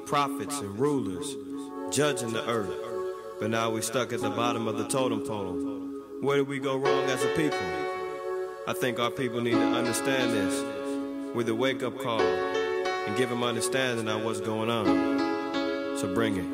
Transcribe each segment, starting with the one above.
prophets and rulers, judging the earth. But now we stuck at the bottom of the totem pole. Where did we go wrong as a people? I think our people need to understand this with a wake-up call and give them understanding of what's going on. So bring it.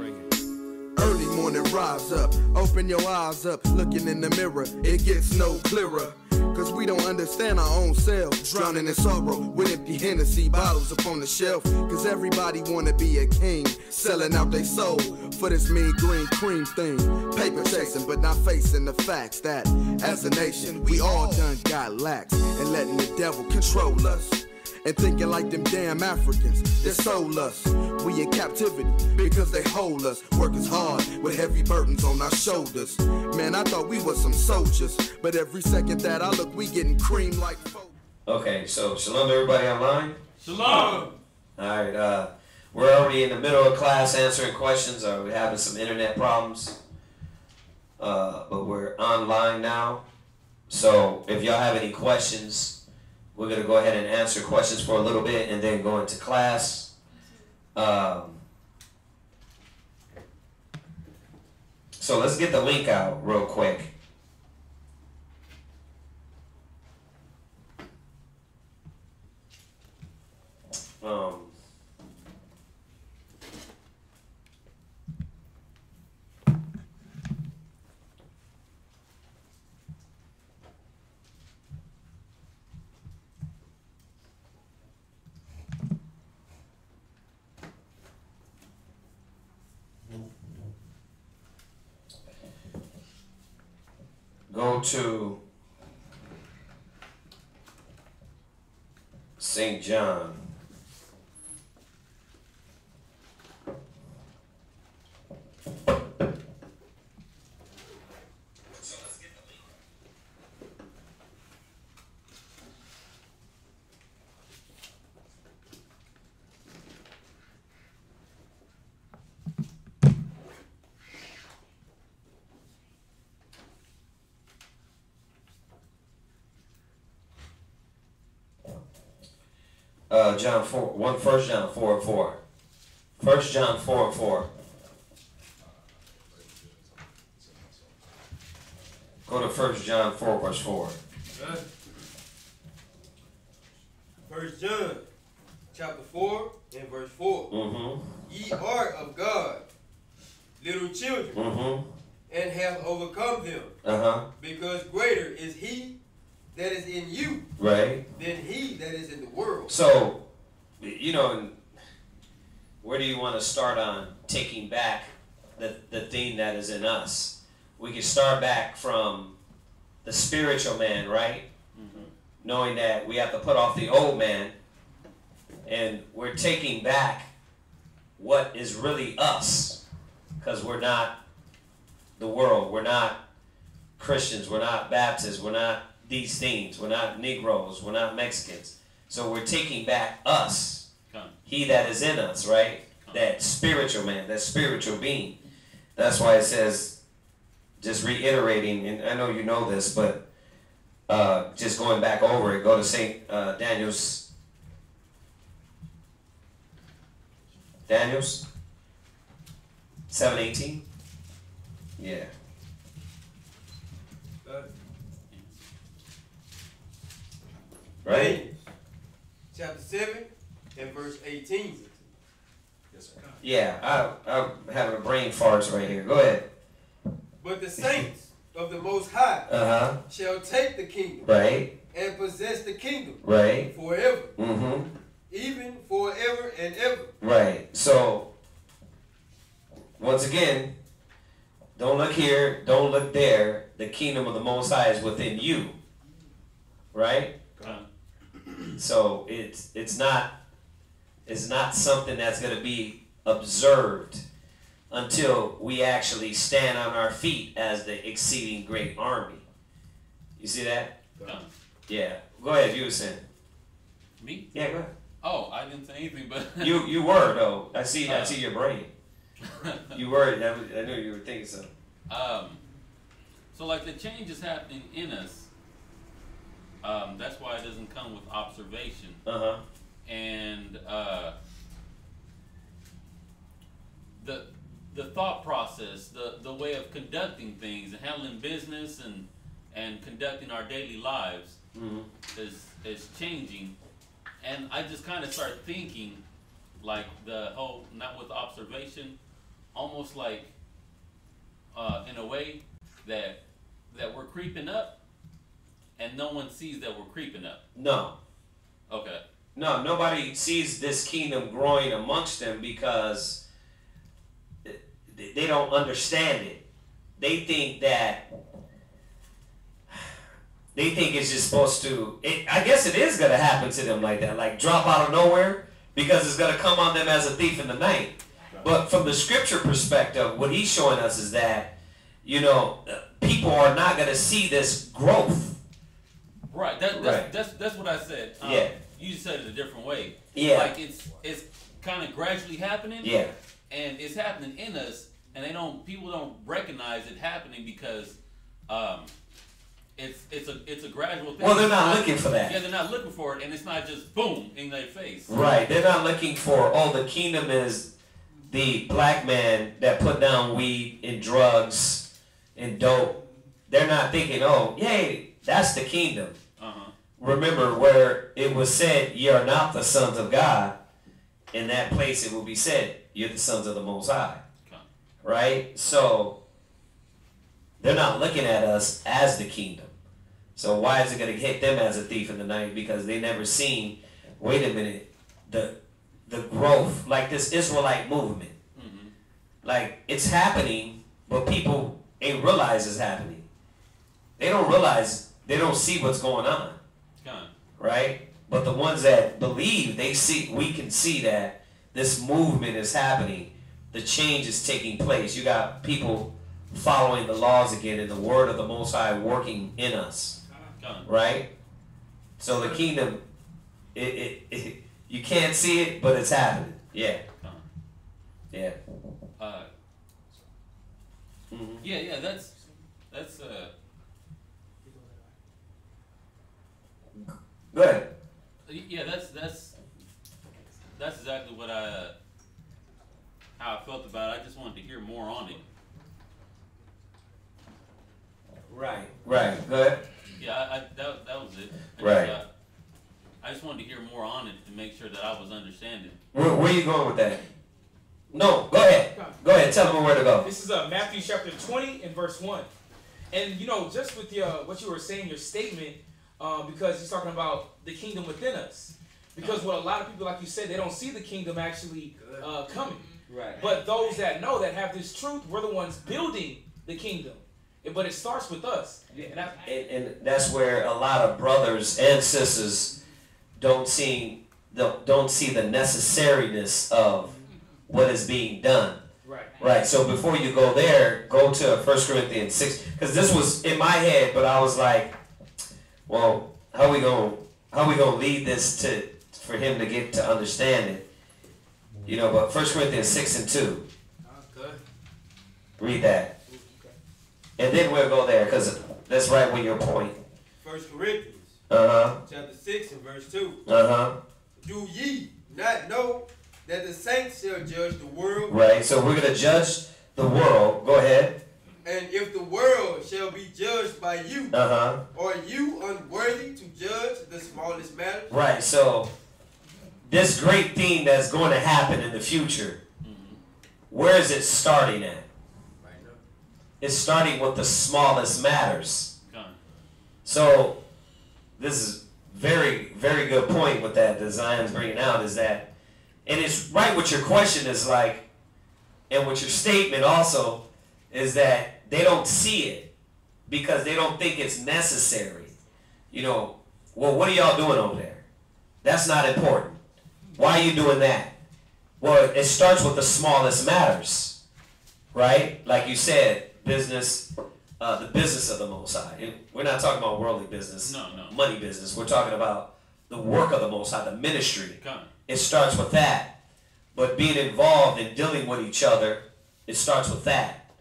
Early morning, rise up, open your eyes up, looking in the mirror, it gets no clearer. Cause we don't understand our own selves, drowning in sorrow with empty Hennessy bottles upon the shelf. Cause everybody wanna be a king, selling out their soul for this mean green cream thing. Paper chasing, but not facing the facts that as a nation, we all done got lax and letting the devil control us. And thinking like them damn Africans, they sold us. We in captivity because they hold us. Work is hard with heavy burdens on our shoulders. Man, I thought we were some soldiers, but every second that I look, we getting creamed like folk. Okay, so shalom to everybody online. Shalom. Alright, we're already in the middle of class answering questions. We're having some internet problems. But we're online now. So if y'all have any questions, we're going to go ahead and answer questions for a little bit and then go into class. So let's get the link out real quick. Go to St. John. John 4, 1 John 4 and 4. 1 John 4 and 4. Go to 1 John 4 verse 4. Okay. 1 John chapter 4 and verse 4. Mm-hmm. Ye are of God, little children, Mm-hmm. and have overcome them. Uh-huh. Because greater is he that is in you Right. than he that is in the world. So, you know, where do you want to start on taking back the thing that is in us? We can start back from the spiritual man, right? Mm-hmm. Knowing that we have to put off the old man, and we're taking back what is really us, because we're not the world, we're not Christians, we're not Baptists, we're not these things, we're not Negroes, we're not Mexicans. So we're taking back us, he that is in us, right? That spiritual man, that spiritual being. That's why it says, just reiterating, and I know you know this, but just going back over it, go to St. Daniel's 7:18. Yeah. Right? Chapter 7 and verse 18. Yes, sir. Yeah, I'm having a brain farts right here. Go ahead. But the saints of the Most High Uh-huh. shall take the kingdom Right. and possess the kingdom Right. forever, Mm-hmm. even forever and ever. Right. So, once again, don't look here, don't look there. The kingdom of the Most High is within you. Right? So it's not something that's going to be observed until we actually stand on our feet as the exceeding great army. You see that? Yeah. Go ahead, you were saying. Me? Yeah, go ahead. Oh, I didn't say anything, but You were though. I see your brain. You were. I knew you were thinking something. So like the change is happening in us. That's why it doesn't come with observation. Uh-huh. And the thought process, the way of conducting things and handling business and conducting our daily lives is changing. And I just kind of start thinking like the whole, not with observation, almost like in a way that we're creeping up and no one sees that we're creeping up. No. Okay. No, nobody sees this kingdom growing amongst them because they don't understand it. They think it's just supposed to, I guess it is going to happen to them like that, like drop out of nowhere, because it's going to come on them as a thief in the night. But from the scripture perspective, what he's showing us is that, you know, people are not going to see this growth. Right. That's what I said. Yeah. You said it a different way. Yeah. Like it's kind of gradually happening. Yeah. And it's happening in us, and people don't recognize it happening because it's a gradual thing. Well, they're not looking for that. Yeah, they're not looking for it, and it's not just boom in their face. Right. They're not looking for, oh, the kingdom is the black man that put down weed and drugs and dope. They're not thinking, oh, yay, that's the kingdom. Remember where it was said, ye are not the sons of God. In that place it will be said, you're the sons of the Most High. Okay. Right? So they're not looking at us as the kingdom. So why is it going to hit them as a thief in the night? Because they never seen, wait a minute, the growth, like this Israelite movement. Like, it's happening, but people ain't realize it's happening. They don't realize, they don't see what's going on. Right? But the ones that believe, we can see that this movement is happening. The change is taking place. You got people following the laws again and the word of the Most High working in us. Right? So the kingdom, you can't see it, but it's happening. Yeah. Yeah. Yeah, that's Go ahead. Yeah, that's exactly what how I felt about it. I just wanted to hear more on it. Right. Go ahead. Yeah, that was it. I just wanted to hear more on it to make sure that I was understanding. Where are you going with that? No, go ahead. Go ahead. Tell them where to go. This is Matthew chapter 20 and verse 1. And, you know, just with what you were saying, your statement, because he's talking about the kingdom within us. Because what a lot of people, like you said, they don't see the kingdom actually coming. Right. But those that know, that have this truth, we're the ones building the kingdom. But it starts with us. And that's where a lot of brothers and sisters don't see the necessariness of what is being done. Right. So before you go there, go to 1 Corinthians 6, because this was in my head, but I was like, well, how we gonna lead this for him to get to understand it? You know, but 1 Corinthians 6 and 2. Read that. And then we'll go there, because that's right with your point. 1 Corinthians chapter 6 and verse 2. Do ye not know that the saints shall judge the world? Right, so we're going to judge the world. Go ahead. And if the world shall be judged by you, are you unworthy to judge the smallest matters? Right, so this great thing that's going to happen in the future, where is it starting at? It's starting with the smallest matters. So this is very, very good point with that Zion's bringing out, is that, and it's right what your question is like, and what your statement also is, that they don't see it because they don't think it's necessary. You know, well, what are y'all doing over there? That's not important. Why are you doing that? Well, it starts with the smallest matters, right? Like you said, business, the business of the Most High. We're not talking about worldly business, money business. We're talking about the work of the Most High, the ministry. It starts with that. But being involved in dealing with each other, it starts with that.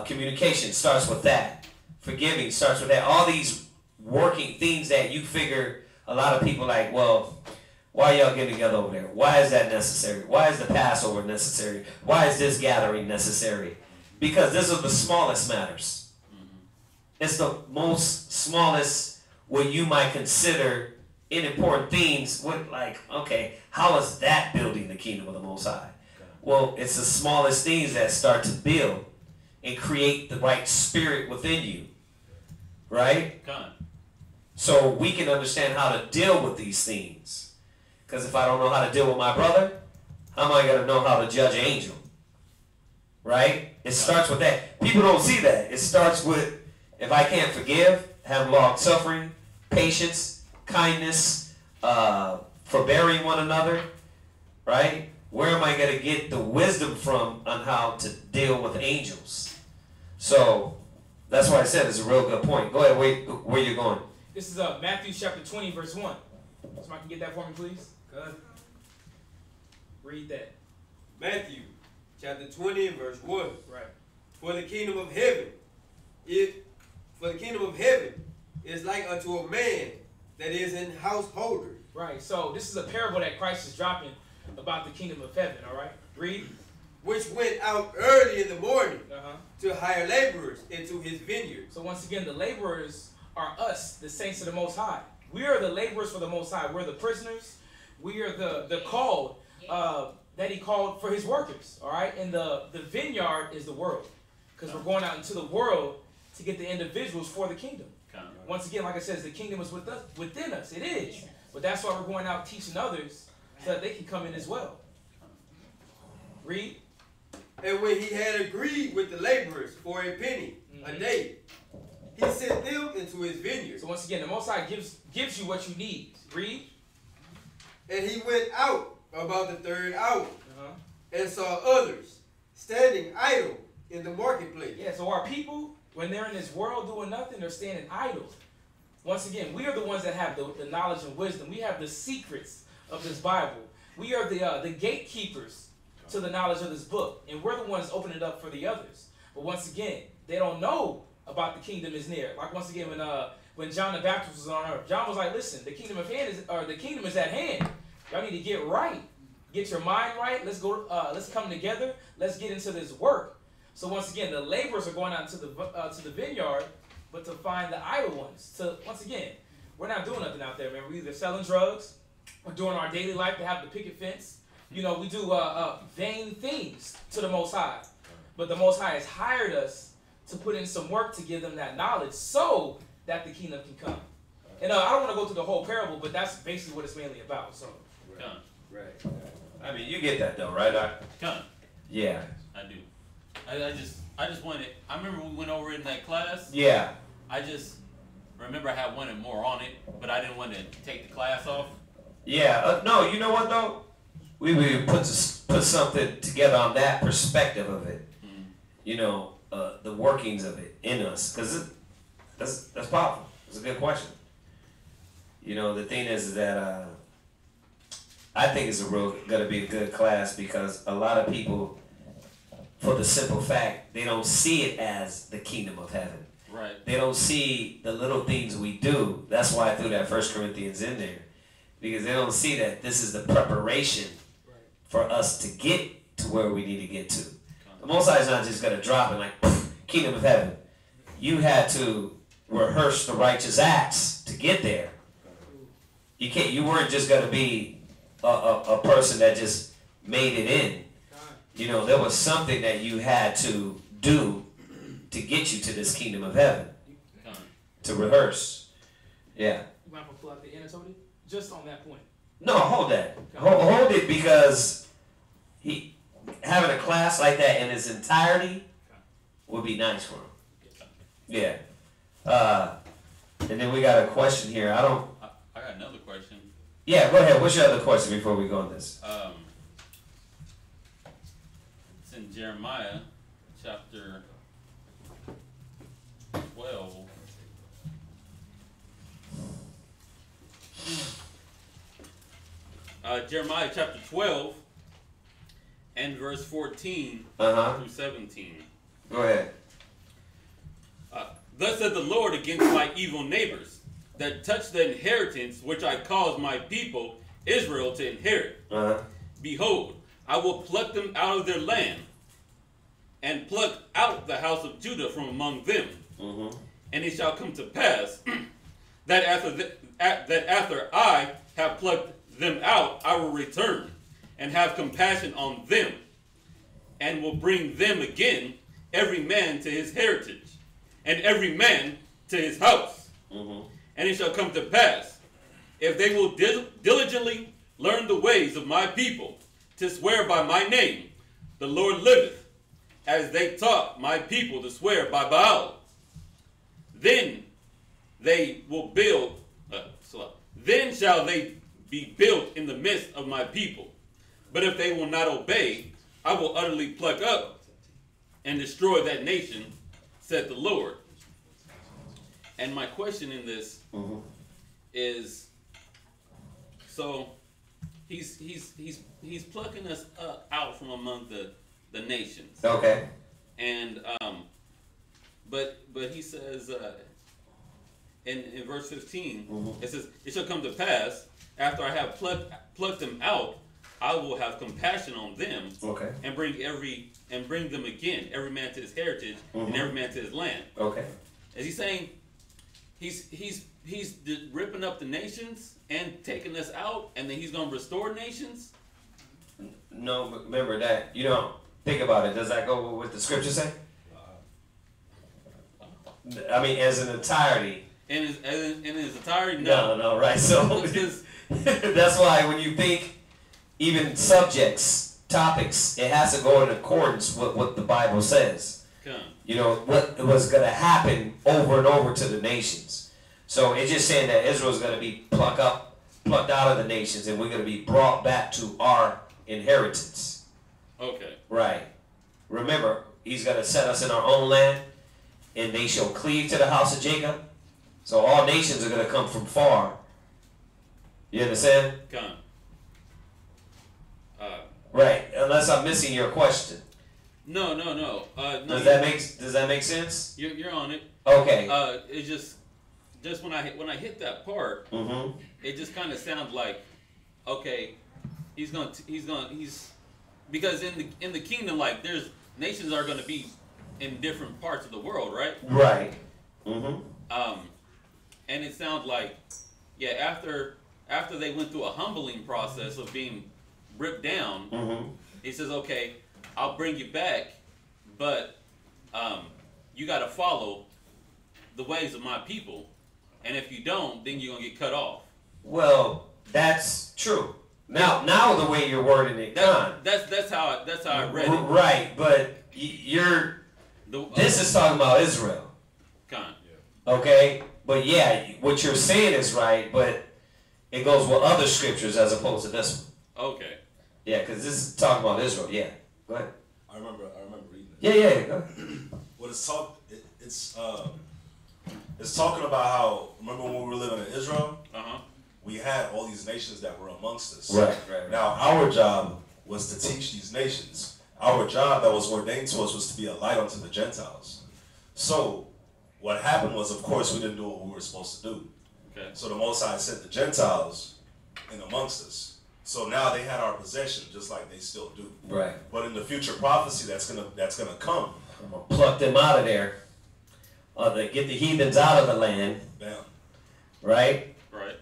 Communication starts with that. Forgiving starts with that. All these working things that you figure, a lot of people like, well, Why y'all getting together over there? Why is that necessary? Why is the Passover necessary? Why is this gathering necessary? Because this is the smallest matters. It's the most smallest, what you might consider unimportant things. What, like, okay, how is that building the kingdom of the Most High? Well, it's the smallest things that start to build and create the right spirit within you. Right? So we can understand how to deal with these things. Because if I don't know how to deal with my brother, how am I going to know how to judge an angel? Right? It starts with that. People don't see that. It starts with, if I can't forgive, have long suffering, patience, kindness, forbearing one another, right? Where am I going to get the wisdom from on how to deal with angels? So that's why I said it's a real good point. Go ahead, where you going? This is Matthew chapter 20, verse 1. Somebody can get that for me, please? Good. Read that. Matthew chapter 20 and verse 1. Right. For the kingdom of heaven is like unto a man that is an householder. Right. So this is a parable that Christ is dropping about the kingdom of heaven. All right. Read. Which went out early in the morning to hire laborers into his vineyard. So once again, the laborers are us, the saints of the Most High. We are the laborers for the Most High. We're the prisoners. We are the called that he called for his workers. All right. And the vineyard is the world, because we're going out into the world to get the individuals for the kingdom. Once again, like I said, the kingdom is within us. It is. But that's why we're going out teaching others so that they can come in as well. Read. And when he had agreed with the laborers for a penny a day, he sent them into his vineyard. So once again, the Most High gives you what you need. Read. And he went out about the third hour and saw others standing idle in the marketplace. Yeah, so our people, when they're in this world doing nothing, they're standing idle. Once again, we are the ones that have the knowledge and wisdom. We have the secrets of this Bible. We are the gatekeepers to the knowledge of this book. And we're the ones opening it up for the others. But once again, they don't know about the kingdom is near. Like once again, when John the Baptist was on earth, John was like, listen, the kingdom is at hand. Y'all need to get right. Get your mind right. Let's go. Let's come together. Let's get into this work. So once again, the laborers are going out to the vineyard, but to find the idle ones. Once again, we're not doing nothing out there, man. We're either selling drugs, or doing our daily life to have the picket fence. You know, we do vain things to the Most High. But the Most High has hired us to put in some work to give them that knowledge so that the kingdom can come. And I don't want to go through the whole parable, but that's basically what it's mainly about. So, right. I mean, you get that though, right? Yeah. I do. I just wanted. I remember we went over in that class. Yeah. I just remember I wanted more on it, but I didn't want to take the class off. Yeah. No, you know what though? We would put something together on that perspective of it. You know, the workings of it in us, because that's powerful. It's a good question. You know, the thing is that I think it's going to be a good class, because a lot of people, for the simple fact, they don't see it as the kingdom of heaven. Right. They don't see the little things we do. That's why I threw that 1 Corinthians in there, because they don't see that this is the preparation for us to get to where we need to get to. The Most High is not just going to drop it like, poof, kingdom of heaven. You had to rehearse the righteous acts to get there. You weren't just going to be a person that just made it in. You know, there was something that you had to do to get you to this kingdom of heaven. To rehearse. Yeah. You want to pull out the anatomy? Just on that point. No, hold that. Hold it, because having a class like that in its entirety would be nice for him. Yeah. And then we got a question here. I got another question. Yeah, go ahead. What's your other question before we go on this? It's in Jeremiah chapter 12. Jeremiah chapter 12 and verse 14 through 17. Go ahead. Thus said the Lord against my evil neighbors, that touch the inheritance which I caused my people, Israel to inherit. Behold, I will pluck them out of their land, and pluck out the house of Judah from among them. And it shall come to pass that after I have plucked them out, I will return and have compassion on them, and will bring them again, every man to his heritage, and every man to his house. And it shall come to pass, if they will diligently learn the ways of my people, to swear by my name, the Lord liveth, as they taught my people to swear by Baal, then they will build, then shall they be built in the midst of my people. But if they will not obey, I will utterly pluck up and destroy that nation, said the Lord. And my question in this is, so he's plucking us out from among the nations. Okay. And but he says in verse 15, it says, it shall come to pass after I have plucked them out, I will have compassion on them, and bring them again, every man to his heritage, and every man to his land. Okay. Is he saying he's ripping up the nations and taking us out, and then he's going to restore nations? No, but remember that, think about it. Does that go with what the scripture say? I mean, as an entirety. In his entirety? No, right. So that's why when you think even subjects, topics, it has to go in accordance with what the Bible says. What was going to happen over and over to the nations. So it's just saying that Israel's going to be plucked out of the nations, and we're going to be brought back to our inheritance. Okay. Right. Remember, he's going to set us in our own land, and they shall cleave to the house of Jacob. So all nations are going to come from far. You understand? Come. Right. Unless I'm missing your question. No. Does that make sense? You're on it. Okay. It's just when I hit that part, it just kind of sounds like, okay, he's because in the kingdom, like, there's nations are going to be in different parts of the world, right? Right. And it sounds like, after they went through a humbling process of being ripped down, he says, okay, I'll bring you back, but you got to follow the ways of my people, and if you don't, then you're gonna get cut off. Well, that's true. Now the way you're wording it, that's how I read it. Right, but this is talking about Israel. Okay, but what you're saying is right, but it goes with other scriptures as opposed to this one. Okay. Yeah, because this is talking about Israel. Yeah, go ahead. I remember reading it. Yeah. Go ahead. Well, it's talking about how, remember when we were living in Israel? We had all these nations that were amongst us. Right. Now, our job was to teach these nations. Our job that was ordained to us was to be a light unto the Gentiles. So, what happened was, of course, we didn't do what we were supposed to do. Okay. So the Most High sent the Gentiles in amongst us. So now they had our possession, just like they still do. Right. But in the future prophecy that's gonna come, I'm gonna pluck them out of there. Get the heathens out of the land. Bam. Right? Right.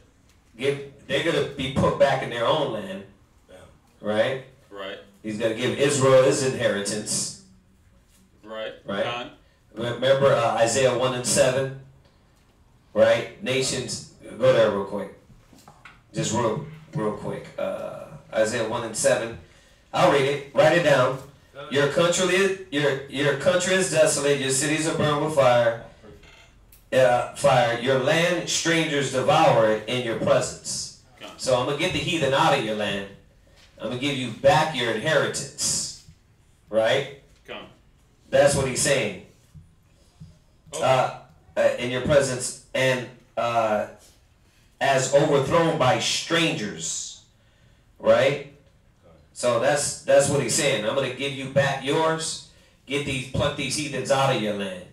They're gonna be put back in their own land. Bam. Right? Right. He's gonna give Israel his inheritance. Right. Right. Remember Isaiah 1:7? Right? Nations, go there real quick. Just real quick. Isaiah 1:7. I'll read it. Write it down. Your country is desolate. Your cities are burned with fire. Your land, strangers devour it in your presence. So I'm gonna get the heathen out of your land. I'm gonna give you back your inheritance. Right? That's what he's saying. In your presence, and as overthrown by strangers, right? So that's what he's saying. I'm going to give you back yours. Pluck these heathens out of your land,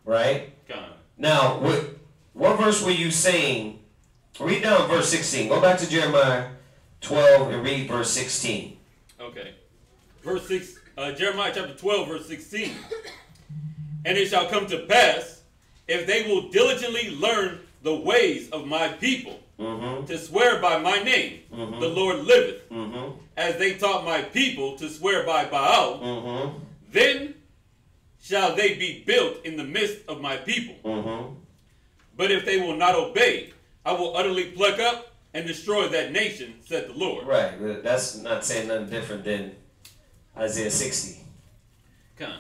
right? Now, what verse were you saying Read down verse 16. Go back to Jeremiah 12 and read verse 16. Okay. Verse 6, Jeremiah chapter 12, verse 16. And it shall come to pass, if they will diligently learn the ways of my people, to swear by my name, the Lord liveth, as they taught my people to swear by Baal, then shall they be built in the midst of my people. But if they will not obey, I will utterly pluck up and destroy that nation, said the Lord. Right. That's not saying nothing different than Isaiah 60.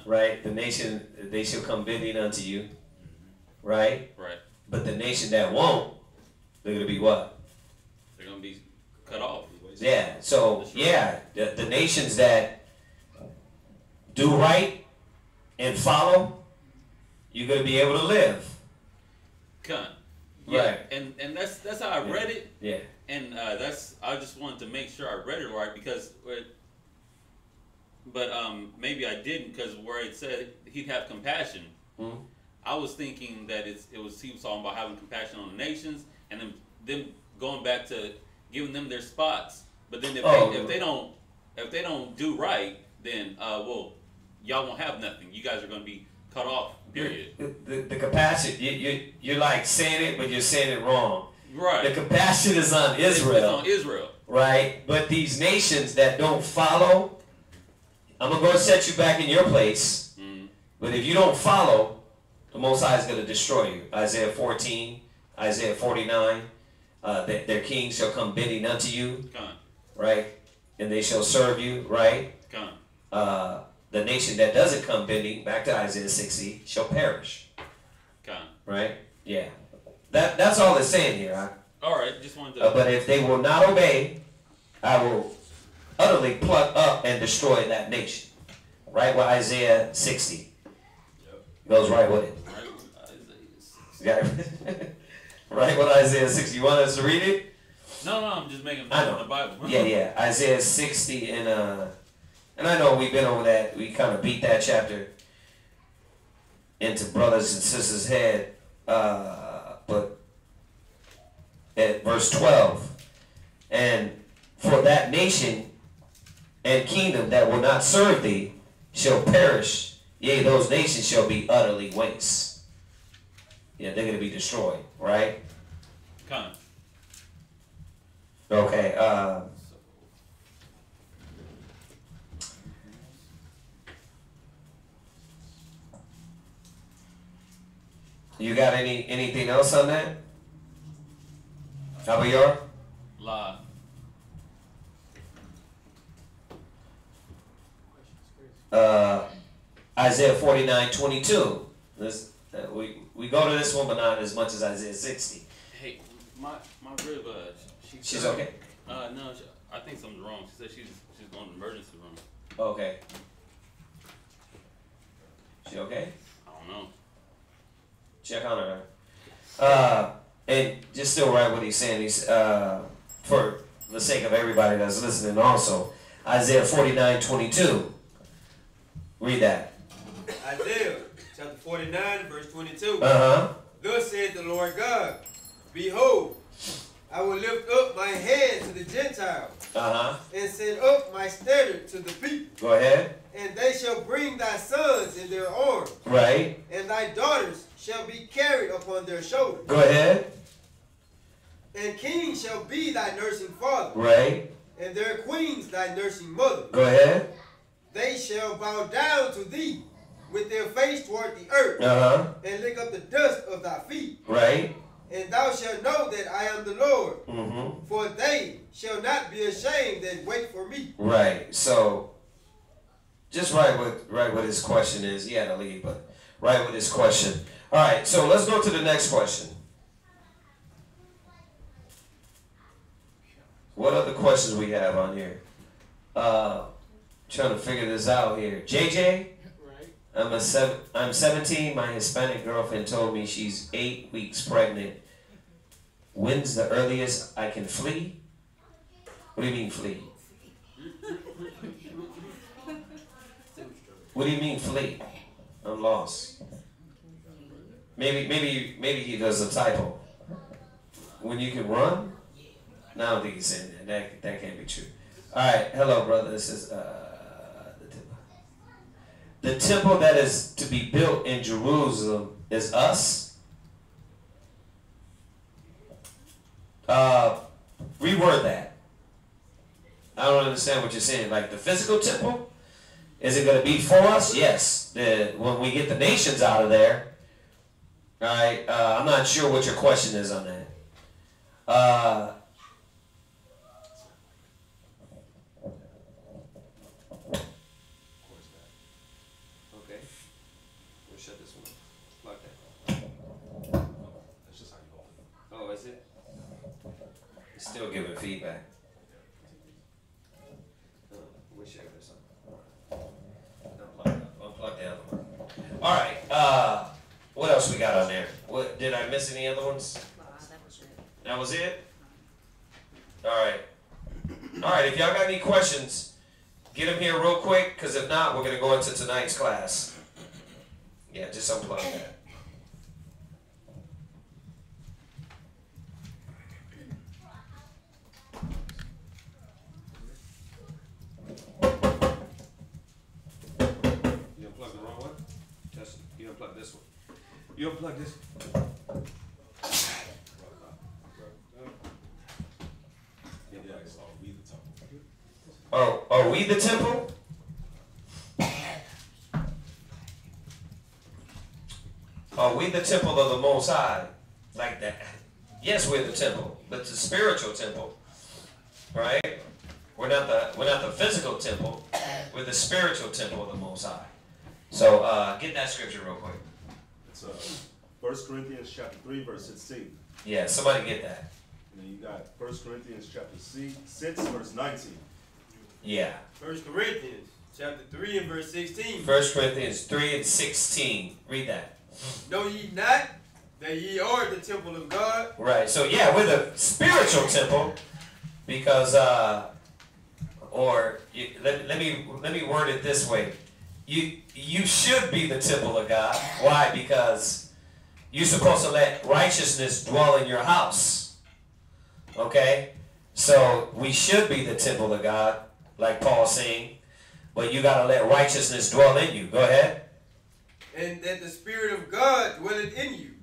Right? The nation, they shall come bending unto you. Right? Right. But the nation that won't, they're going to be what? They're going to be cut off. Yeah. So, yeah, the nations that do right and follow, you're going to be able to live. Yeah, right. And that's how I read it. Yeah. And I just wanted to make sure I read it right because, maybe I didn't because where it said he'd have compassion, I was thinking that he was talking about having compassion on the nations and them going back to giving them their spots. But then if they don't do right, then y'all won't have nothing. You guys are going to be cut off. Period. The compassion, you're like saying it, but you're saying it wrong. Right. The compassion is on Israel. It's on Israel. Right? But these nations that don't follow, I'm going to go set you back in your place. But if you don't follow, the Most High is going to destroy you. Isaiah 14, Isaiah 49, their kings shall come bending unto you. Right? And they shall serve you. Right? The nation that doesn't come bending, back to Isaiah 60, shall perish. Right? Yeah. That's all it's saying here. Huh? All right, just wanted to... but if they will not obey, I will utterly pluck up and destroy that nation. Right with Isaiah 60. Goes right with it. Right with Isaiah 60. You want us to read it? No, I'm just making fun of the Bible. Yeah. Isaiah 60 and I know we've been over that. We kind of beat that chapter into brothers and sisters' head. But at verse 12, and for that nation and kingdom that will not serve thee shall perish. Yea, those nations shall be utterly waste. Yeah, they're going to be destroyed, right? Okay. You got anything else on that? How about yours? La. Isaiah 49:22. We go to this one, but not as much as Isaiah 60. Hey, my rib, she's okay? No, I think something's wrong. She said she's going to the emergency room. Okay. She okay? I don't know. Check on her. And just still right what he's saying. He's for the sake of everybody that's listening also. Isaiah 49:22. Read that. Isaiah chapter 49, verse 22. Thus saith the Lord God, behold, I will lift up my hand to the Gentiles, and send up my standard to the people. Go ahead. And they shall bring thy sons in their arms. Right. And thy daughters shall be carried upon their shoulders. Go ahead. And kings shall be thy nursing father. Right. And their queens thy nursing mother. Go ahead. They shall bow down to thee with their face toward the earth. And lick up the dust of thy feet. Right. And thou shalt know that I am the Lord. For they shall not be ashamed that wait for me. Right. So, just right what his question is. He had to leave, but right with his question. All right. So let's go to the next question. What other questions we have on here? Trying to figure this out here. JJ? Right. I'm 17. My Hispanic girlfriend told me she's 8 weeks pregnant. When's the earliest I can flee? What do you mean flee? What do you mean flee? I'm lost. Maybe he does a typo. When you can run? No, I don't think he's saying that. That can't be true. All right. Hello, brother. This is the temple. The temple that is to be built in Jerusalem is us. Reword that. I don't understand what you're saying. Like the physical temple, is it going to be for us? Yes. When we get the nations out of there. All right. I'm not sure what your question is on that. Okay. We'll shut this one. Plug that. That's just how you hold it. Oh, is it? It's still giving feedback. We'll share this one. Unplug the other one. All right. What else we got on there? What did I miss? Any other ones? That was it. All right. All right. If y'all got any questions, get them here real quick. Because if not, we're gonna go into tonight's class. Yeah, just unplug that. You unplug the wrong one? You unplug this one. You unplug this one. Oh, are we the temple? Are we the temple of the Most High? Like that? Yes, we're the temple, but the spiritual temple, right? We're not the physical temple. We're the spiritual temple of the Most High. So get that scripture real quick. It's 1 Corinthians chapter 3, verse 16. Yeah, somebody get that. And then you got 1 Corinthians chapter 6, verse 19. Yeah. 1 Corinthians chapter 3 and verse 16. 1 Corinthians 3 and 16. Read that. Know ye not that ye are the temple of God? Right. So yeah, we're the spiritual temple because let me word it this way. You should be the temple of God. Why? Because you're supposed to let righteousness dwell in your house. Okay? So we should be the temple of God, like Paul's saying, but you got to let righteousness dwell in you. Go ahead. And that the Spirit of God dwelleth in you.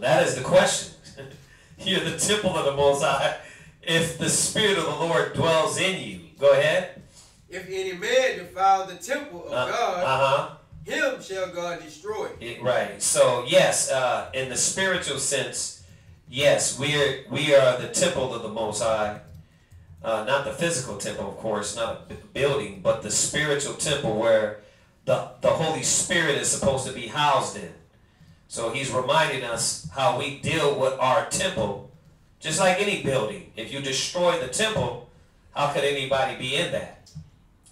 That is the question. You're the temple of the Most High if the Spirit of the Lord dwells in you. Go ahead. If any man defile the temple of God, him shall God destroy. Right. So yes, in the spiritual sense, yes, we are the temple of the Most High. Not the physical temple, of course, not a building, but the spiritual temple where the Holy Spirit is supposed to be housed in. So he's reminding us how we deal with our temple, just like any building. If you destroy the temple, how could anybody be in that?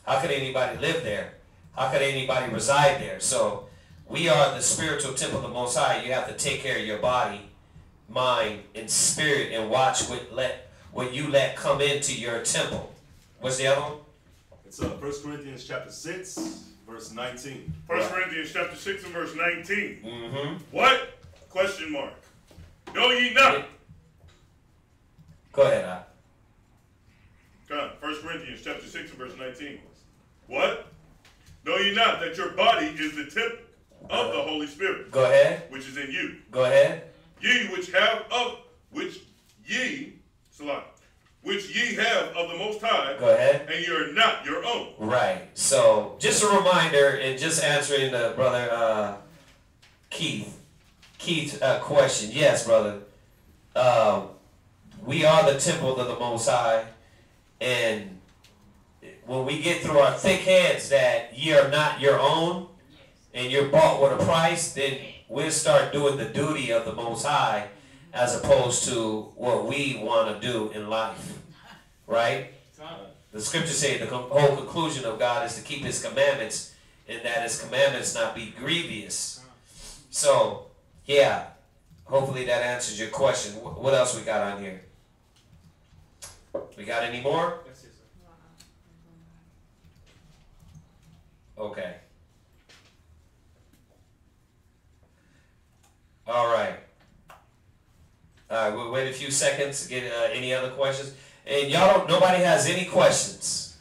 How could anybody live there? How could anybody reside there? So we are the spiritual temple of the Most High. You have to take care of your body, mind, and spirit, and watch what you let come into your temple. What's the other one? It's 1 Corinthians chapter 6, verse 19. 1 Corinthians chapter 6 and verse 19. Mm-hmm. What? Question mark. Know ye not? Go ahead, Al. God, 1 Corinthians chapter 6 and verse 19. What? Know ye not that your body is the temple of the Holy Spirit? Go ahead. Which is in you. Go ahead. Ye which ye have of the Most High. Go ahead. And you're not your own. Right. So just a reminder, and just answering the brother Keith's question. Yes, brother. We are the temple of the Most High, and when we get through our thick heads that ye are not your own, and you're bought with a price, then we'll start doing the duty of the Most High as opposed to what we want to do in life. Right? The scriptures say the whole conclusion of God is to keep his commandments, and that his commandments not be grievous. So, yeah, hopefully that answers your question. What else we got on here? We got any more? Okay. All right. right, we'll wait a few seconds to get any other questions. And y'all don't, nobody has any questions?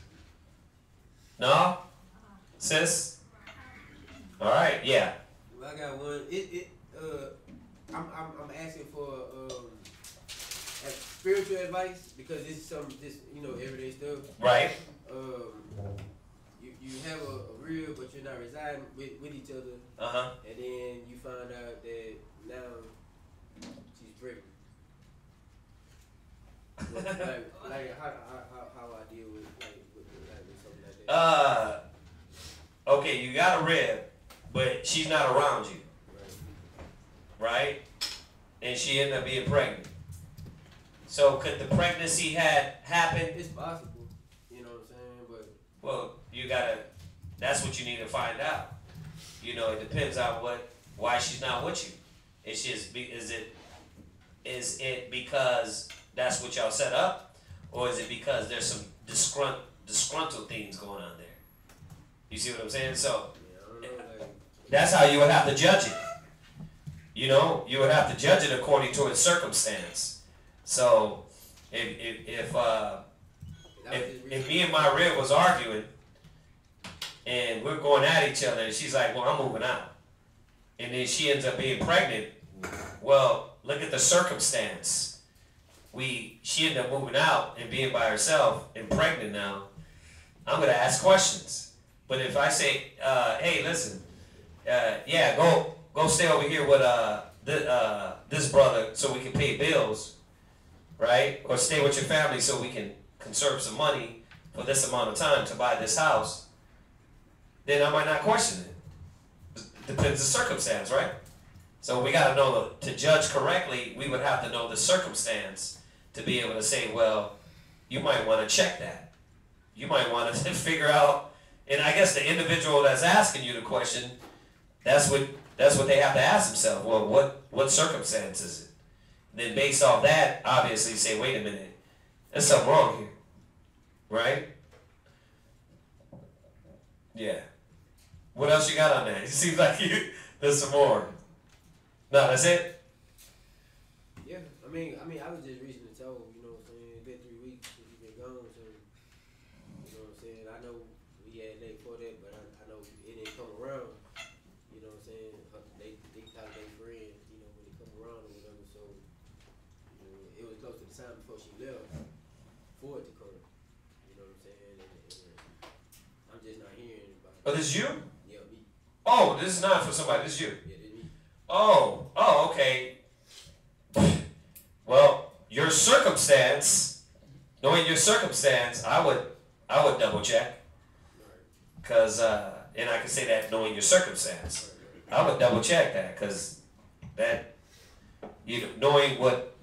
No? Sis? All right, yeah. Well, I got one. I'm asking for spiritual advice because it's some just everyday stuff. Right. You have a real, but you're not residing with each other. And then you find out that now she's pregnant. like how I deal with something like that. Okay, you got a rib, but she's not around you. Right? And she ended up being pregnant. So could the pregnancy happen? It's possible. You know what I'm saying? But well, you gotta. That's what you need to find out. It depends on why she's not with you. It's just is it because that's what y'all set up, or is it because there's some disgruntled things going on there? You see what I'm saying? So that's how you would have to judge it. You would have to judge it according to its circumstance. So if me and my rib was arguing and we're going at each other and she's like, well, I'm moving out, and then she ends up being pregnant, well, look at the circumstance. She ended up moving out and being by herself and pregnant now. I'm going to ask questions. But if I say, hey, listen, go stay over here with this brother so we can pay bills, right? Or stay with your family so we can conserve some money for this amount of time to buy this house, then I might not question it. Depends the circumstance, right? So we got to know, to judge correctly, we would have to know the circumstance to be able to say, well, you might want to check that. You might want to figure out, and I guess the individual that's asking you the question, that's what they have to ask themselves. Well, what circumstance is it? Then based off that, obviously say, wait a minute, there's something wrong here, right? Yeah. What else you got on that? It seems like there's some more. No, that's it? Yeah, I mean, I was just recently told, you know what I'm saying, it's been 3 weeks since you've been gone, so, you know what I'm saying, I know we had late for that, but I know it didn't come around, you know what I'm saying, they kind of their friends, when they come around or whatever, so, it was close to the time before she left for it to come, you know what I'm saying, and I'm just not hearing about it. Oh, this is you? Yeah, me. Oh, this is not for somebody, this is you? Yeah, this is me. Oh, okay. Well, your circumstance, knowing your circumstance, I would double check. Cause, and I can say that knowing your circumstance, I would double check that, cause that, knowing what,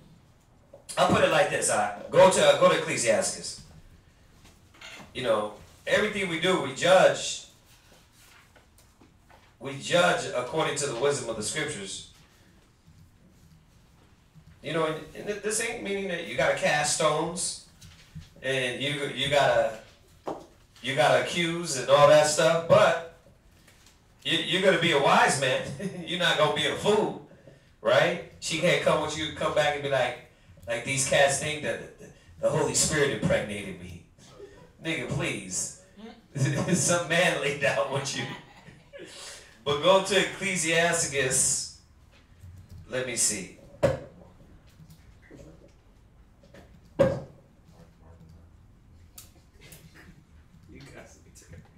I'll put it like this, go to Ecclesiastes. Everything we do, we judge according to the wisdom of the scriptures. And this ain't meaning that you gotta cast stones and you gotta accuse and all that stuff, but you're gonna be a wise man. You're not gonna be a fool, right? She can't come back and be like these cats think that the Holy Spirit impregnated me. Nigga, please. Some man laid down with you. But go to Ecclesiastes. Let me see. You guys be terrible.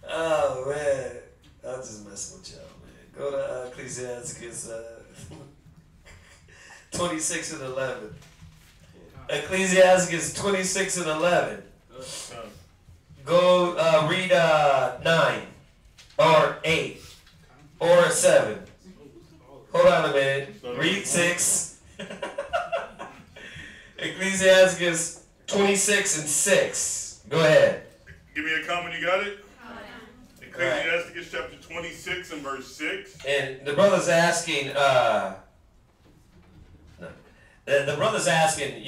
Oh man, I'm just messing with y'all, man. Go to Ecclesiastes 26 and 11. Ecclesiastes 26 and 11. Go read 9 or 8 or 7. Hold on a minute. Read 6. Ecclesiastes 26 and 6. Go ahead. Give me a comment. You got it? Ecclesiastes chapter 26 and verse 6. And the brother's asking, the brother's asking,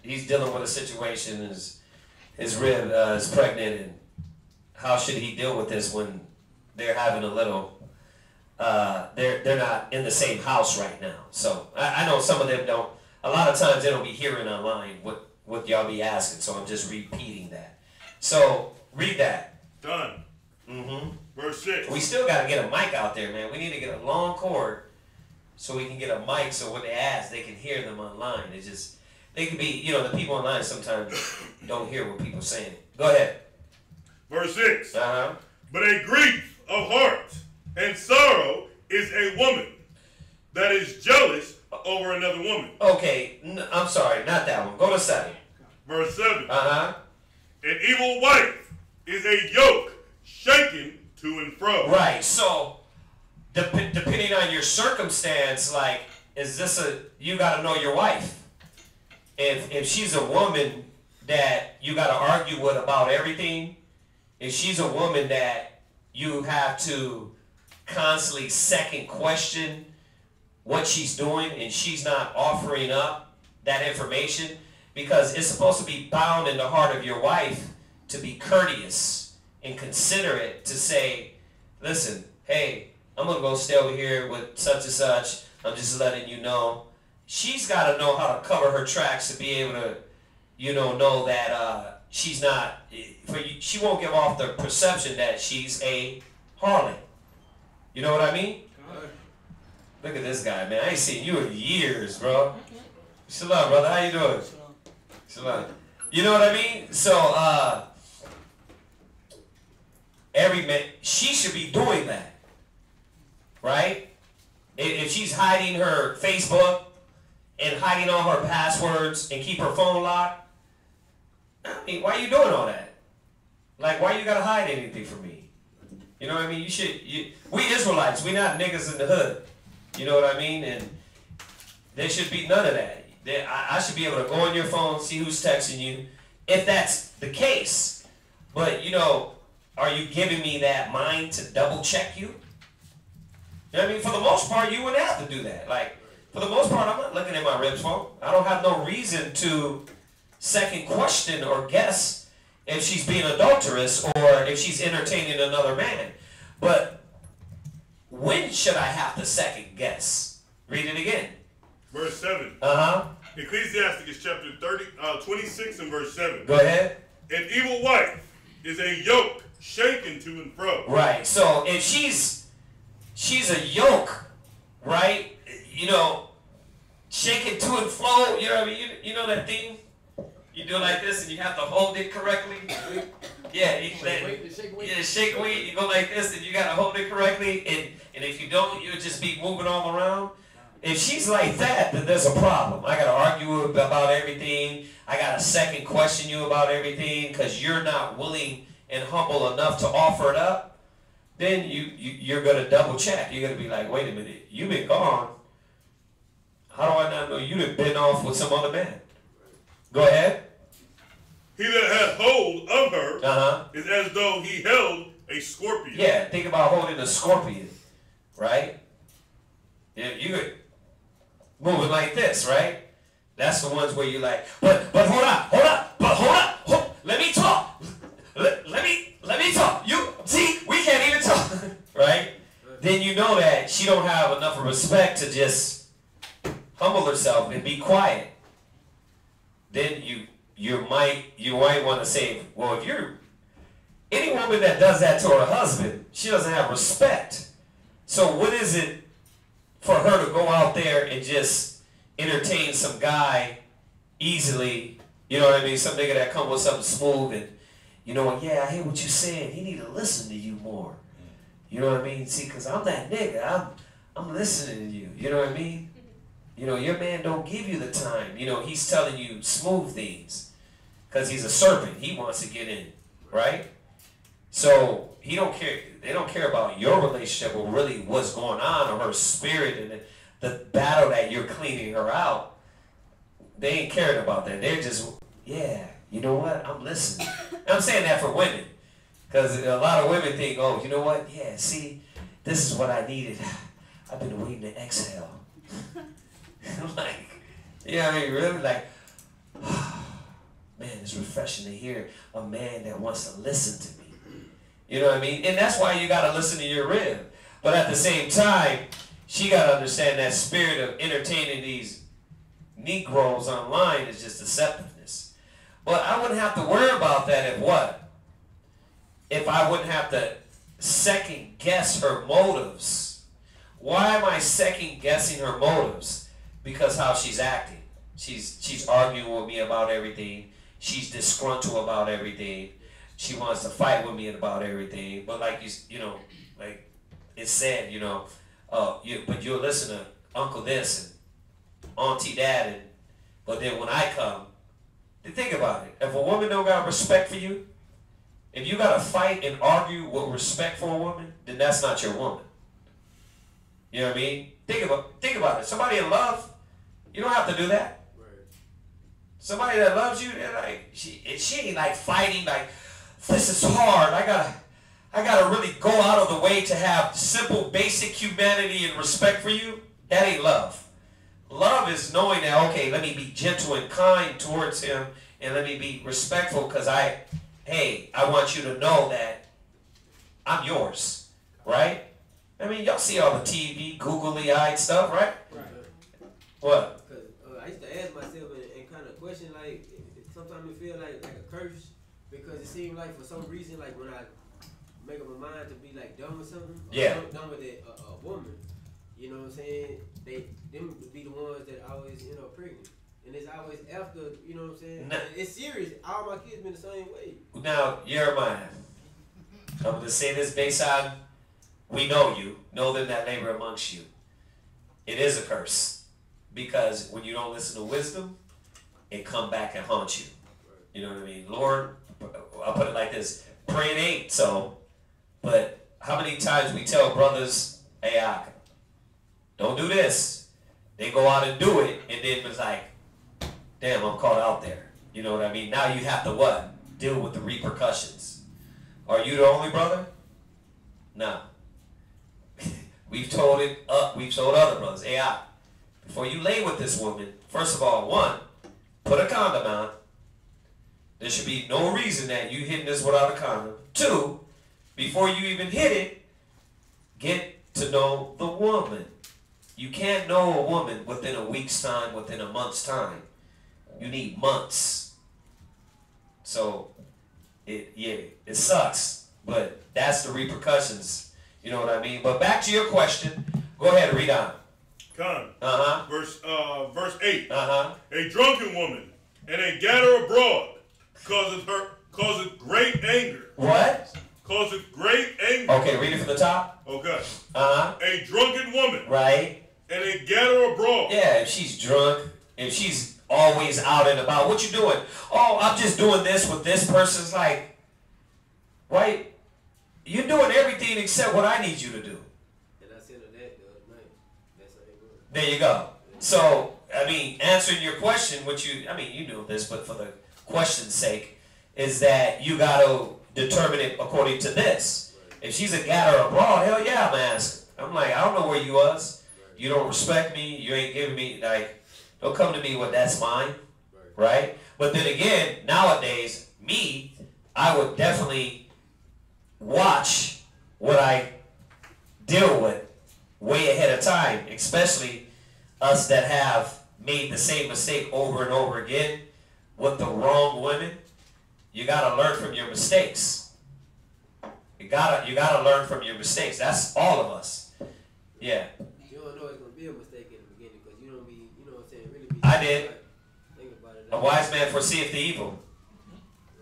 he's dealing with a situation, his rib is pregnant, how should he deal with this when they're having a little, they're not in the same house right now. So I know some of them don't, a lot of times they don't be hearing online what y'all be asking, so I'm just repeating that. So read that. Done. Mm-hmm. Verse 6. We still got to get a mic out there, man. We need to get a long cord so we can get a mic so when they ask, they can hear them online. It's just, they can be, you know, the people online sometimes don't hear what people are saying. Go ahead. Verse 6. Uh-huh. But a grief of heart and sorrow is a woman that is jealous over another woman. Okay, I'm sorry, not that one. Go to 7. Verse 7. Uh-huh. An evil wife is a yoke shaken to and fro. Right, so depending on your circumstance, like, is this you got to know your wife. If she's a woman that you got to argue with about everything, if she's a woman that you have to constantly second question what she's doing and she's not offering up that information, because it's supposed to be bound in the heart of your wife to be courteous and considerate, to say, listen, hey, I'm going to go stay over here with such and such. I'm just letting you know. She's got to know how to cover her tracks to be able to, you know that she's not, she won't give off the perception that she's a harlot. You know what I mean? Look at this guy, man. I ain't seen you in years, bro. Shalom, brother. How you doing? Shalom. You know what I mean? So, every man, she should be doing that, right? If she's hiding her Facebook and hiding all her passwords and keep her phone locked, I mean, why are you doing all that? Like, why you gotta hide anything from me? You know what I mean? We Israelites, we not niggas in the hood. You know what I mean? And there should be none of that. I should be able to go on your phone, see who's texting you, if that's the case. But, you know, are you giving me that mind to double check you? You know what I mean? For the most part, you wouldn't have to do that. Like, for the most part, I'm not looking at my ribs phone. I don't have no reason to second question or guess if she's being adulterous or if she's entertaining another man. But when should I have to second guess? Read it again. Verse 7. Uh-huh. Ecclesiasticus chapter 26 and verse 7. Go ahead. An evil wife is a yoke shaken to and fro. Right. So if she's a yoke, right? You know, shaken to and fro. You know what I mean? You know that thing? You do like this and you have to hold it correctly. Yeah, shake weight. You go like this and you gotta hold it correctly. And if you don't, you'll just be moving all around. If she's like that, then there's a problem. I gotta argue about everything. I gotta second question you about everything because you're not willing and humble enough to offer it up. Then you're gonna double check. You're gonna be like, wait a minute, you've been gone. How do I not know you've been off with some other man? Go ahead. He that hath hold of her is as though he held a scorpion. Yeah, think about holding a scorpion, right? If you could move it like this, right? That's the ones where you're like, but hold on, let me talk. Let me talk. You see, we can't even talk, right? Then you know that she don't have enough respect to just humble herself and be quiet. Then you might want to say, well, if you're any woman that does that to her husband, she doesn't have respect. So what is it for her to go out there and just entertain some guy easily? You know what I mean? Some nigga that come with something smooth and, you know, yeah, I hear what you're saying. He need to listen to you more. You know what I mean? See, because I'm that nigga. I'm listening to you. You know what I mean? You know, your man don't give you the time. You know, he's telling you smooth things because he's a serpent. He wants to get in, right? So he don't care. They don't care about your relationship or really what's going on or her spirit and the battle that you're cleaning her out. They ain't caring about that. They're just, yeah, you know what? I'm listening. And I'm saying that for women because a lot of women think, oh, you know what? Yeah, see, this is what I needed. I've been waiting to exhale. Like, yeah, I mean, really, like, man, it's refreshing to hear a man that wants to listen to me. You know what I mean? And that's why you got to listen to your rib. But at the same time, she got to understand that spirit of entertaining these Negroes online is just deceptiveness. But I wouldn't have to worry about that if what? If I wouldn't have to second guess her motives. Why am I second guessing her motives? Because how she's acting. She's arguing with me about everything. She's disgruntled about everything. She wants to fight with me about everything. But like you know, like it said, you know, but you'll listen to Uncle this and Auntie that, and but then when I come, think about it. If a woman don't got respect for you, if you got to fight and argue with respect for a woman, then that's not your woman. You know what I mean? Think about it. Somebody in love, you don't have to do that. Somebody that loves you, they're like, she ain't like fighting like, this is hard. I gotta really go out of the way to have simple, basic humanity and respect for you. That ain't love. Love is knowing that, okay, let me be gentle and kind towards him, and let me be respectful because I want you to know that I'm yours, right? I mean, y'all see all the TV, googly-eyed stuff, right? Right. What? Because I used to ask myself and kind of question, like, sometimes it feel like a curse, because it seems like for some reason, like when I make up my mind to be like done with something, or done with a woman, you know what I'm saying? Them be the ones that always, you know, pregnant. And it's always after, you know what I'm saying? Now, it's serious. All my kids been the same way. Now, Jeremiah, I'm going to say this based on, we know you, know them that labor amongst you. It is a curse. Because when you don't listen to wisdom, it come back and haunt you. You know what I mean? Lord, I'll put it like this. Pray it ain't so. But how many times we tell brothers, hey, don't do this. They go out and do it, and then it's like, damn, I'm caught out there. You know what I mean? Now you have to what? Deal with the repercussions. Are you the only brother? No. We've told other brothers, hey, before you lay with this woman, first of all, one, put a condom on. There should be no reason that you hitting this without a condom. Two, before you even hit it, get to know the woman. You can't know a woman within a week's time, within a month's time. You need months. So, it sucks, but that's the repercussions. You know what I mean? But back to your question. Go ahead, read on. Con. Verse 8. A drunken woman and a gatherer abroad causeth great anger. What? Causeth great anger. Okay, read it from the top. Okay. A drunken woman. Right. And a gatherer abroad. Yeah, if she's drunk, if she's always out and about, what you doing? Oh, I'm just doing this with this person's like, right? You're doing everything except what I need you to do. And I said that the other night. That's how it goes. There you go. So, I mean, answering your question, you knew this, but for the question's sake, is that you got to determine it according to this. Right. If she's a gatherer abroad, hell yeah, I'm asking. I'm like, I don't know where you was. Right. You don't respect me. You ain't giving me, like, don't come to me with that's mine. Right? But then again, nowadays, I would definitely watch what I deal with way ahead of time, especially us that have made the same mistake over and over again with the wrong women. You gotta learn from your mistakes. You gotta learn from your mistakes. That's all of us. Yeah. You don't know it's gonna be a mistake in the beginning because you don't be, you know what I'm saying, really be. I did. Think about it. A wise man foreseeth the evil.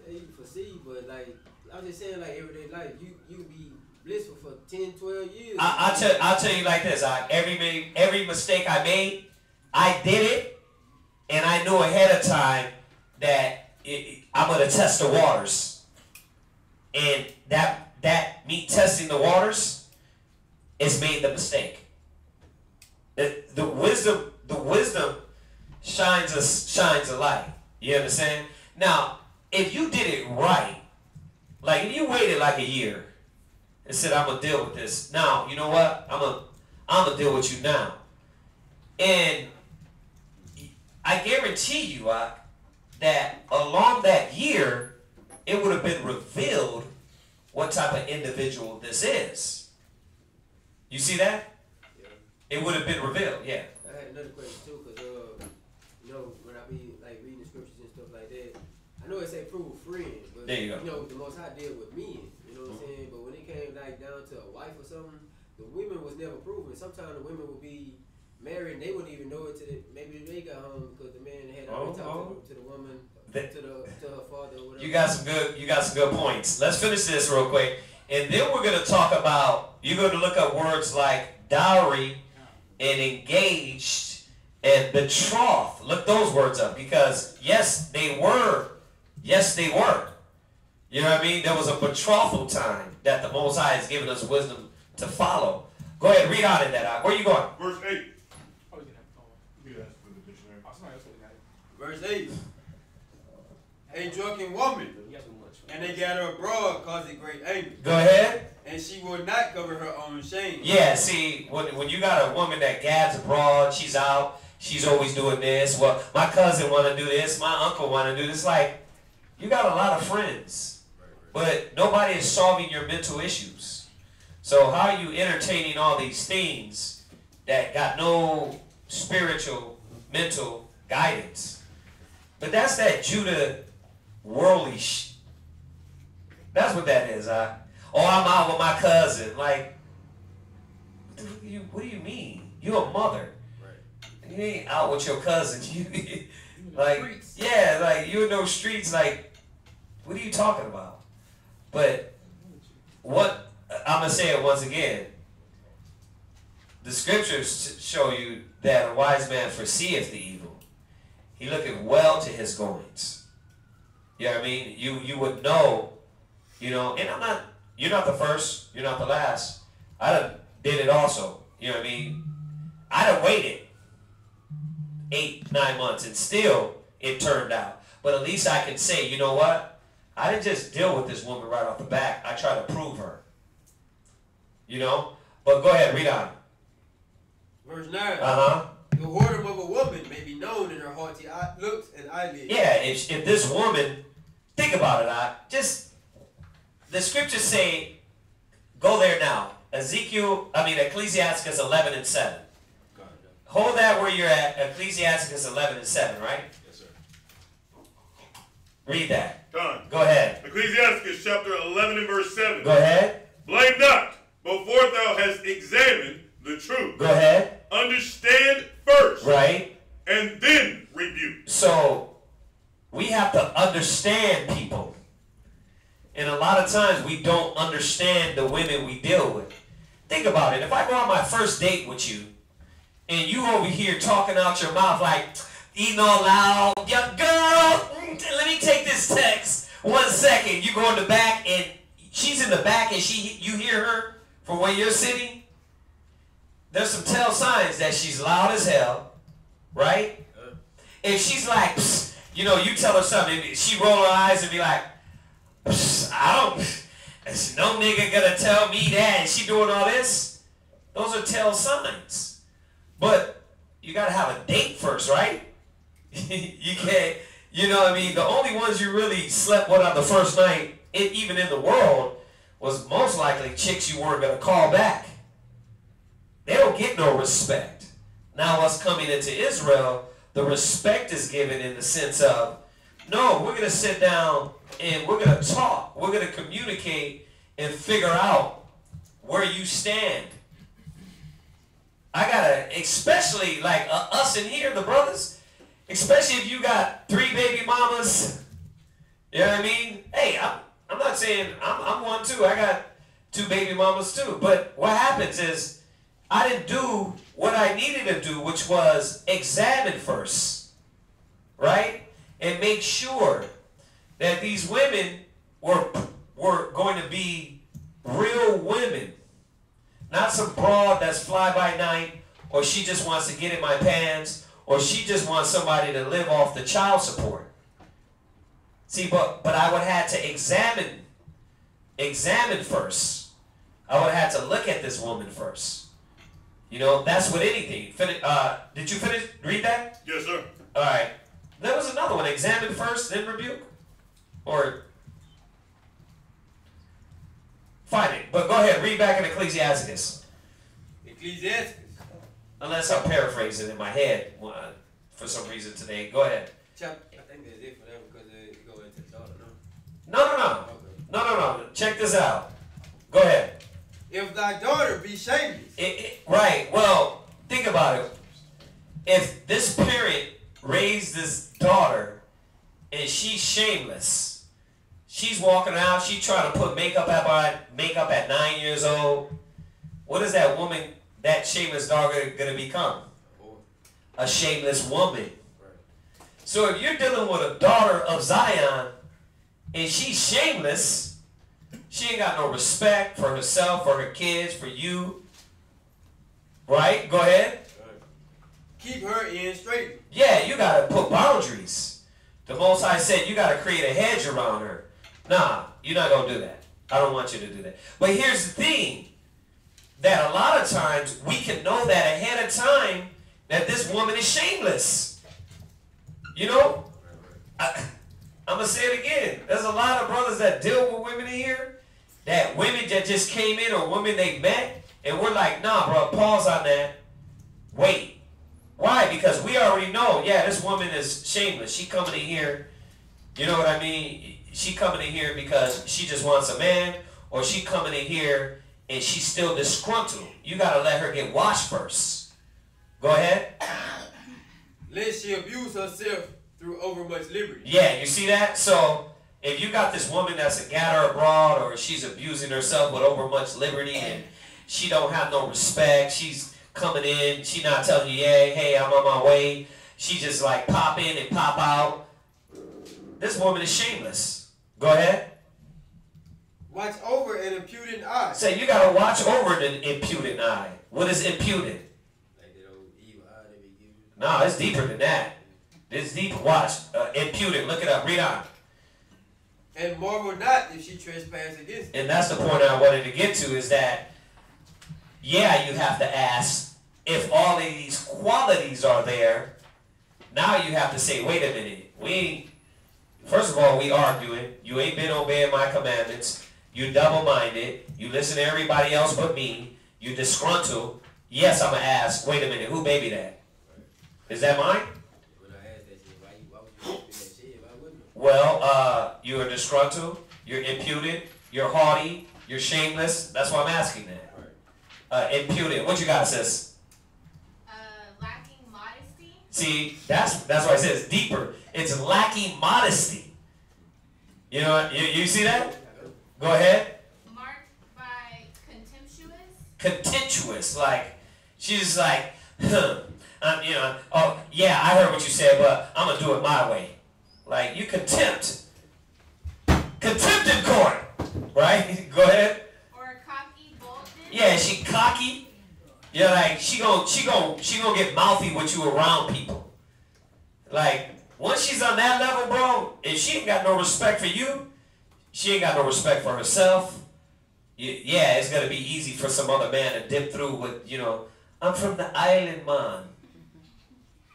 Yeah, you can foresee, but like I'm just saying, like everyday life, you can be blissful for 10, 12 years. I'll tell you like this. Every mistake I made, I did it, and I knew ahead of time that I'm going to test the waters. And that me testing the waters is made the mistake. The wisdom shines a light. You understand? Now, if you did it right, like if you waited like a year and said, I'm going to deal with this. Now, you know what? I'm going to deal with you now. And I guarantee you, that along that year, it would have been revealed what what type of individual this is. You see that? Yeah. It would have been revealed, yeah. I had another question too, because you know, when I be like reading the scriptures and stuff like that, I know it say prove a friend, but there you go. You know, the Most High deal with men, you know what I'm saying? But when it came like down to a wife or something, the women was never proven. Sometimes the women would be married and they wouldn't even know it till maybe they got home because the man had already talked to the woman, to her father or whatever. You got some good points. Let's finish this real quick. And then we're going to talk about, you're going to look up words like dowry and engaged and betrothed. Look those words up, because yes, they were. You know what I mean? There was a betrothal time that the Most High has given us wisdom to follow. Go ahead, read on in that. Where are you going? Verse 8. Verse 8. A drunken woman, and they got her abroad, causing great anger. Go ahead. And she will not cover her own shame. Yeah, see, when you got a woman that gads abroad, she's out, she's always doing this. Well, my cousin want to do this, my uncle want to do this. Like, you got a lot of friends, but nobody is solving your mental issues. So how are you entertaining all these things that got no spiritual, mental guidance? But that's that Judah worldly That's what that is. Oh, I'm out with my cousin. Like, what do you mean? You're a mother. Right. You ain't out with your cousin. You like, yeah, like you in those streets. Like, what are you talking about? But what I'm gonna say it once again. The scriptures show you that a wise man foreseeth the evil. He looketh well to his goings. You know what I mean? You would know, you know, and you're not the first, you're not the last. I done did it also. You know what I mean? I done waited 8-9 months and still it turned out. But at least I can say, you know what? I didn't just deal with this woman right off the bat. I tried to prove her. You know? But go ahead, read on. Verse 9. Uh-huh. The whoredom of a woman may be known in her haughty looks and eyelids. Yeah, if this woman, think about it, the scriptures say, go there now. Ecclesiastes 11 and 7. Hold that where you're at, Ecclesiastes 11 and 7, right? Yes, sir. Read that. Done. Go ahead. Ecclesiastes chapter 11 and verse 7. Go ahead. Blame not, before thou hast examined the truth. Go ahead. Understand first. Right. And then rebuke. So, we have to understand people. And a lot of times we don't understand the women we deal with. Think about it. If I go on my first date with you, and you over here talking out your mouth like, eating all loud, young girl, let me take this text. 1 second. You go in the back, and she's in the back, and you hear her from where you're sitting. There's some tell signs that she's loud as hell, right? If she's like, psst, you know, you tell her something, she roll her eyes and be like, psst, no nigga gonna tell me that, and she doing all this. Those are tell signs. But you gotta have a date first, right? You can't, you know what I mean? The only ones you really slept with on the first night, even in the world, was most likely chicks you weren't gonna call back. They don't get no respect. Now us coming into Israel, the respect is given in the sense of, no, we're going to sit down and we're going to talk. We're going to communicate and figure out where you stand. I got to, especially like us in here, the brothers, especially if you got 3 baby mamas, you know what I mean? Hey, I'm not saying, I'm one too. I got 2 baby mamas too. But what happens is, I didn't do what I needed to do, which was examine first, right? And make sure that these women were going to be real women. Not some broad that's fly by night, or she just wants to get in my pants, or she just wants somebody to live off the child support. See, but I would have to examine first. I would have to look at this woman first. You know, that's with anything. Did you finish? Read that? Yes, sir. All right. There was another one. Examine first, then rebuke? Or... Find it. But go ahead, read back in Ecclesiasticus. Ecclesiasticus. Unless I'm paraphrasing in my head for some reason today. Go ahead. Chapter, I think that's it for that because it go into the daughter, no? No. No. Check this out. Go ahead. If thy daughter be shameless. Right. Well, think about it. If this parent raised this daughter and she's shameless, she's walking out, she trying to put makeup at 9 years old, what is that woman, that shameless daughter going to become? A shameless woman. So if you're dealing with a daughter of Zion and she's shameless, she ain't got no respect for herself, for her kids, for you. Right? Go ahead. Keep her in straight. Yeah, you got to put boundaries. The Most High said you got to create a hedge around her. Nah, you're not going to do that. I don't want you to do that. But here's the thing. That a lot of times we can know that ahead of time that this woman is shameless. You know? I'm going to say it again. There's a lot of brothers that deal with women in here, that women that just came in or women they met, and we're like, nah, bro, pause on that. Wait. Why? Because we already know, yeah, this woman is shameless. She coming in here, you know what I mean? She coming in here because she just wants a man, or she coming in here and she's still disgruntled. You got to let her get washed first. Go ahead. Lest she abuse herself through overmuch liberty. Yeah, you see that? So if you got this woman that's a gatter abroad, or she's abusing herself with overmuch liberty and she don't have no respect, she's coming in, she not telling you, yeah, hey, I'm on my way. She just like pop in and pop out. This woman is shameless. Go ahead. Watch over an impudent eye. Say, you got to watch over an impudent eye. What is impudent? Like that old evil eye that be giving. No, it's deeper than that. It's deeper. Watch. Impudent. Look it up. Read on. And marvel not if she trespass against thee. And that's the point I wanted to get to, is that, yeah, you have to ask if all of these qualities are there. Now you have to say, wait a minute. First of all, we arguing. You ain't been obeying my commandments. You double-minded. You listen to everybody else but me. You disgruntled. Yes, I'm going to ask, wait a minute, who baby that? Is that mine? When I asked that shit, why would you do that shit? Why wouldn't you? Well, you are disgruntled. You're impudent. You're haughty. You're shameless. That's why I'm asking that. Impudent. What you got, sis? Lacking modesty. See, that's why I said it's deeper. It's lacking modesty. You know, you see that? Go ahead. Marked by contemptuous. Contemptuous, like she's just like, oh yeah, I heard what you said, but I'm gonna do it my way. Like you contempt in court, right? Go ahead. Or cocky boldness. Yeah, she cocky. Yeah, like she gonna get mouthy with you around people. Like once she's on that level, bro, if she ain't got no respect for you, she ain't got no respect for herself. Yeah, it's gonna be easy for some other man to dip through with, I'm from the island, man.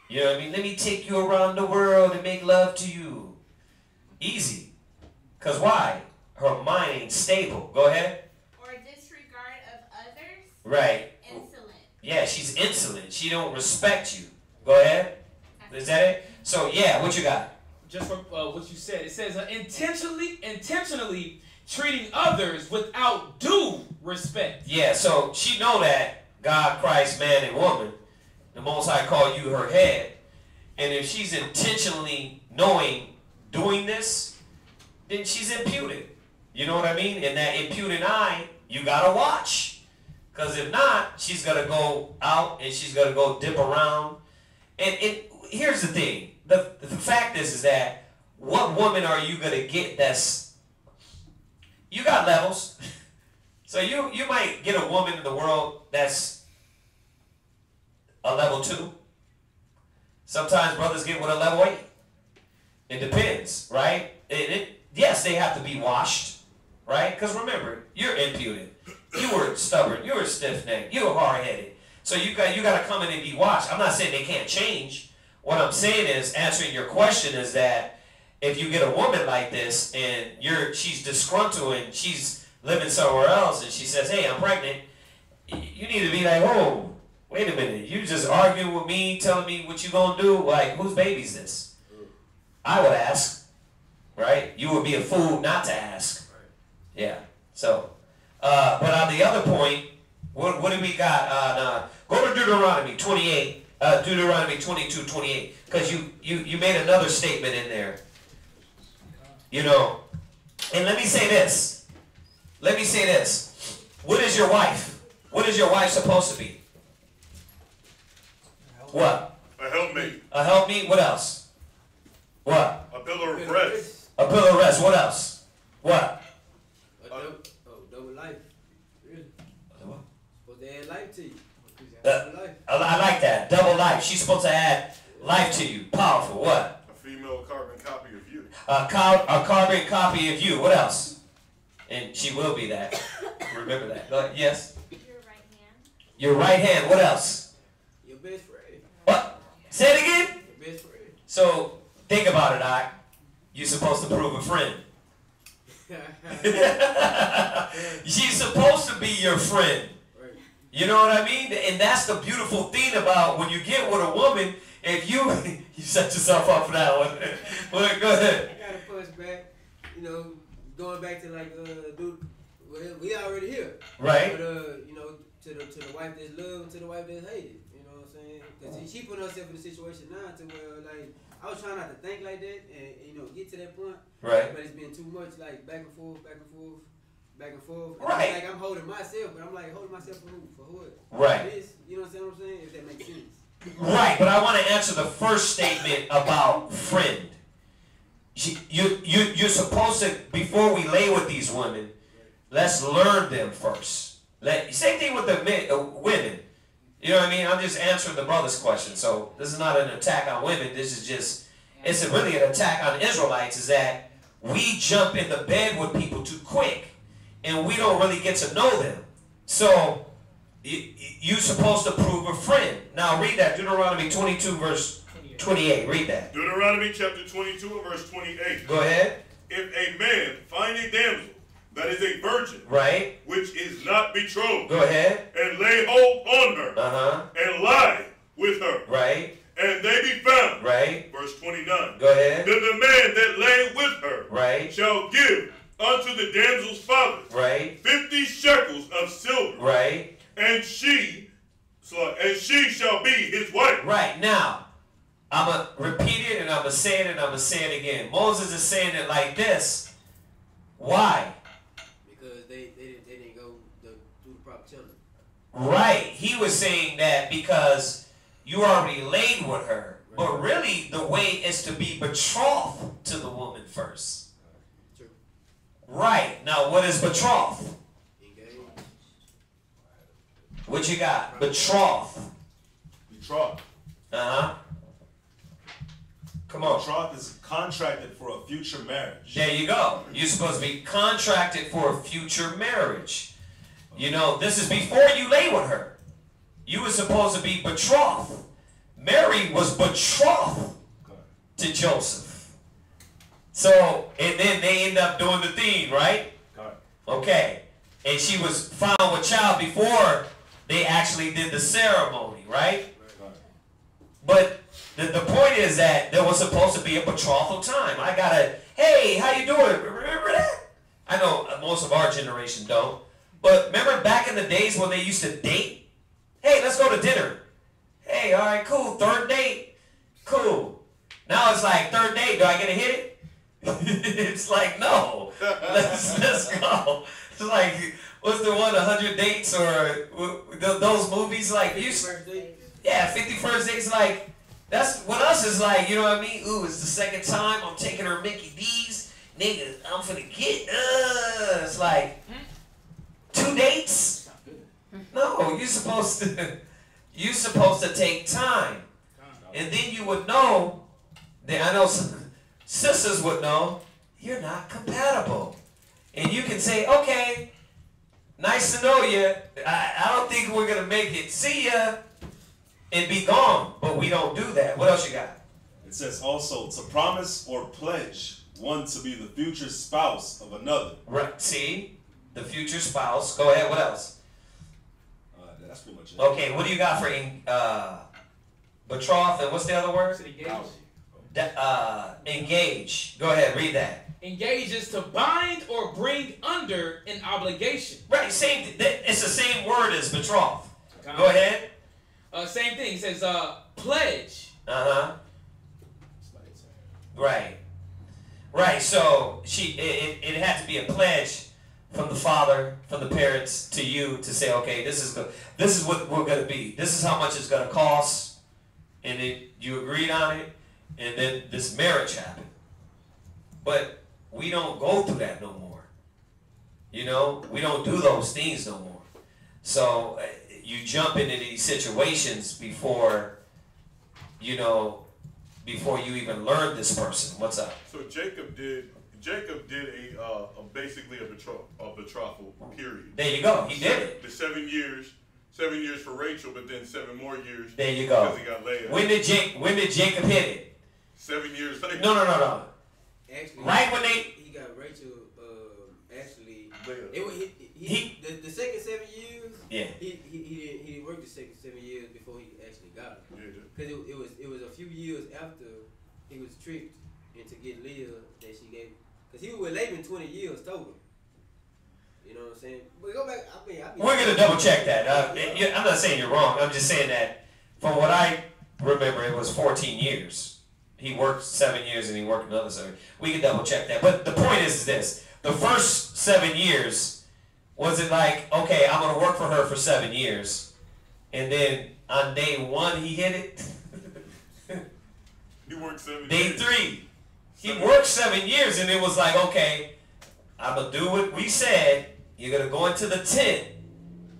You know what I mean? Let me take you around the world and make love to you. Easy. Cause why? Her mind ain't stable. Go ahead. Or disregard of others. Right. Insolent. Yeah, she's insolent. She don't respect you. Go ahead. Is that it? So yeah, what you got? Just from what you said, it says intentionally treating others without due respect. Yeah, so she know that God, Christ, man, and woman, the Most High called you her head, and if she's intentionally doing this, then she's impudent. You know what I mean? And that impudent eye, you gotta watch, because if not, she's gonna go out and she's gonna go dip around. And here's the thing. The fact is that what woman are you going to get that's... You got levels. So you might get a woman in the world that's a level 2. Sometimes brothers get with a level 8. It depends, right? Yes, they have to be washed, right? Because remember, you're impudent. You were stubborn. You were stiff-necked. You were hard-headed. So you got to come in and be washed. I'm not saying they can't change. What I'm saying is, answering your question is that if you get a woman like this and she's disgruntled and she's living somewhere else, and she says, hey, I'm pregnant, you need to be like, whoa, wait a minute. You just arguing with me, telling me what you going to do? Like, whose baby's this? I would ask, right? You would be a fool not to ask. Yeah. So, but on the other point, what do we got? Go to Deuteronomy 28, Deuteronomy 22:28, because you made another statement in there. You know, and let me say this. Let me say this. What is your wife? What is your wife supposed to be? What? A helpmate. A helpmate? What else? What? A pillar of rest. A pillar of rest. What else? What? Double life. Really? Supposed to add life to you. I like that. Double life. She's supposed to add life to you. Powerful. What? A female carbon copy of you. A carbon copy of you. What else? And she will be that. Remember that. Go ahead. Yes? Your right hand. Your right hand. What else? Your best friend. What? Say it again? Your best friend. So, think about it, Doc. You're supposed to prove a friend. She's supposed to be your friend. You know what I mean? And that's the beautiful thing about when you get with a woman, if you set yourself up for that one. Well, go ahead. I gotta push back. You know, going back to like dude, well, we already here. Right. But you know, to the wife that's loved, to the wife that's hated. You know what I'm saying? Because she put herself in a situation now to where like I was trying not to think like that and you know get to that point. Right. But it's been too much like back and forth, back and forth. Back and forth. Right. Like I'm holding myself, but I'm like holding myself for who? For what? Right. This, you know what I'm saying? If that makes sense. Right, but I want to answer the first statement about friend. You're supposed to, before we lay with these women, let's learn them first. Same thing with the women. You know what I mean? I'm just answering the brother's question. So this is not an attack on women. This is just, it's really an attack on Israelites, is that we jump in the bed with people too quick. And we don't really get to know them. So, you're supposed to prove a friend. Now, read that. Deuteronomy 22, verse 28. Read that. Deuteronomy chapter 22, and verse 28. Go ahead. If a man find a damsel that is a virgin, right, which is not betrothed, go ahead, and lay hold on her, and lie with her, right, and they be found, right, verse 29. Go ahead. Then the man that lay with her, right, shall give unto the damsel's father, right, 50 shekels of silver, right, and she shall be his wife. Right. Now, I'm going to repeat it and I'm going to say it and I'm going to say it again. Moses is saying it like this. Why? Because they didn't go through the proper channel. Right. He was saying that because you already laid with her. Right. But really, the way is to be betrothed to the woman first. True. Right. Now, what is betrothed? Engaged. What you got? Betrothed. Betrothed. Uh-huh. Come on. Betrothed is contracted for a future marriage. There you go. You're supposed to be contracted for a future marriage. You know, this is before you lay with her. You were supposed to be betrothed. Mary was betrothed to Joseph. So, and then they end up doing the thing, right? Okay. And she was found with child before they actually did the ceremony, right? But the point is that there was supposed to be a betrothal time. I gotta, hey, how you doing? Remember that? I know most of our generation don't. But remember back in the days when they used to date? Hey, let's go to dinner. Hey, all right, cool. Third date. Cool. Now it's like, third date, do I get to hit it? It's like, no. Let's go. It's like, what's the one, 100 Dates or those movies? Like, yeah, 50 First Dates. Like, that's what us is like, you know what I mean? Ooh, it's the second time I'm taking her Mickey D's. Nigga, I'm finna get, it's like, 2 dates? No, you're supposed to take time. And then you would know, that I know sisters would know, you're not compatible. And you can say, okay, nice to know you. I don't think we're going to make it. See ya. And be gone. But we don't do that. What else you got? It says also to promise or pledge one to be the future spouse of another. Right. See? the future spouse. Go ahead. What else? That's pretty much it. Okay, what do you got for betrothed, and what's the other word? Engage. Go ahead, read that. Engage is to bind or bring under an obligation. Right, same. It's the same word as betrothed. Go ahead. Same thing. It says pledge. Right. Right. So it had to be a pledge from the father, from the parents to you to say, okay, this is what we're gonna be. This is how much it's gonna cost, and you agreed on it, and then this marriage happened. But we don't go through that no more. You know, we don't do those things no more. So you jump into these situations before you even learn this person. What's up? So Jacob did a basically a betrothal period. There you go. He did it. The 7 years for Rachel, but then 7 more years. There you go. Because he got Leah. When did Jacob hit it? 7 years later. No. Actually, Right when he got Rachel. Actually, the second 7 years. Yeah. He didn't work the second 7 years before he actually got her. Because it was a few years after he was tricked into getting Leah that she gave. Because he was with Laban 20 years total. You know what I'm saying? But go back. I mean, we're gonna double check that. I'm not saying you're wrong. I'm just saying that from what I remember, it was 14 years. He worked 7 years and he worked another 7. We can double check that. But the point is this: the first 7 years, was it like, okay, I'm gonna work for her for 7 years, and then on day 1 he hit it? He worked 7 Day years. 3. He worked 7 years, and it was like, okay, I'm going to do what we said. You're going to go into the tent,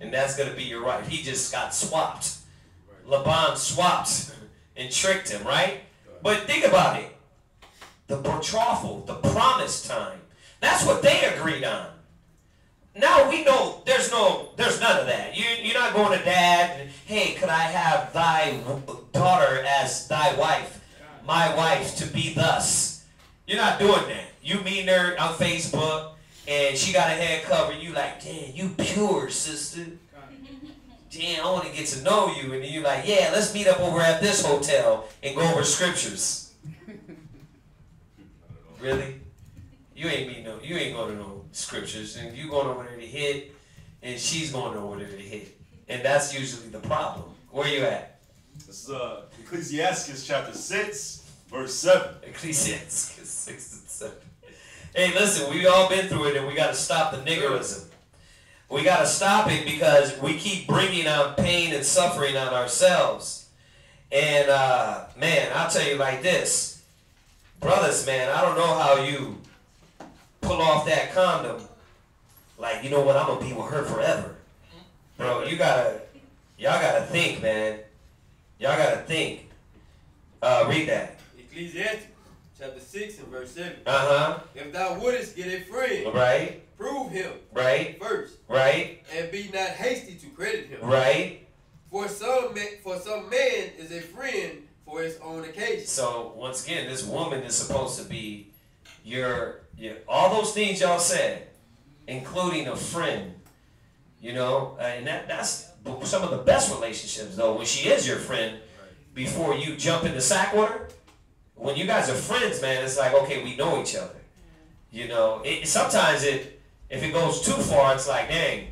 and that's going to be your wife. He just got swapped. Laban swapped and tricked him, right? But think about it. The betrothal, the promise time, that's what they agreed on. Now we know there's none of that. You're not going to dad and, hey, could I have thy daughter as thy wife? My wife to be thus. You're not doing that. You meet her on Facebook and she got a head cover. You like, damn, you pure, sister. Damn, I want to get to know you. And then you're like, yeah, let's meet up over at this hotel and go over scriptures. Really? You ain't going to no scriptures. And you going over there to hit, and she's going over there to hit. And that's usually the problem. Where you at? This is Ecclesiastes chapter 6, verse 7. Ecclesiastes 6 and 7. Hey, listen, we all been through it, and we got to stop the niggerism. We got to stop it because we keep bringing out pain and suffering on ourselves. And, man, I'll tell you like this. Brothers, man, I don't know how you pull off that condom. Like, you know what, I'm going to be with her forever. Bro, y'all got to think, man. Y'all got to think. Read that. Ecclesiastes chapter 6 and verse 7. If thou wouldest get a friend, right, prove him, right, first, right, and be not hasty to credit him, right. For some man is a friend for his own occasion. So once again, this woman is supposed to be your all those things y'all said, including a friend. You know, and that's some of the best relationships though, when she is your friend. Before you jump into sack water, when you guys are friends, man, it's like, okay, we know each other. You know, sometimes if it goes too far, it's like, dang,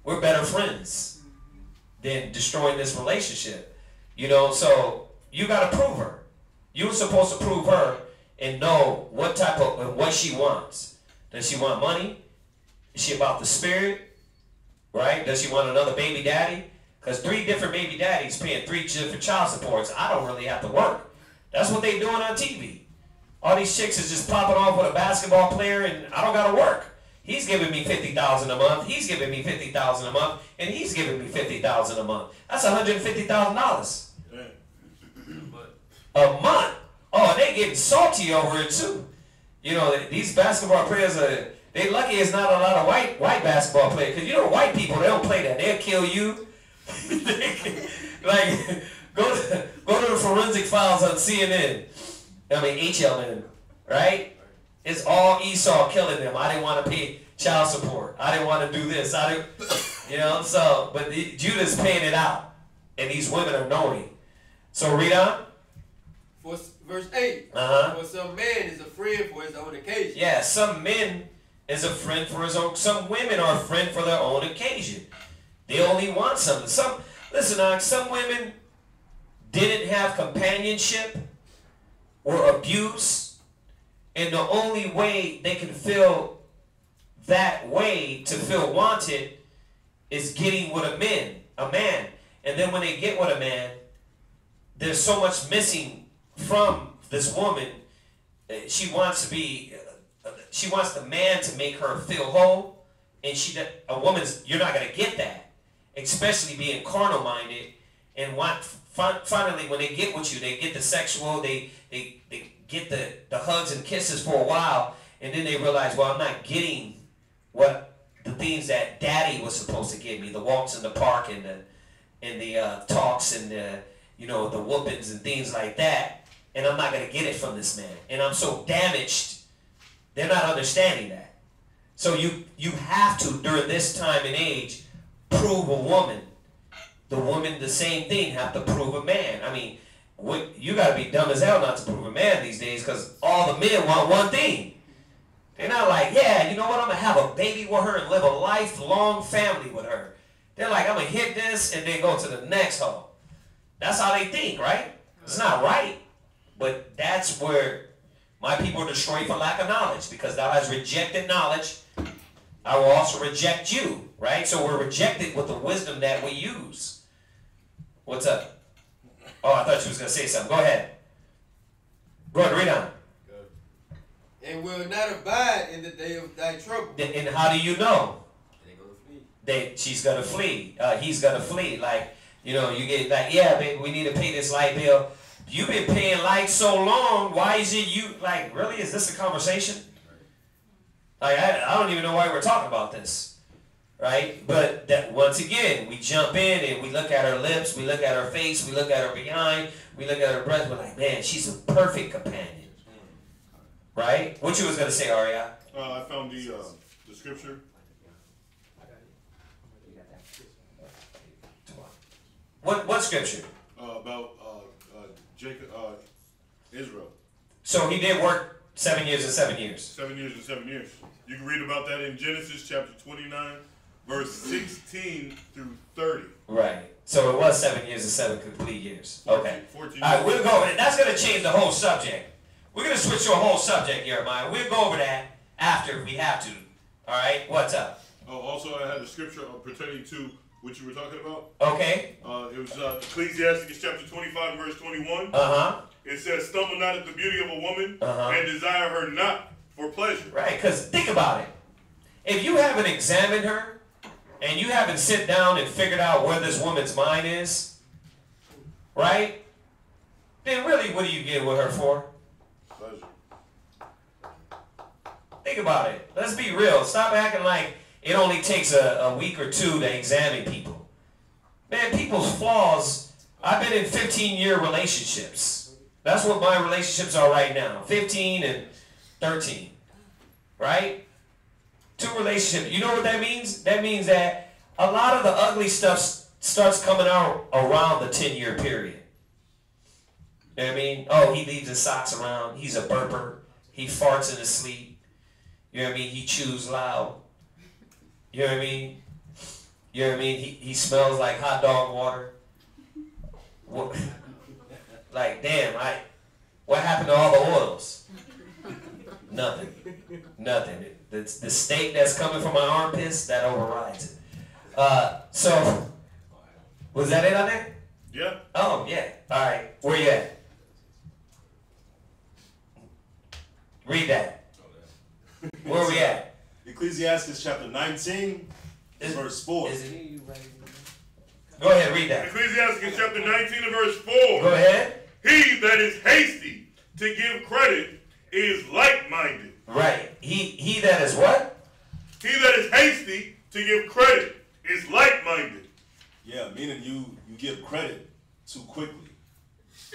we're better friends than destroying this relationship. You know, so you got to prove her. You were supposed to prove her and know what type of, what she wants. Does she want money? Is she about the spirit? Right? Does she want another baby daddy? Because 3 different baby daddies paying 3 different child supports. I don't really have to work. That's what they doing on TV. All these chicks is just popping off with a basketball player and I don't got to work. He's giving me $50,000 a month. He's giving me $50,000 a month. And he's giving me $50,000 a month. That's $150,000. A month. Oh, and they getting salty over it too. You know, these basketball players are, they lucky it's not a lot of white basketball players. Because you know white people, they don't play that. They'll kill you. Like, go to the forensic files on CNN. I mean, HLN, right? It's all Esau killing them. I didn't want to pay. child support. I didn't want to do this. I didn't, you know. So, but Judah's paying it out, and these women are knowing. So read on. For verse 8. Uh-huh. For some man is a friend for his own occasion. Yeah, some men is a friend for his own. Some women are a friend for their own occasion. They only want something. Listen, some women didn't have companionship or abuse, and the only way they can feel that way to feel wanted is getting with a man. And then when they get with a man, there's so much missing from this woman. She wants the man to make her feel whole, and you're not going to get that, especially being carnal minded and finally when they get with you, they get the sexual, they get the hugs and kisses for a while, and then they realize, well, I'm not getting the things that daddy was supposed to give me, the walks in the park and the talks and the whoopings and things like that, and I'm not going to get it from this man, and I'm so damaged. They're not understanding that. So you have to, during this time and age, prove a woman. The woman, the same thing, have to prove a man. I mean, you got to be dumb as hell not to prove a man these days, because all the men want one thing. They're not like, yeah, you know what, I'm going to have a baby with her and live a lifelong family with her. They're like, I'm going to hit this and then go to the next hoe. That's how they think, right? It's not right. But that's where my people are destroyed for lack of knowledge, because thou hast rejected knowledge. I will also reject you, right? So we're rejected with the wisdom that we use. What's up? Oh, I thought you was going to say something. Go ahead. Go ahead, read on. And will not abide in the day of thy trouble. And how do you know? They're going to flee. She's going to flee. He's going to flee. Like, you get like, yeah, baby, we need to pay this light bill. You've been paying light so long. Why is it you, like, really? Is this a conversation? Like, I don't even know why we're talking about this. Right? But that once again, we jump in and we look at her lips, we look at her face, we look at her behind, we look at her breast. We're like, man, she's a perfect companion. Right? What you was going to say, Arya? I found the scripture. What scripture? About Jacob, Israel. So he did work 7 years and 7 years. 7 years and 7 years. You can read about that in Genesis chapter 29, verse 16 through 30. Right. So it was 7 years and 7 complete years. 14, Okay. 14 All right, we'll go over that. That's going to change the whole subject. We're going to switch to a whole subject, Jeremiah. We'll go over that after if we have to. All right? What's up? Oh, also I had a scripture pertaining to what you were talking about. Okay. It was Ecclesiastes chapter 25, verse 21. Uh-huh. It says, stumble not at the beauty of a woman, and desire her not for pleasure. Right, because think about it. If you haven't examined her, and you haven't sit down and figured out where this woman's mind is, right? Then really, what do you get with her for? Pleasure. Think about it. Let's be real. Stop acting like it only takes a week or two to examine people. Man, people's flaws. I've been in 15-year relationships. That's what my relationships are right now. 15 and 13. Right? 2 relationships. You know what that means? That means that a lot of the ugly stuff starts coming out around the 10-year period. You know what I mean? Oh, he leaves his socks around. He's a burper. He farts in his sleep. You know what I mean? He chews loud. You know what I mean? You know what I mean? He smells like hot dog water. What? Like, damn, what happened to all the oils? Nothing. Nothing. The steak that's coming from my armpits, that overrides it. So, was that it on there? Yeah. Oh, yeah. All right. Where you at? Read that. Where are we at? Ecclesiastes chapter 19, verse 4. Go ahead, read that. Ecclesiastes chapter 19 and verse 4. Go ahead. He that is hasty to give credit is like-minded. Right. He that is what? He that is hasty to give credit is like-minded. Yeah, meaning you give credit too quickly.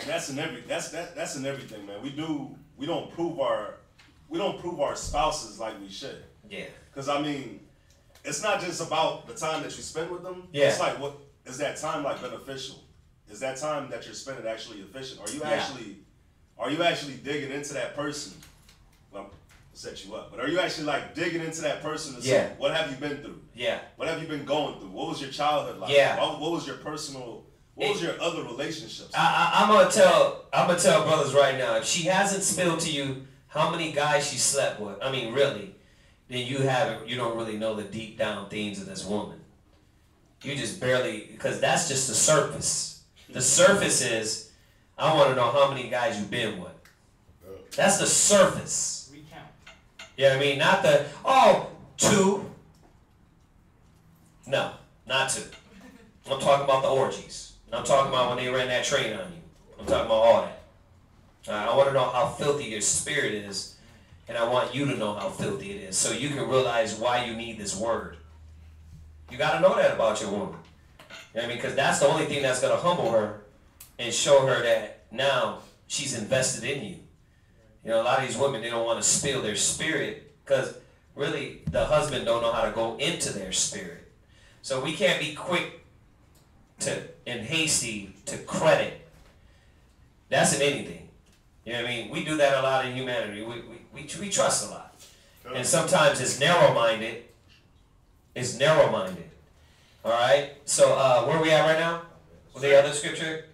And that's in everything, man. We don't prove our spouses like we should. Yeah. Because, I mean, it's not just about the time that you spend with them. Yeah. It's like, what is that time like beneficial? Is that time that you're spending actually efficient? Are you actually digging into that person? Well, set you up, but are you actually like digging into that person to see what have you been through? Yeah. What have you been going through? What was your childhood like? Yeah. What was your personal? What was your other relationships? I'm gonna tell brothers right now. If she hasn't spilled to you how many guys she slept with, I mean, really, then you don't really know the deep down themes of this woman. You just barely, because that's just the surface. The surface is, I want to know how many guys you've been with. That's the surface. Recount. You know what I mean? Not the, 2. No, not 2. I'm talking about the orgies. I'm talking about when they ran that train on you. I'm talking about all that. I want to know how filthy your spirit is, and I want you to know how filthy it is, so you can realize why you need this word. You got to know that about your woman. You know what I mean? Because that's the only thing that's going to humble her and show her that now she's invested in you. You know, a lot of these women, they don't want to spill their spirit because really the husband don't know how to go into their spirit. So we can't be quick and hasty to credit. That's in anything. You know what I mean? We do that a lot in humanity. We trust a lot. And sometimes it's narrow-minded. It's narrow-minded. All right? So where are we at right now? With the other scripture?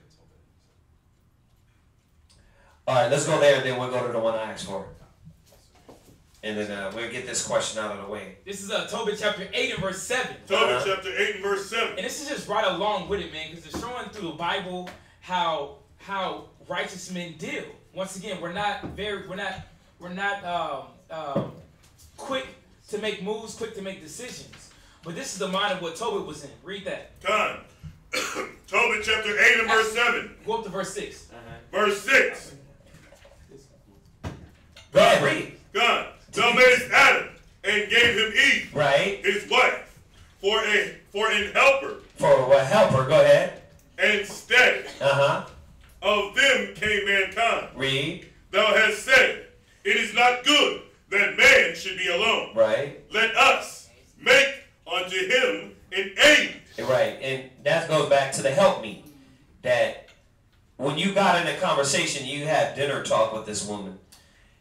All right, let's go there, and then we'll go to the one I asked for. And then we'll get this question out of the way. This is Tobit chapter 8 and verse 7. Tobit chapter 8 and verse 7. And this is just right along with it, man, because it's showing through the Bible how righteous men deal. Once again, we're not quick to make moves, quick to make decisions. But this is the mind of what Tobit was in. Read that. Time. Tobit chapter 8 and verse 7. Go up to verse 6. Verse 6. Go ahead, read. God, thou madest Adam and gave him Eve, right, his wife, for an helper. For a helper, go ahead. Instead of them came mankind. Read. Thou hast said, it is not good that man should be alone. Right. Let us make unto him an aid. Right, and that goes back to the help me. That when you got in a conversation, you had dinner talk with this woman.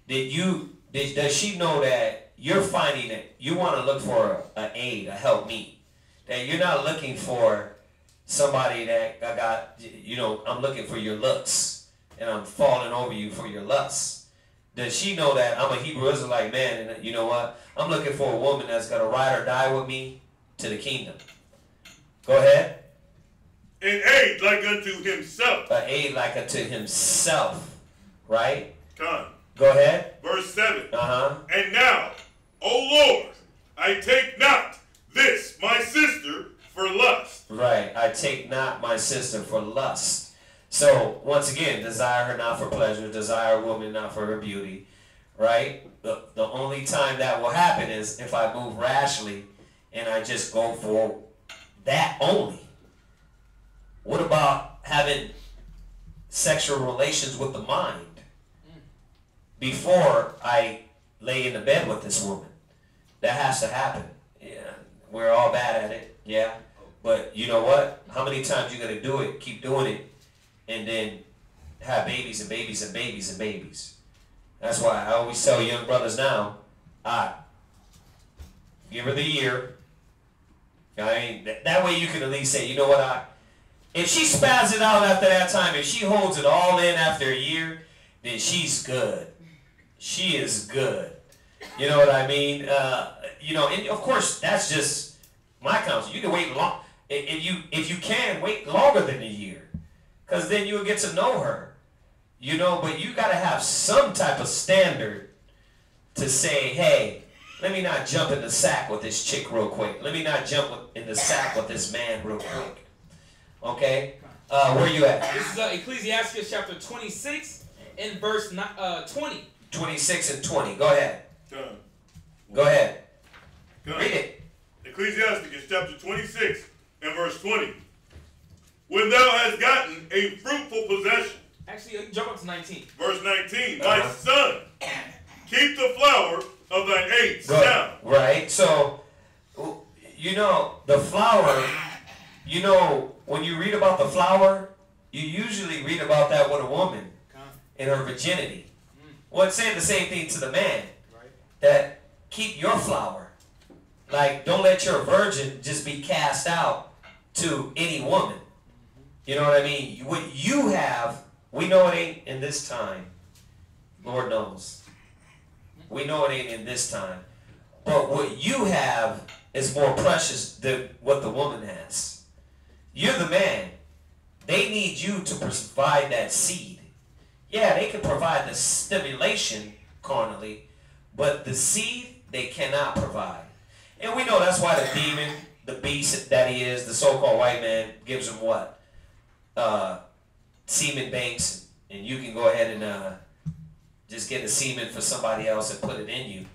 Does she know that you're finding it? You want to look for an aid, a help me. That you're not looking for somebody that I'm looking for your looks and I'm falling over you for your lusts. Does she know that I'm a Hebrew Israelite man and you know what? I'm looking for a woman that's going to ride or die with me to the kingdom. Go ahead. An aid like unto himself. An aid like unto himself. Right? Come. Go ahead. Verse 7. And now, O Lord, I take not this, my sister, for lust. Right. I take not my sister for lust. So, once again, desire her not for pleasure, desire a woman not for her beauty. Right? The only time that will happen is if I move rashly and I just go for that only. What about having sexual relations with the mind before I lay in the bed with this woman? That has to happen. Yeah, we're all bad at it. Yeah, but you know what? How many times you gonna do it? Keep doing it, and then have babies and babies and babies and babies. That's why I always tell young brothers now, give her the year. I mean, that way you can at least say, you know what, if she spaz it out after that time, if she holds it all in after a year, then she's good. She is good. You know what I mean? And of course, that's just my counsel. You can wait long. If you can, wait longer than a year. Because then you'll get to know her. You know, but you got to have some type of standard to say, hey, let me not jump in the sack with this chick real quick. Let me not jump in the sack with this man real quick. Okay? Where you at? This is Ecclesiastes chapter 26 and verse 20. 26 and 20. Go ahead. Go ahead. Read it. Ecclesiastes chapter 26 and verse 20. When thou hast gotten a fruitful possession. Actually, jump up to 19. Verse 19. My son, keep the flower of thine aid sound. Right. So, you know, the flower, you know, when you read about the flower, you usually read about that with a woman in her virginity. Well, it's saying the same thing to the man. That keep your flower. Like, don't let your virgin just be cast out to any woman. You know what I mean? What you have, we know it ain't in this time. Lord knows. We know it ain't in this time. But what you have is more precious than what the woman has. You're the man. They need you to provide that seed. Yeah, they can provide the stimulation carnally, but the seed they cannot provide. And we know that's why the demon, the beast that he is, the so-called white man, gives him what? Semen banks, and you can go ahead and just get the semen for somebody else and put it in you.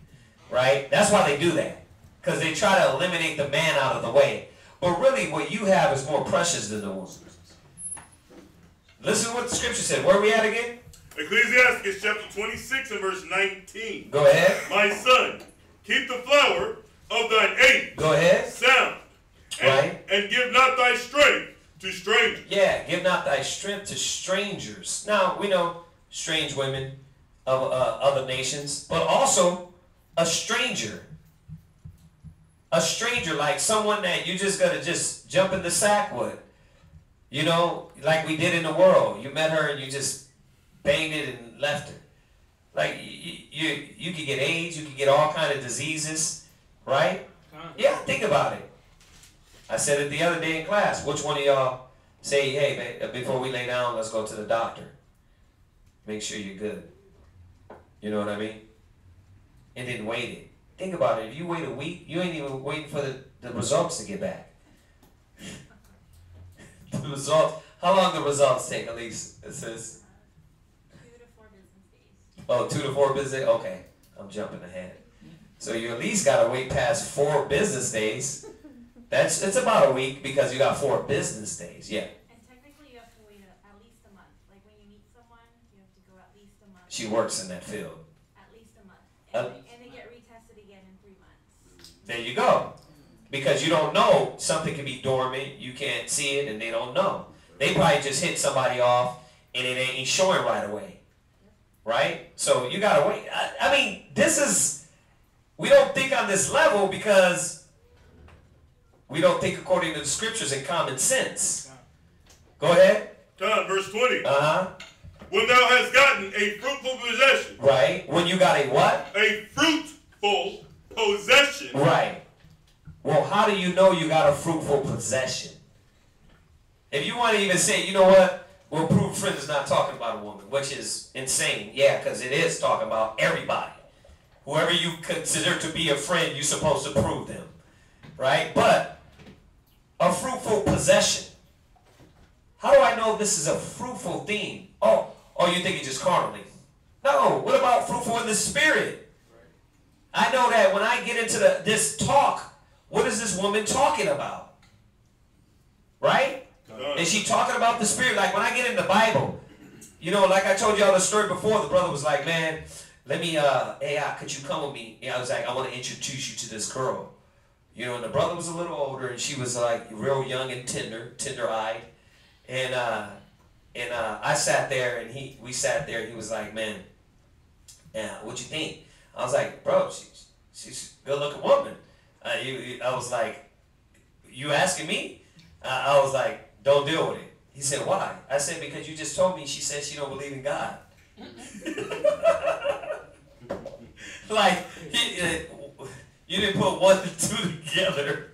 Right? That's why they do that. Because they try to eliminate the man out of the way. But really, what you have is more precious than the woman. Listen to what the scripture said. Where are we at again? Ecclesiastes chapter 26 and verse 19. Go ahead. My son, keep the flower of thine aid. Go ahead. Sound. Right. And give not thy strength to strangers. Yeah, give not thy strength to strangers. Now, we know strange women of other nations, but also a stranger. A stranger, like someone that you just got to just jump in the sack with. You know, like we did in the world. You met her and you just banged it and left her. Like, you could get AIDS, you could get all kind of diseases, right? Yeah, think about it. I said it the other day in class. Which one of y'all say, hey, man, before we lay down, let's go to the doctor. Make sure you're good. You know what I mean? And then wait it. Think about it. If you wait a week, you ain't even waiting for the results to get back. The results. How long the results take, Elise? It says 2 to 4 business days. Oh, 2 to 4 business days? Okay. I'm jumping ahead. So you at least got to wait past 4 business days. It's about a week because you got 4 business days. Yeah. And technically you have to wait at least a month. Like when you meet someone, you have to go at least a month. She works in that field. At least a month. And they get retested again in 3 months. There you go. Because you don't know, something can be dormant, you can't see it, and they don't know. They probably just hit somebody off, and it ain't showing right away. Right? So you gotta wait. I mean, we don't think on this level because we don't think according to the scriptures and common sense. Go ahead. Verse 20. Uh-huh. When thou hast gotten a fruitful possession. Right. When you got a what? A fruitful possession. Right. Well, how do you know you got a fruitful possession? If you want to even say, you know what? Well, prove friend is not talking about a woman, which is insane. Yeah, because it is talking about everybody. Whoever you consider to be a friend, you're supposed to prove them. Right? But a fruitful possession. How do I know this is a fruitful thing? Oh, you think it's just carnally. No, what about fruitful in the spirit? I know that when I get into this talk, what is this woman talking about? Right? Is she talking about the spirit? Like when I get in the Bible, you know, like I told y'all the story before, the brother was like, man, let me, could you come with me? Yeah, I was like, I want to introduce you to this girl. You know, and the brother was a little older, and she was like real young and tender-eyed. And I sat there, and we sat there, and he was like, man, what you think? I was like, bro, she's a good-looking woman. I was like, you asking me? I was like, don't deal with it. He said, why? I said, because you just told me she said she don't believe in God. Like, you didn't put 1 and 2 together.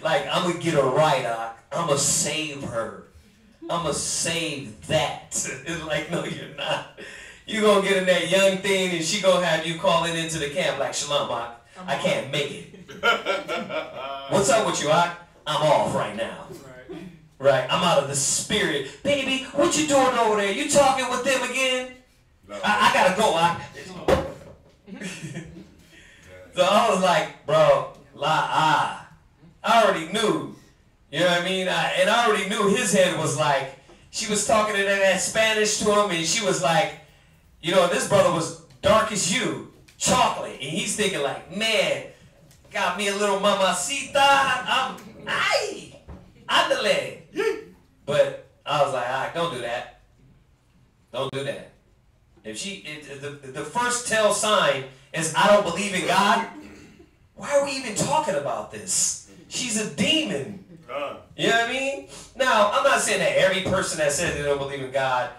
Like, I'm going to get her right, I'm going to save her. I'm going to save that. It's like, no, you're not. You're going to get in that young thing, and she going to have you calling into the camp like, Shalom, Ak, I can't make it. What's up with you, Ak? I'm off right now. Right? I'm out of the spirit. Baby, what you doing over there? You talking with them again? No. I gotta go, Ak. So I was like, bro, I already knew. You know what I mean? And I already knew his head was like, she was talking in that Spanish to him, and she was like, you know, this brother was dark as you. chocolate. And he's thinking like, man, got me a little mamacita. I'm, ay, andale. But I was like, all right, don't do that. Don't do that. If the first tell sign is I don't believe in God, why are we even talking about this? She's a demon. You know what I mean? Now, I'm not saying that every person that says they don't believe in God,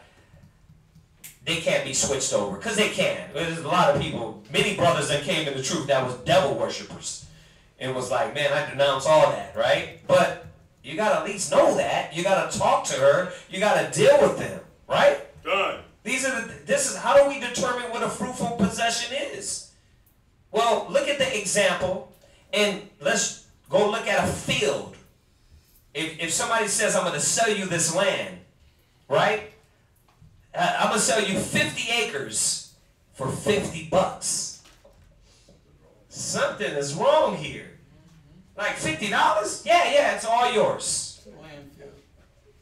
they can't be switched over, because they can. There's a lot of people, many brothers that came to the truth that was devil worshippers. And was like, man, I denounce all that, right? But you got to at least know that. You got to talk to her. You got to deal with them, right? Done. This is how do we determine what a fruitful possession is? Well, look at the example, and let's go look at a field. If somebody says, I'm going to sell you this land, right? I'm going to sell you 50 acres for $50. Something is wrong here. Like $50? Yeah, it's all yours.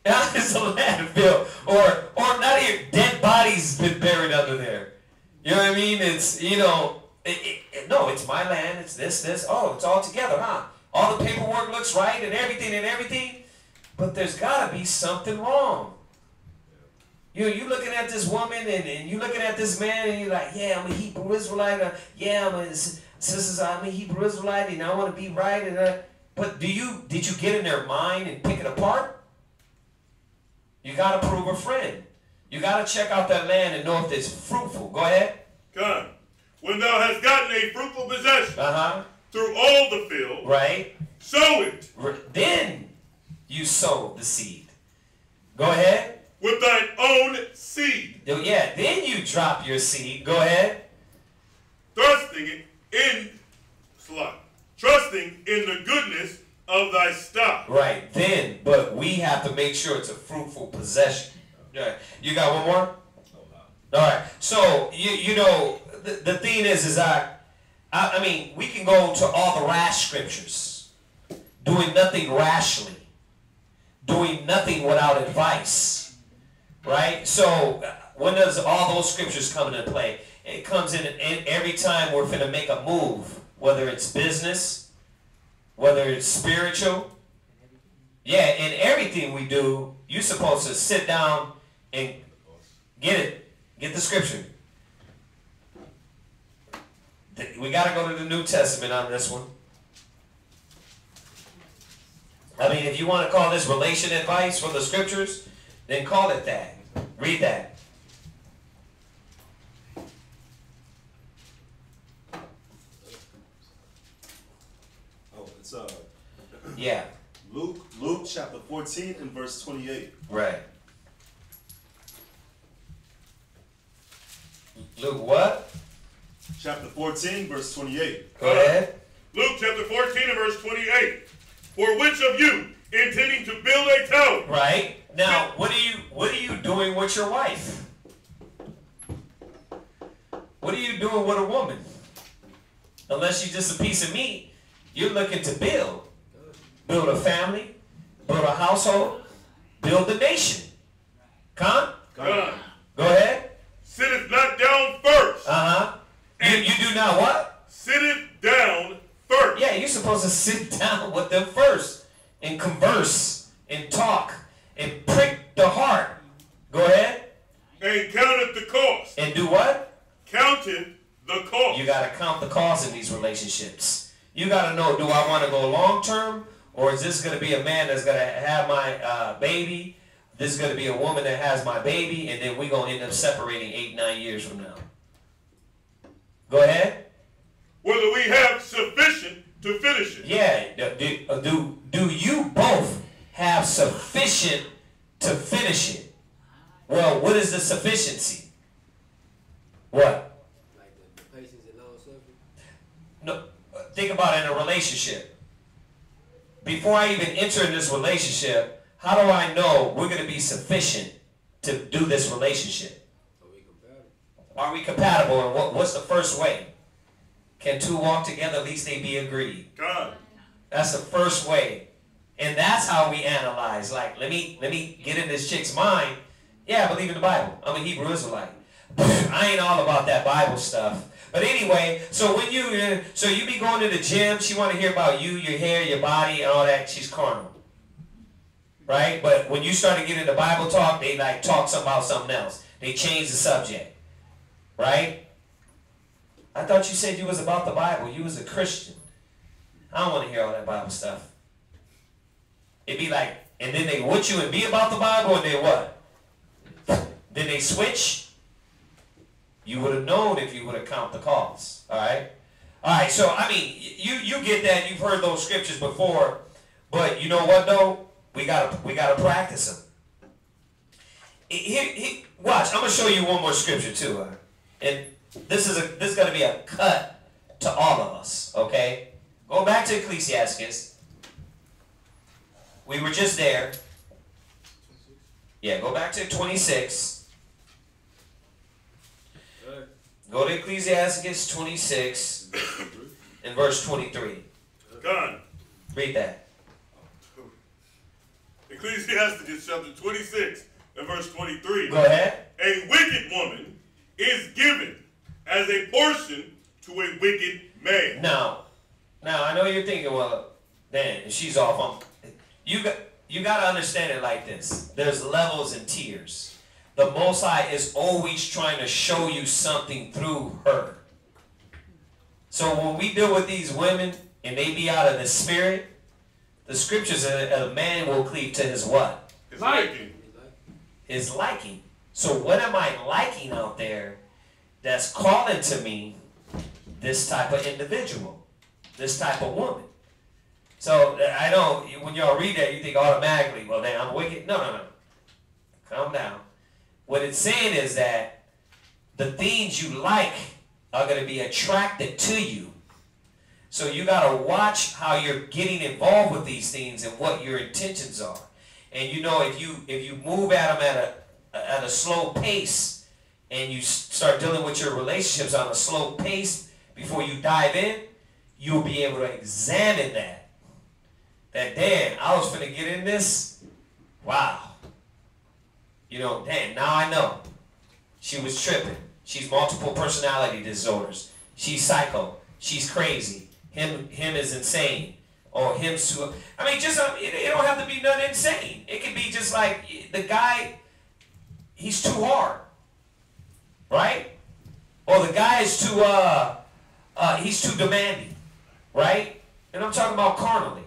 It's a landfill. Or not even dead bodies been buried under there. You know what I mean? It's, you know, no, it's my land. It's this. Oh, it's all together, huh? All the paperwork looks right and everything. But there's got to be something wrong. You looking at this woman and you looking at this man and you're like, yeah, I'm a Hebrew Israelite. I'm a Hebrew Israelite and I want to be right. But did you get in their mind and pick it apart? You got to prove a friend. You got to check out that land and know if it's fruitful. Go ahead. God, when thou hast gotten a fruitful possession through all the field, right? Sow it. Then you sow the seed. Go ahead. With thine own seed. Yeah, then you drop your seed. Go ahead. Trusting in the goodness of thy stock. Right, then, but we have to make sure it's a fruitful possession. Yeah. You got one more? All right. So, you know, the thing is I mean, we can go to all the rash scriptures. Doing nothing rashly. Doing nothing without advice. Right? So, when does all those scriptures come into play? It comes in every time we're finna make a move. Whether it's business, whether it's spiritual. Yeah, in everything we do, you're supposed to sit down and get it. Get the scripture. We got to go to the New Testament on this one. I mean, if you want to call this relation advice from the scriptures, then call it that. Read that. Yeah. Luke chapter 14 and verse 28. Right. Luke what? Chapter 14 verse 28. Go ahead. Luke chapter 14 and verse 28. For which of you intending to build a tower? Right. Now, what are you doing with your wife? What are you doing with a woman? Unless you're just a piece of meat, you're looking to build. Build a family, build a household, build the nation. Con? Go ahead. Sitteth not down first. You do not what? Sitteth down first. Yeah, you're supposed to sit down with them first and converse and talk and prick the heart. Go ahead. And counteth the cost. And do what? Counted the cost. You got to count the cost in these relationships. You got to know, do I want to go long term? Or is this going to be a man that's going to have my baby? This is going to be a woman that has my baby, and then we're going to end up separating 8-9 years from now. Go ahead. Whether we have sufficient to finish it. Yeah. Do you both have sufficient to finish it? Well, what is the sufficiency? What? Like the patience and long suffering? No. Think about it in a relationship. Before I even enter in this relationship, how do I know we're going to be sufficient to do this relationship? Are we compatible? And what's the first way? Can two walk together? At least they be agreed. God. That's the first way. And that's how we analyze. Like, let me get in this chick's mind. Yeah, I believe in the Bible. I'm a Hebrew Israelite. I ain't all about that Bible stuff. But anyway, so when you be going to the gym, she want to hear about you, your hair, your body, and all that. She's carnal, right? But when you start to get into Bible talk, they like talk about something else. They change the subject, right? I thought you said you was about the Bible. You was a Christian. I don't want to hear all that Bible stuff. It'd be like, and then they would you and be about the Bible, and then what? Then they switch. You would have known if you would have count the costs. All right? All right, so, I mean, you get that. You've heard those scriptures before. But you know what, though? We gotta practice them. Watch, I'm going to show you one more scripture, too. And this is going to be a cut to all of us, okay? Go back to Ecclesiastes. We were just there. Yeah, go back to 26. Go to Ecclesiastes 26 and verse 23. Gone. Read that. Ecclesiastes chapter 26 and verse 23. Go ahead. A wicked woman is given as a portion to a wicked man. Now I know you're thinking, well, Dan, if she's off, you got to understand it like this. There's levels and tiers. The Most High is always trying to show you something through her. So when we deal with these women and they be out of the spirit, the scriptures, a man will cleave to his what? His liking. His liking. So what am I liking out there that's calling to me this type of individual, this type of woman? So I know when y'all read that, you think automatically, well, then I'm wicked. No. Calm down. What it's saying is that the things you like are going to be attracted to you. So you got to watch how you're getting involved with these things and what your intentions are. And you know, if you move at them at a slow pace and you start dealing with your relationships on a slow pace before you dive in, you'll be able to examine that. That, damn, I was finna get in this. Wow. You know, damn, now I know. She was tripping. She's multiple personality disorders. She's psycho. She's crazy. Him is insane. Or him, I mean, just, it don't have to be nothing insane. It could be just like, the guy, he's too hard. Right? Or the guy is too, he's too demanding. Right? And I'm talking about carnally.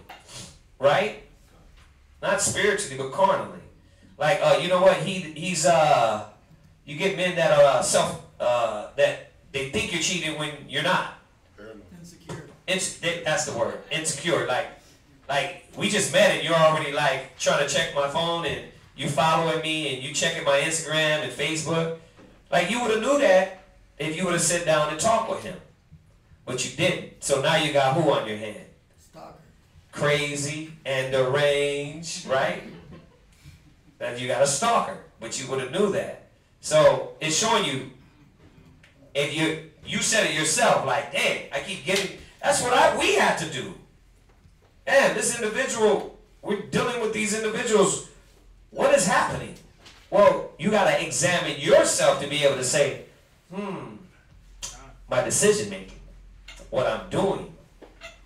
Right? Not spiritually, but carnally. Like, you know what? He's you get men that are that they think you're cheating when you're not. Insecure. That's the word. Insecure. Like we just met and you're already like trying to check my phone and you following me and you checking my Instagram and Facebook. Like you would have knew that if you would have sat down and talked with him, but you didn't. So now you got who on your hand? Stalker. Crazy and deranged, right? That you got a stalker, but you would have knew that. So it's showing you, if you said it yourself, like, damn, I keep getting, that's what we had to do. Damn, this individual, we're dealing with these individuals. What is happening? Well, you got to examine yourself to be able to say, my decision making, what I'm doing,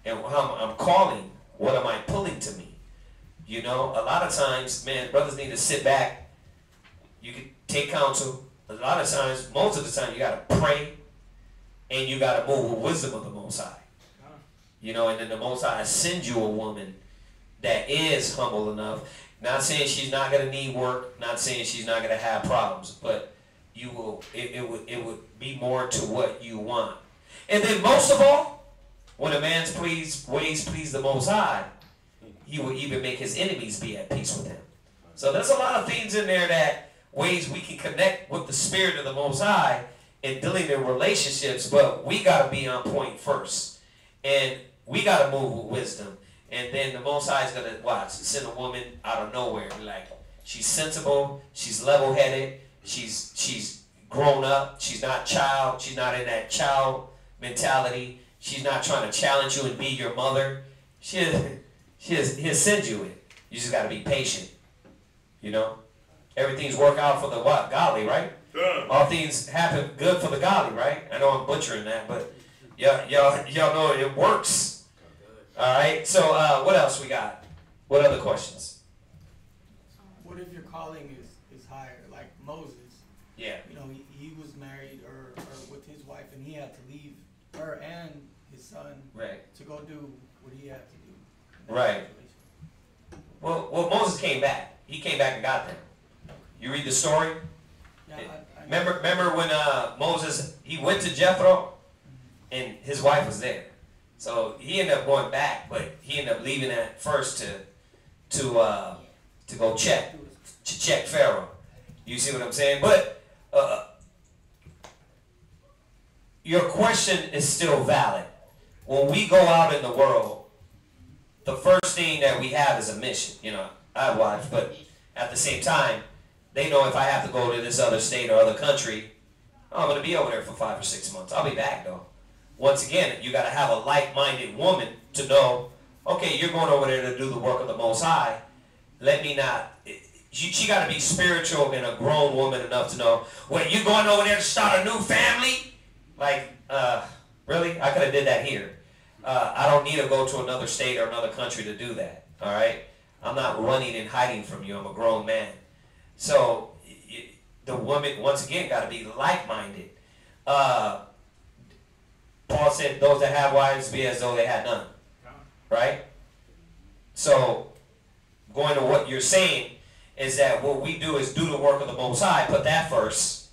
and how I'm calling, what am I pulling to me? You know, a lot of times, man, brothers need to sit back. You can take counsel. A lot of times, most of the time, you got to pray and you got to move with wisdom of the Most High. You know, and then the Most High sends you a woman that is humble enough. Not saying she's not going to need work. Not saying she's not going to have problems. But you will. It would be more to what you want. And then most of all, when a man's ways please the Most High, he will even make his enemies be at peace with him. So there's a lot of things in there that ways we can connect with the Spirit of the Most High in dealing in relationships, but we got to be on point first. And we got to move with wisdom. And then the Most High is going to, send a woman out of nowhere. Like, she's sensible, she's level-headed, she's grown up, she's not child, she's not in that child mentality, she's not trying to challenge you and be your mother. He'll send you it. You just got to be patient. You know? Everything's work out for the what? Godly, right? All things happen good for the godly, right? I know I'm butchering that, but y'all know it works. All right. So what else we got? What other questions? What if your calling is higher, like Moses? Yeah. You know, he was married or with his wife, and he had to leave her and his son to go do what he had to do. Right. Well, Moses came back. He came back and got them. You read the story? Yeah, Remember when Moses, he went to Jethro and his wife was there. So he ended up going back, but he ended up leaving that first to go check Pharaoh. You see what I'm saying? But your question is still valid. When we go out in the world, the first thing that we have is a mission. You know, I have wives, but at the same time, they know if I have to go to this other state or other country, I'm going to be over there for 5 or 6 months. I'll be back, though. Once again, you got to have a like-minded woman to know, okay, you're going over there to do the work of the Most High. Let me not. She got to be spiritual and a grown woman enough to know, well, you going over there to start a new family? Like, really? I could have did that here. I don't need to go to another state or another country to do that. All right? I'm not running and hiding from you. I'm a grown man. So the woman, once again, got to be like-minded. Paul said, those that have wives be as though they had none. Right? So going to what you're saying is that what we do is do the work of the Most High. Put that first.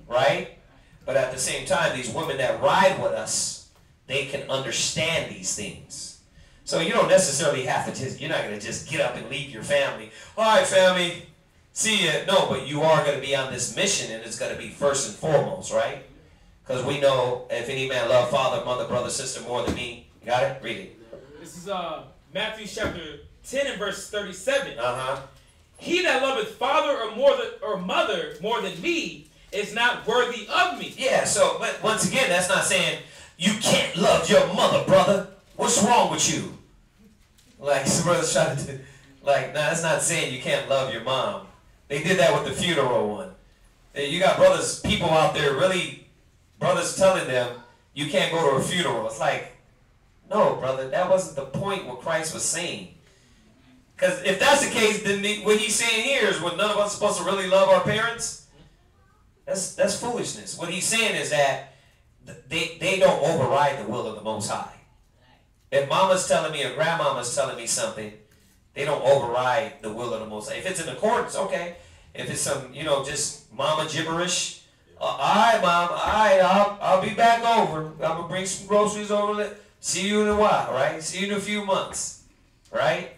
Right? But at the same time, these women that ride with us, they can understand these things. So you don't necessarily have to just, you're not going to just get up and leave your family. All right, family, see ya. No, but you are going to be on this mission, and it's going to be first and foremost, right? Because we know if any man love father, mother, brother, sister more than me. You got it? Read it. This is Matthew chapter 10 and verse 37. He that loveth father or mother more than me is not worthy of me. Yeah, so but once again, that's not saying you can't love your mother, brother. What's wrong with you? Like some brothers trying to do, like, nah, that's not saying you can't love your mom. They did that with the funeral one. You got brothers, people out there really, brothers telling them you can't go to a funeral. It's like, no, brother, that wasn't the point what Christ was saying. Because if that's the case, then what he's saying here is when none of us are supposed to really love our parents. That's foolishness. What he's saying is that they don't override the will of the Most High. If mama's telling me or grandmama's telling me something, they don't override the will of the Most High. If it's in accordance, okay. If it's some, just mama gibberish, all right, mom, all right, I'll be back over. I'm going to bring some groceries over. See you in a while, right? See you in a few months, right?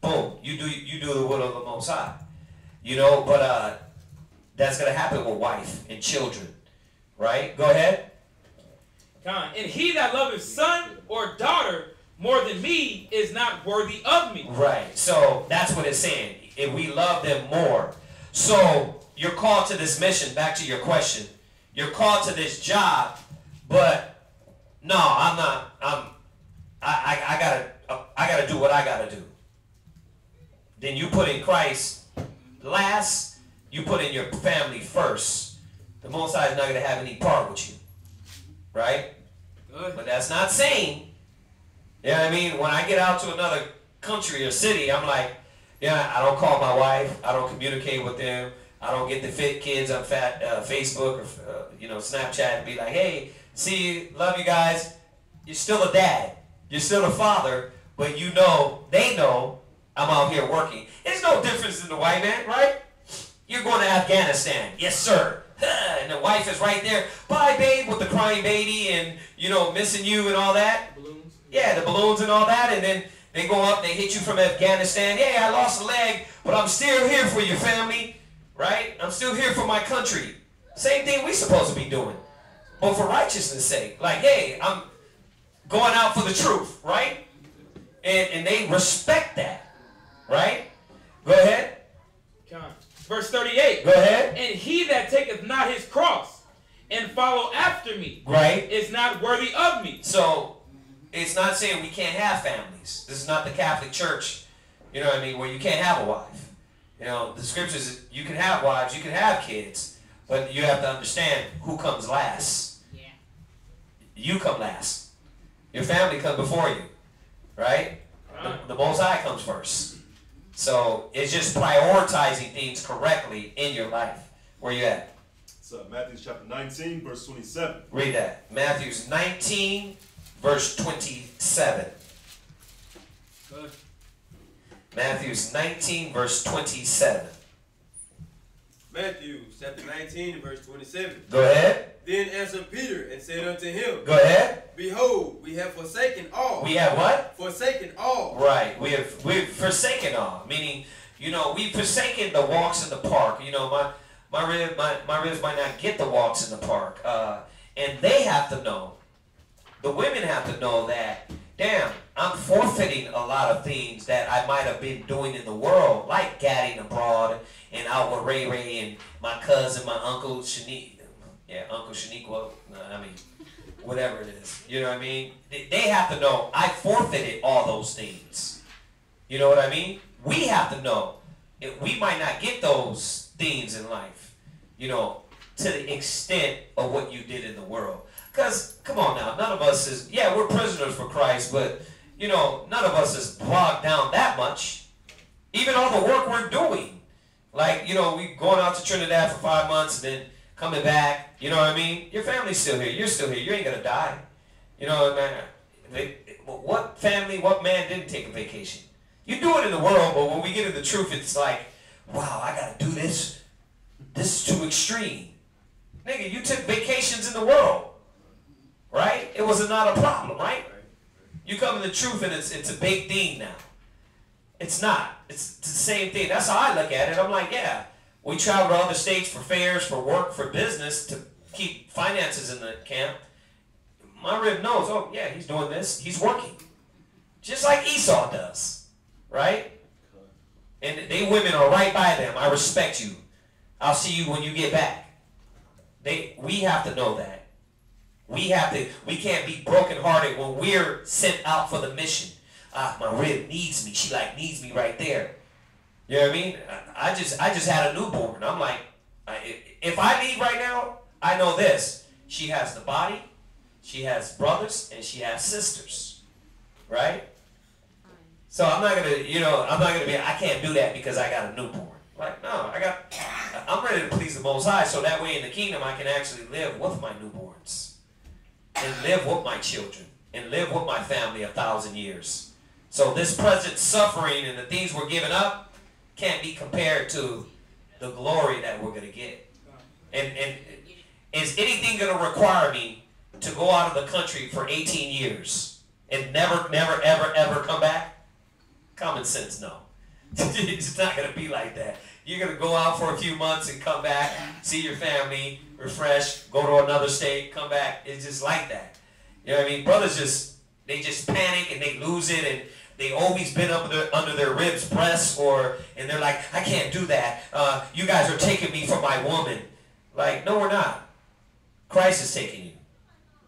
Boom. You do the will of the Most High. But that's going to happen with wife and children, right? Go ahead. And he that loveth son or daughter more than me is not worthy of me. Right. So that's what it's saying. If we love them more. So you're called to this mission. Back to your question. You're called to this job, but no, I'm not. I gotta do what I gotta do. Then you put in Christ last. You put in your family first. The Most High is not gonna have any part with you. Right? But that's not saying, you know what I mean? When I get out to another country or city, I'm like, yeah, I don't call my wife. I don't communicate with them. I don't get the fit kids on Facebook or Snapchat and be like, hey, see, love you guys. You're still a dad. You're still a father, but they know I'm out here working. There's no difference in the white man, right? You're going to Afghanistan. Yes, sir. And the wife is right there. Bye, babe, with the crying baby and, missing you and all that. Balloons. Yeah, the balloons and all that. And then they go up, they hit you from Afghanistan. Hey, I lost a leg, but I'm still here for your family, right? I'm still here for my country. Same thing we supposed to be doing. But for righteousness' sake. Like, hey, I'm going out for the truth, right? And they respect that, right? Go ahead. Verse 38. Go ahead. And he that taketh not his cross and follow after me, right, is not worthy of me. So it's not saying we can't have families. This is not the Catholic Church, where you can't have a wife. The scriptures, you can have wives, you can have kids. But you have to understand who comes last. Yeah. You come last. Your family comes before you, right? The Most High comes first. So it's just prioritizing things correctly in your life. Where you at? It's Matthew chapter 19, verse 27. Read that. Matthew 19, verse 27. Matthew 19, verse 27. Matthew chapter 19, verse 27. Go ahead. Then answered Peter and said unto him, Go ahead. Behold, we have forsaken all. We have what? Forsaken all. Right. We've forsaken all. Meaning, you know, we've forsaken the walks in the park. You know, my ribs might not get the walks in the park. And they have to know, the women have to know that, damn, I'm forfeiting a lot of things that I might have been doing in the world, like gadding abroad and out with Ray Ray and my cousin, my uncle Shanique. Yeah, Uncle Shaniqua. I mean, whatever it is. You know what I mean? They have to know I forfeited all those things. You know what I mean? We have to know we might not get those things in life, you know, to the extent of what you did in the world. Because, come on now, none of us is, yeah, we're prisoners for Christ, but, you know, none of us is bogged down that much. Even all the work we're doing. Like, you know, we going out to Trinidad for 5 months and then coming back, you know what I mean? Your family's still here. You're still here. You ain't going to die. You know, man, what family, what man didn't take a vacation? You do it in the world, but when we get into the truth, it's like, wow, I got to do this. This is too extreme. Nigga, you took vacations in the world, right? It was not a problem, right? You come in the truth and it's a big thing now. It's not. It's the same thing. That's how I look at it. I'm like, yeah, we travel to other states for fairs, for work, for business, to keep finances in the camp. My rib knows, oh, yeah, he's doing this. He's working. Just like Esau does, right? And they women are right by them. I respect you. I'll see you when you get back. We have to know that. We can't be brokenhearted when we're sent out for the mission. My rib needs me. She needs me right there. You know what I mean? I just had a newborn. I'm like, if I leave right now, I know this. She has the body, she has brothers, and she has sisters. Right? So I'm not gonna be, I can't do that because I got a newborn. Like, no, I'm ready to please the Most High, so that way in the kingdom I can actually live with my newborns. And live with my children. And live with my family 1,000 years. So this present suffering and the things we're giving up can't be compared to the glory that we're going to get. And is anything going to require me to go out of the country for 18 years and never, ever come back? Common sense, no. It's not going to be like that. You're going to go out for a few months and come back, see your family, refresh, go to another state, come back. It's just like that. You know what I mean? Brothers they just panic and they lose it, and they always been under their ribs pressed, and they're like, I can't do that. You guys are taking me for my woman. Like, no, we're not. Christ is taking you.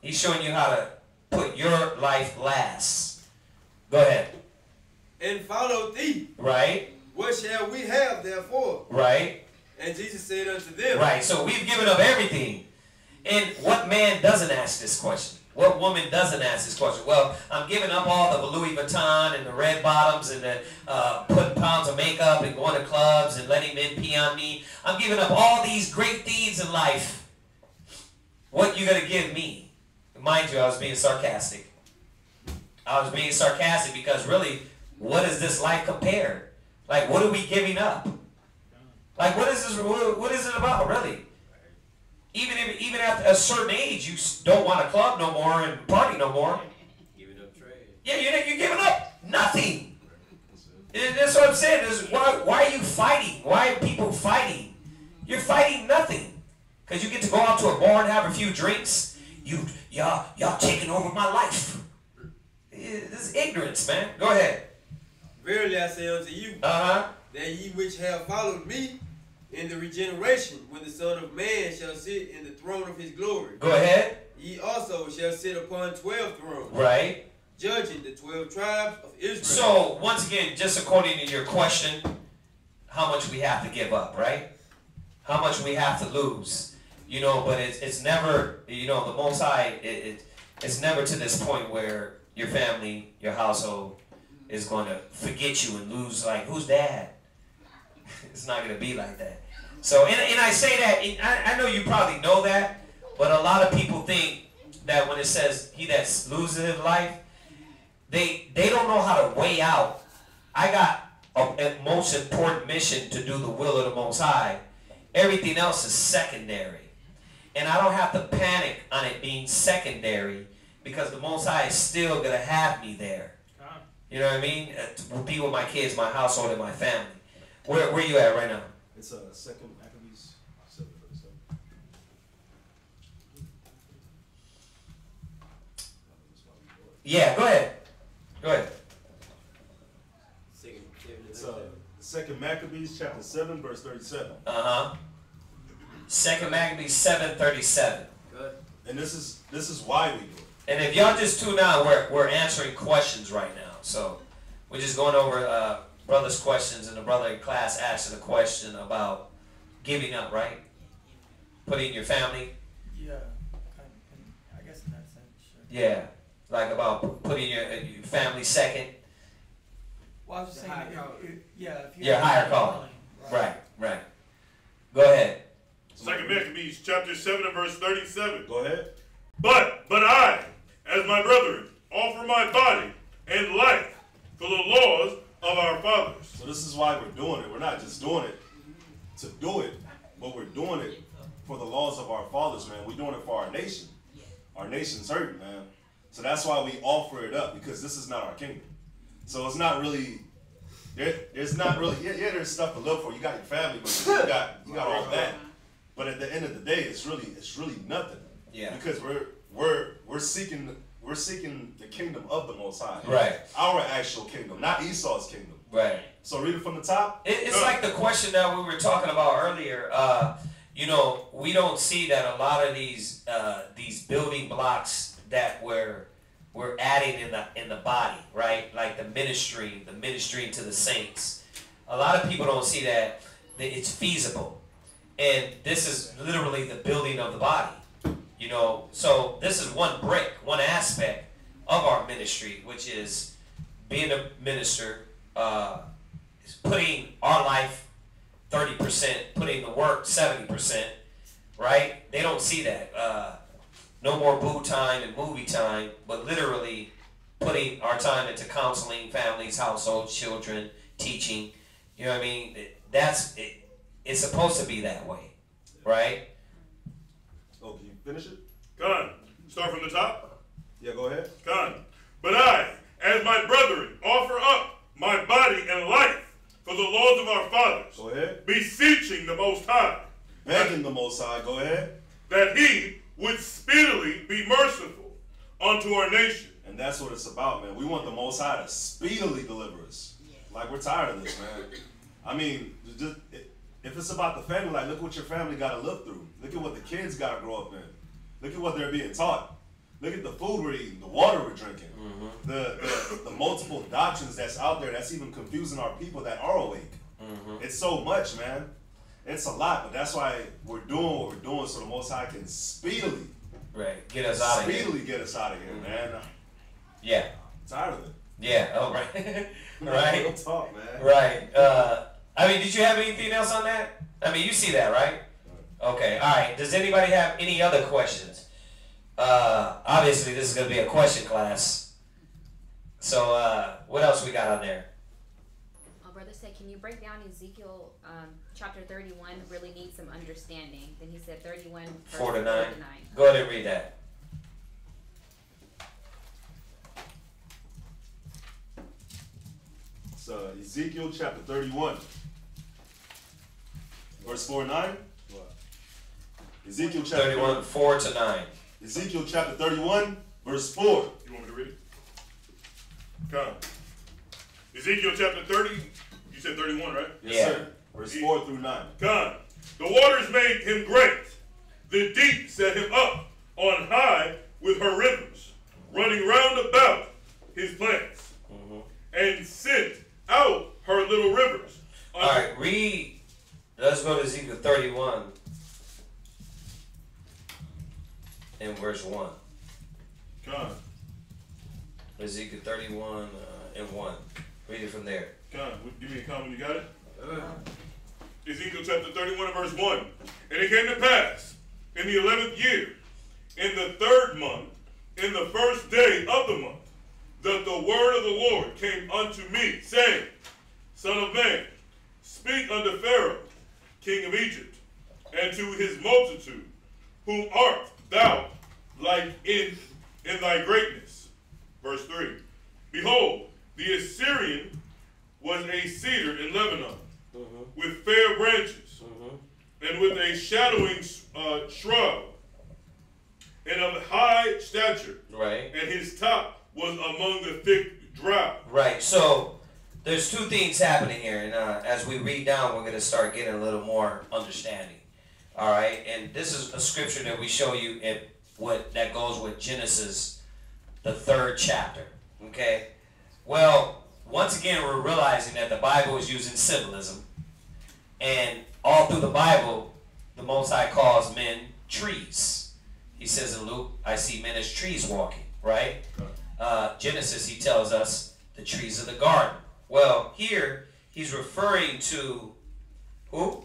He's showing you how to put your life last. Go ahead. And follow thee. Right. What shall we have therefore? Right. And Jesus said unto them. Right. So we've given up everything. And what man doesn't ask this question? What woman doesn't ask this question? Well, I'm giving up all the Louis Vuitton and the red bottoms and the putting pounds of makeup and going to clubs and letting men pee on me. I'm giving up all these great things in life. What you gonna give me? Mind you, I was being sarcastic. I was being sarcastic because really, what is this life compared? Like, what are we giving up? Like, what is this? What is it about, really? Even after a certain age, you don't want to club no more and party no more. Giving up trash. Yeah, you're giving up nothing. That's what I'm saying. Is why are you fighting? Why are people fighting? You're fighting nothing. Because you get to go out to a bar and have a few drinks. Y'all taking over my life. This is ignorance, man. Go ahead. Verily I say unto you, that ye which have followed me in the regeneration, when the Son of Man shall sit in the throne of his glory. Go ahead. Ye also shall sit upon 12 thrones. Right. Judging the 12 tribes of Israel. So, once again, just according to your question, how much we have to give up, right? How much we have to lose. You know, but it's never, you know, the Most High, it's never to this point where your family, your household is going to forget you and lose, like, who's dad? It's not going to be like that. So, and I say that, I know you probably know that, but a lot of people think that when it says he that loses his life, they don't know how to weigh out. I got a most important mission to do the will of the Most High. Everything else is secondary. And I don't have to panic on it being secondary because the Most High is still going to have me there. You know what I mean? To be with my kids, my household, and my family. Where you at right now? It's a second Maccabees 7:37. Yeah, go ahead. Go ahead. It's second Maccabees chapter 7 verse 37. Second Maccabees 7:37. Good. And this is why we do it. And if y'all just tune out, we're answering questions right now. So we're just going over brother's questions, and the brother in class asked a question about giving up, right? Putting your family. Yeah, I guess in that sense, sure. Yeah, like about putting your family second. Well, I was just saying, if you your higher calling. Right. Go ahead. Second Maccabees chapter 7 and verse 37. Go ahead. But I, as my brethren, offer my body and life for the laws of our fathers. So this is why we're doing it. We're not just doing it to do it, but we're doing it for the laws of our fathers, man. We're doing it for our nation. Our nation's hurting, man. So that's why we offer it up, because this is not our kingdom. So it's not really, there's not really, there's stuff to look for. You got your family, but you got all that. But at the end of the day, it's really nothing. Yeah. Because we're seeking the kingdom of the Most High. Right. Our actual kingdom, not Esau's kingdom. Right. So read it from the top. It's like the question that we were talking about earlier. You know, we don't see that a lot of these building blocks that we're adding in the body, right? Like the ministry to the saints. A lot of people don't see that it's feasible. And this is literally the building of the body. You know, so this is one brick, one aspect of our ministry, which is being a minister, putting our life 30%, putting the work 70%, right? They don't see that. No more boo time and movie time, but literally putting our time into counseling families, households, children, teaching. You know what I mean? That's it. It's supposed to be that way, right? Oh, can you finish it? Con. Start from the top? Yeah, go ahead. Con. But I, as my brethren, offer up my body and life for the laws of our fathers. Go ahead. Beseeching the Most High. Begging the Most High. Go ahead. That he would speedily be merciful unto our nation. And that's what it's about, man. We want the Most High to speedily deliver us. Like, we're tired of this, man. I mean, just... If it's about the family, like, look what your family got to look through. Look at what the kids got to grow up in. Look at what they're being taught. Look at the food we're eating, the water we're drinking, the multiple doctrines that's out there that's even confusing our people that are awake. It's so much, man. It's a lot, but that's why we're doing what we're doing, so the Most High can speedily get us out of here. Speedily get us out of here, man. Yeah. I'm tired of it. Yeah. Oh, right. Right. Real talk, man. Right. I mean, did you have anything else on that? I mean, you see that, right? Okay, all right. Does anybody have any other questions? Obviously, this is going to be a question class. So, what else we got on there? My brother said, can you break down Ezekiel chapter 31? Really need some understanding. Then he said 31, 4 to 9. Go ahead and read that. So, Ezekiel chapter 31. Verse 4 and 9? What? Ezekiel chapter 31, 4 to 9. Ezekiel chapter 31, verse 4. You want me to read it? Come. Ezekiel chapter 30, you said 31, right? Yes, sir. Verse 4 through 9. Come. The waters made him great. The deep set him up on high with her rivers, running round about his plants, and sent out her little rivers. All right, read. Let's go to Ezekiel 31. and 1. Read it from there. Give me a comment. You got it? Ezekiel chapter 31 and verse 1. And it came to pass in the 11th year, in the 3rd month, in the 1st day of the month, that the word of the Lord came unto me, saying, Son of man, speak unto Pharaoh, king of Egypt, and to his multitude, whom art thou like in thy greatness? Verse 3. Behold, the Assyrian was a cedar in Lebanon, with fair branches, and with a shadowing shrub, and of high stature. Right. And his top was among the thick drought. Right. So there's two things happening here, and as we read down, we're going to start getting a little more understanding. All right. And this is a scripture that we show you that goes with Genesis, the 3rd chapter. Okay. Well, once again, we're realizing that the Bible is using symbolism, and all through the Bible, the Most High calls men trees. He says in Luke, I see men as trees walking, right? Genesis, he tells us the trees of the garden. Well, here, he's referring to who?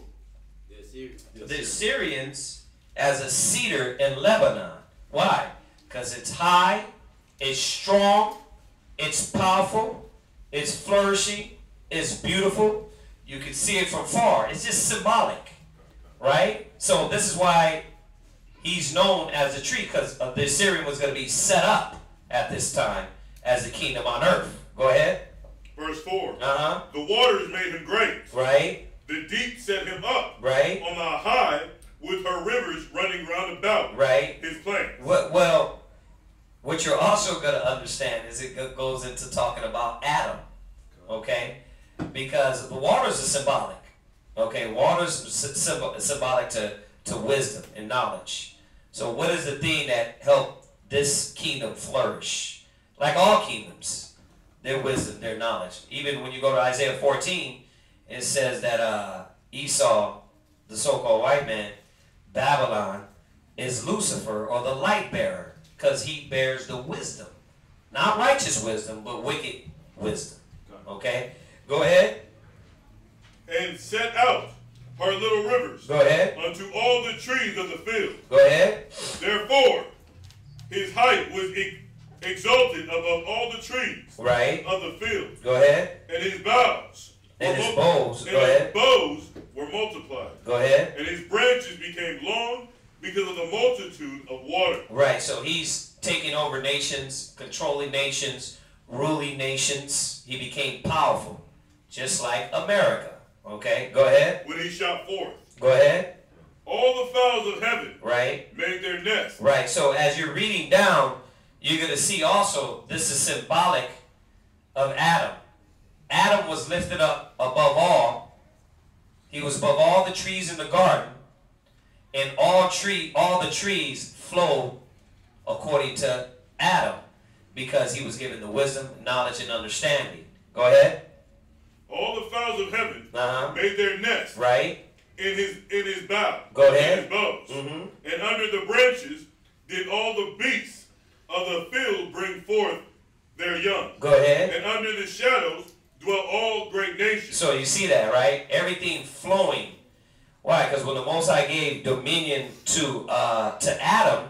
The Assyrians as a cedar in Lebanon. Why? Because it's high, it's strong, it's powerful, it's flourishing, it's beautiful. You can see it from far. It's just symbolic, right? So this is why he's known as a tree, because the Assyrian was going to be set up at this time as the kingdom on earth. Go ahead. Verse 4. The waters made him great. Right. The deep set him up. Right. On the high, with her rivers running round about. Right. His plants. Well, what you're also going to understand is it goes into talking about Adam. Okay? Because the waters are symbolic. Okay? Waters are symbolic to wisdom and knowledge. So what is the thing that helped this kingdom flourish? Like all kingdoms, their wisdom, their knowledge. Even when you go to Isaiah 14, it says that Esau, the so-called white man, Babylon, is Lucifer, or the light bearer, because he bears the wisdom. Not righteous wisdom, but wicked wisdom. Okay? Go ahead. And set out her little rivers. Go ahead. Unto all the trees of the field. Go ahead. Therefore, his height was exalted above all the trees of the field. Go ahead. And his boughs. And his bows. Go ahead. His bows were multiplied. Go ahead. And his branches became long because of the multitude of water. Right. So he's taking over nations, controlling nations, ruling nations. He became powerful, just like America. Okay. Go ahead. When he shot forth. Go ahead. All the fowls of heaven. Right. Made their nest. Right. So as you're reading down, you're going to see also this is symbolic of Adam. Adam was lifted up above all. He was above all the trees in the garden, and all the trees flow according to Adam, because he was given the wisdom, knowledge, and understanding. Go ahead. All the fowls of heaven made their nest. Right. In his bow. Go ahead. In his bows. And under the branches did all the beasts of the field bring forth their young. Go ahead. And under the shadows dwell all great nations. So you see that, right? Everything flowing. Why? Because when the Most High gave dominion to Adam,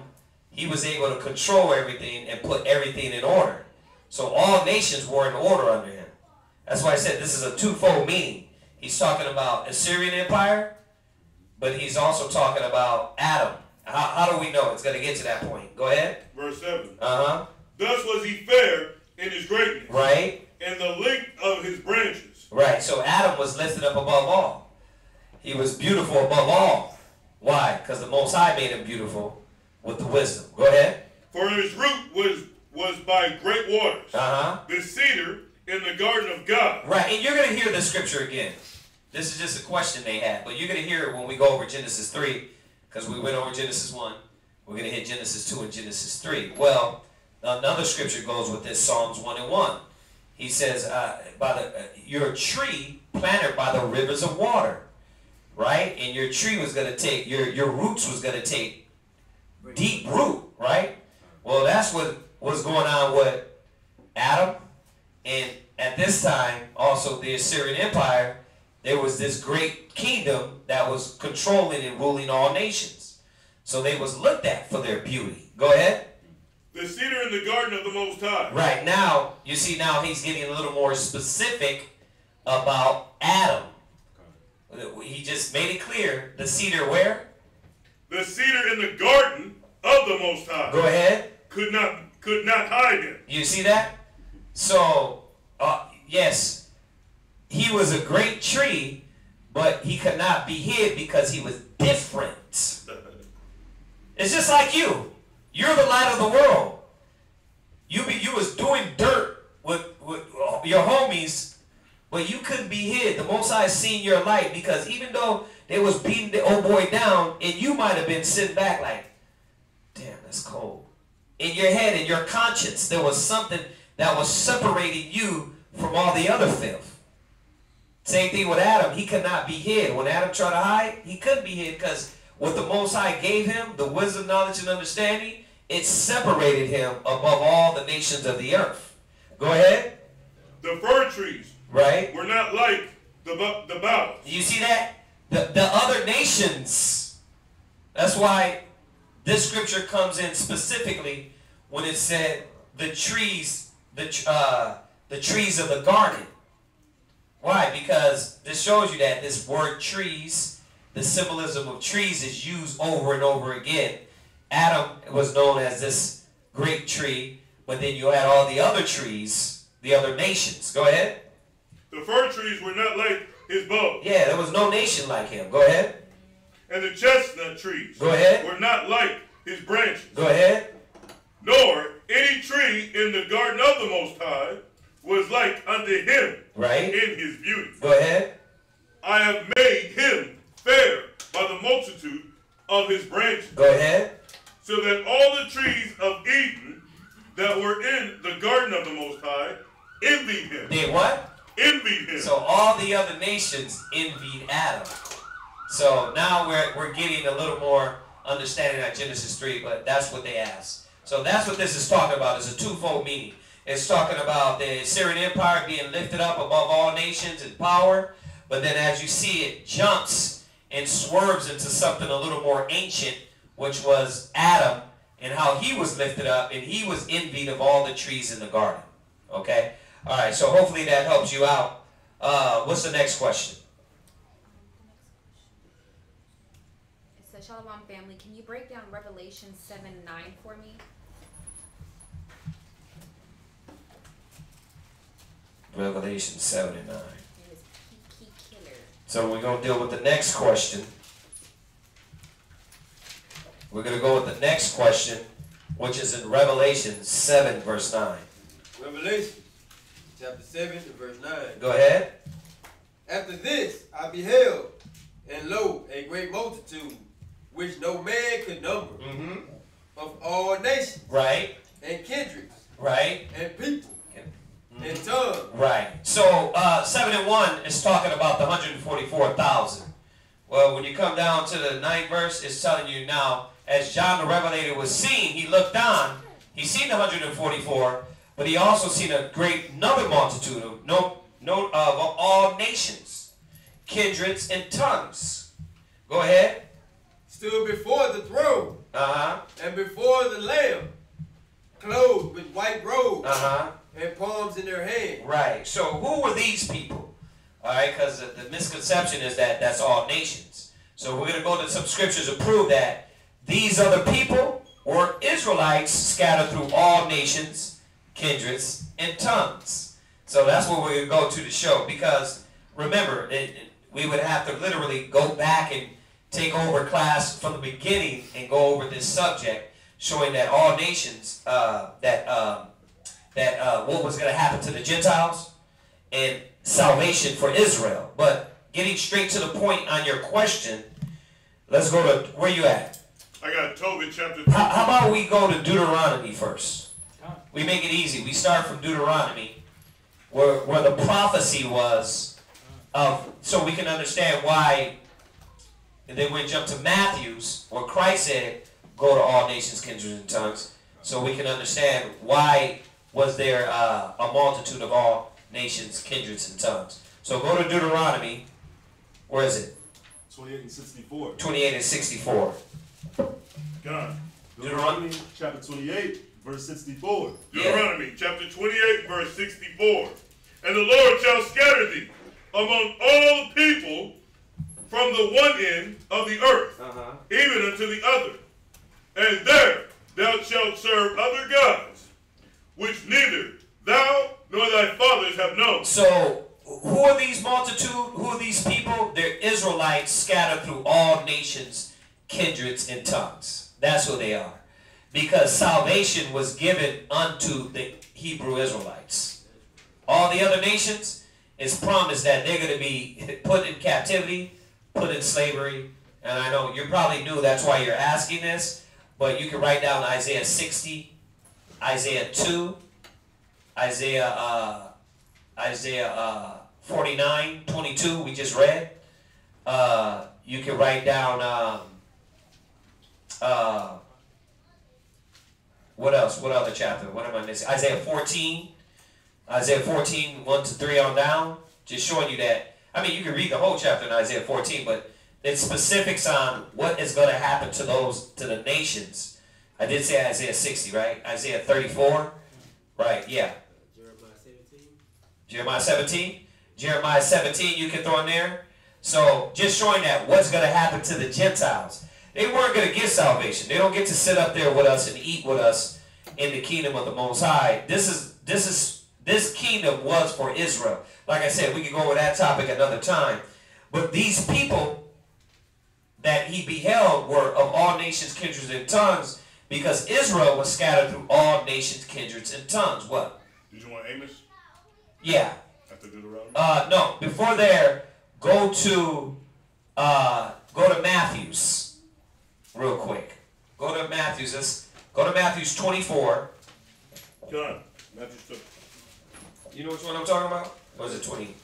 he was able to control everything and put everything in order. So all nations were in order under him. That's why I said this is a twofold meaning. He's talking about Assyrian Empire, but he's also talking about Adam. How do we know? It's going to get to that point. Go ahead. Verse 7. Thus was he fair in his greatness. Right. And the length of his branches. Right. So Adam was lifted up above all. He was beautiful above all. Why? Because the Most High made him beautiful with the wisdom. Go ahead. For his root was by great waters. The cedar in the garden of God. Right. And you're going to hear this scripture again. This is just a question they had. But you're going to hear it when we go over Genesis 3. Because we went over Genesis 1. We're going to hit Genesis 2 and Genesis 3. Well, another scripture goes with this, Psalms 1 and 1. He says, you're a tree planted by the rivers of water. Right? And your tree was going to take, your roots was going to take deep root. Right? Well, that's what was going on with Adam and at this time, also the Assyrian Empire, there was this great kingdom that was controlling and ruling all nations. So they was looked at for their beauty. Go ahead. The cedar in the garden of the Most High. Right, now, you see now he's getting a little more specific about Adam. He just made it clear. The cedar where? The cedar in the garden of the Most High. Go ahead. Could not hide him. You see that? So, yes, he was a great tree, but he could not be hid because he was different. It's just like you. You're the light of the world. You was doing dirt with your homies, but you couldn't be hid. The Most High seen your light, because even though they was beating the old boy down, and you might have been sitting back like, damn, that's cold. In your head, in your conscience, there was something that was separating you from all the other filth. Same thing with Adam. He could not be hid. When Adam tried to hide, he couldn't be hid, because what the Most High gave him, the wisdom, knowledge, and understanding, it separated him above all the nations of the earth. Go ahead. The fir trees, right, were not like the boughs. You see that? The other nations. That's why this scripture comes in specifically when it said the trees, the trees of the garden. Why? Because this shows you that this word trees, the symbolism of trees, is used over and over again. Adam was known as this great tree, but then you had all the other trees, the other nations. Go ahead. The fir trees were not like his bow. Yeah, there was no nation like him. Go ahead. And the chestnut trees, go ahead, were not like his branches. Go ahead. Nor any tree in the garden of the Most High was like unto him, right, in his beauty. Go ahead. I have made him fair by the multitude of his branches. Go ahead. So that all the trees of Eden that were in the garden of the Most High envied him. Did what? Envied him. So all the other nations envied Adam. So now we're getting a little more understanding at Genesis 3, but that's what they asked. So that's what this is talking about. It's a twofold meaning. It's talking about the Assyrian Empire being lifted up above all nations in power, but then as you see, it jumps and swerves into something a little more ancient, which was Adam, and how he was lifted up, and he was envied of all the trees in the garden. Okay? All right, so hopefully that helps you out. What's the next question? So, Shalom family, can you break down Revelation 7:9 for me? Revelation 7 and 9. So we're going to deal with the next question. We're going to go with the next question, which is in Revelation 7, verse 9. Revelation, chapter 7, and verse 9. Go ahead. After this I beheld, and lo, a great multitude, which no man could number, of all nations, right, and kindreds, right, and people, and tongues. Right. So 7 and 1 is talking about the 144,000. Well, when you come down to the 9th verse, it's telling you now, as John the Revelator was seeing, he looked on, he seen the 144, but he also seen a great another multitude of all nations, kindreds, and tongues. Go ahead. Stood before the throne, and before the Lamb, clothed with white robes, and palms in their hands. Right. So who were these people? All right, because the misconception is that that's all nations. So we're going to go to some scriptures to prove that these other people were Israelites scattered through all nations, kindreds, and tongues. So that's what we're going to go to show. Because remember, we would have to literally go back and take over class from the beginning and go over this subject, showing that all nations, what was going to happen to the Gentiles and salvation for Israel. But getting straight to the point on your question, let's go to, where you at? I got Tobit chapter 3. How about we go to Deuteronomy first? We make it easy. We start from Deuteronomy, where the prophecy was of, so we can understand why. And then we jump to Matthew's, where Christ said, go to all nations, kindreds, and tongues, so we can understand why was there a multitude of all nations, kindreds, and tongues. So go to Deuteronomy. Where is it? 28 and 64. 28 and 64. God. Deuteronomy chapter 28, verse 64. Deuteronomy chapter 28, verse 64. And the Lord shall scatter thee among all the people from the one end of the earth, even unto the other. And there thou shalt serve other gods, which neither thou nor thy fathers have known. So, who are these multitude? Who are these people? They're Israelites scattered through all nations, kindreds, and tongues. That's who they are. Because salvation was given unto the Hebrew Israelites. All the other nations, it's promised that they're going to be put in captivity, put in slavery. And I know you probably knew that's why you're asking this, but you can write down Isaiah 60, Isaiah 2, Isaiah 49, 22, we just read. You can write down, what else? What other chapter? What am I missing? Isaiah 14. Isaiah 14, 1 to 3 on down. Just showing you that. I mean, you can read the whole chapter in Isaiah 14, but it's specifics on what is going to happen to the nations. I did say Isaiah 60, right? Isaiah 34. Right, yeah. Jeremiah 17. Jeremiah 17 you can throw in there. So just showing that what's going to happen to the Gentiles. They weren't going to get salvation. They don't get to sit up there with us and eat with us in the kingdom of the Most High. This kingdom was for Israel. Like I said, we can go over that topic another time. But these people that he beheld were of all nations, kindreds, and tongues, because Israel was scattered through all nations, kindreds, and tongues. What? Did you want Amos? Yeah. After Deuteronomy? No. Before there, go to Matthew's real quick. Go to Matthew's. Go to Matthew's 24. John, Matthew's 24. You know which one I'm talking about? Or is it 20,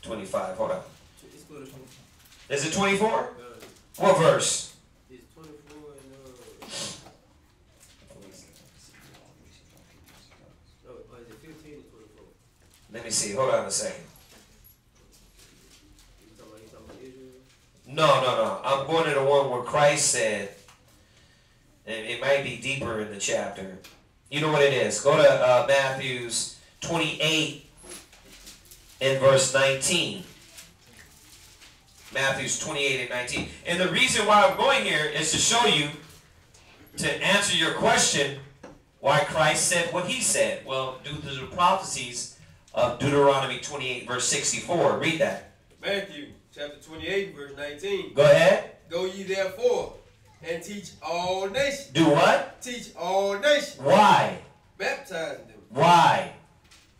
25? Hold on. Is it 24? What verse? It's 24 and no, is it 15 and 24? Let me see. Hold on a second. You talking about Israel? No. I'm going to the one where Christ said, and it might be deeper in the chapter. You know what it is. Go to Matthew's 28 and verse 19. Matthew's 28 and 19. And the reason why I'm going here is to show you, to answer your question, why Christ said what he said. Well, due to the prophecies of Deuteronomy 28 verse 64. Read that. Matthew chapter 28 verse 19. Go ahead. Go ye therefore and teach all nations. Do what? Teach all nations. Why? Baptizing them. Why?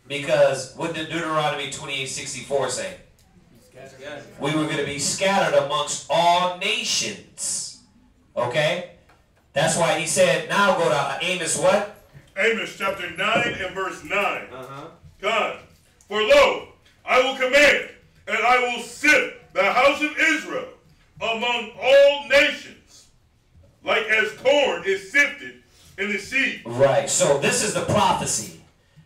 Because what did Deuteronomy 28:64 say? We were going to be scattered amongst all nations. Okay? That's why he said, now go to Amos what? Amos chapter 9 and verse 9. God, for lo, I will command, and I will sift the house of Israel among all nations, like as corn is sifted in the sea. Right. So this is the prophecy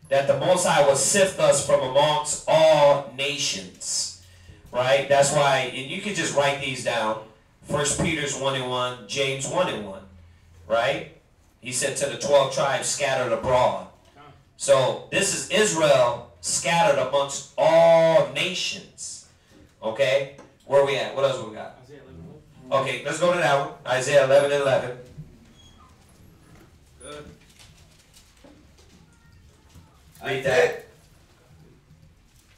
that the Most High will sift us from amongst all nations. Right? That's why, and you can just write these down. 1 Peter's 1 and 1, James 1 and 1. Right? He said to the 12 tribes scattered abroad. So this is Israel scattered amongst all nations. Okay? Where are we at? What else we got? Okay, let's go to that one. Isaiah 11 and 11. Good. Read that.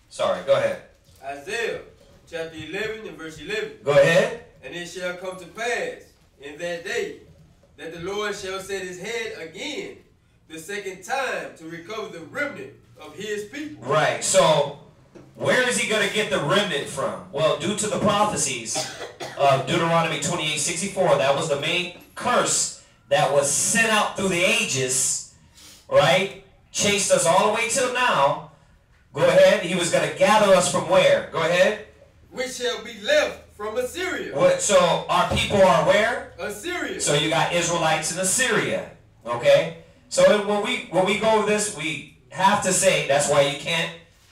Sorry, go ahead. Isaiah chapter 11 and verse 11. Go ahead. And it shall come to pass in that day that the Lord shall set his head again the second time to recover the remnant of his people. Right. So where is he going to get the remnant from? Well, due to the prophecies of Deuteronomy 28:64, that was the main curse that was sent out through the ages, right? Chased us all the way till now. Go ahead. He was going to gather us from where? Go ahead. Which shall be left from Assyria. What? So our people are where? Assyria. So you got Israelites in Assyria. Okay? So when we go over this, we have to say, that's why you can't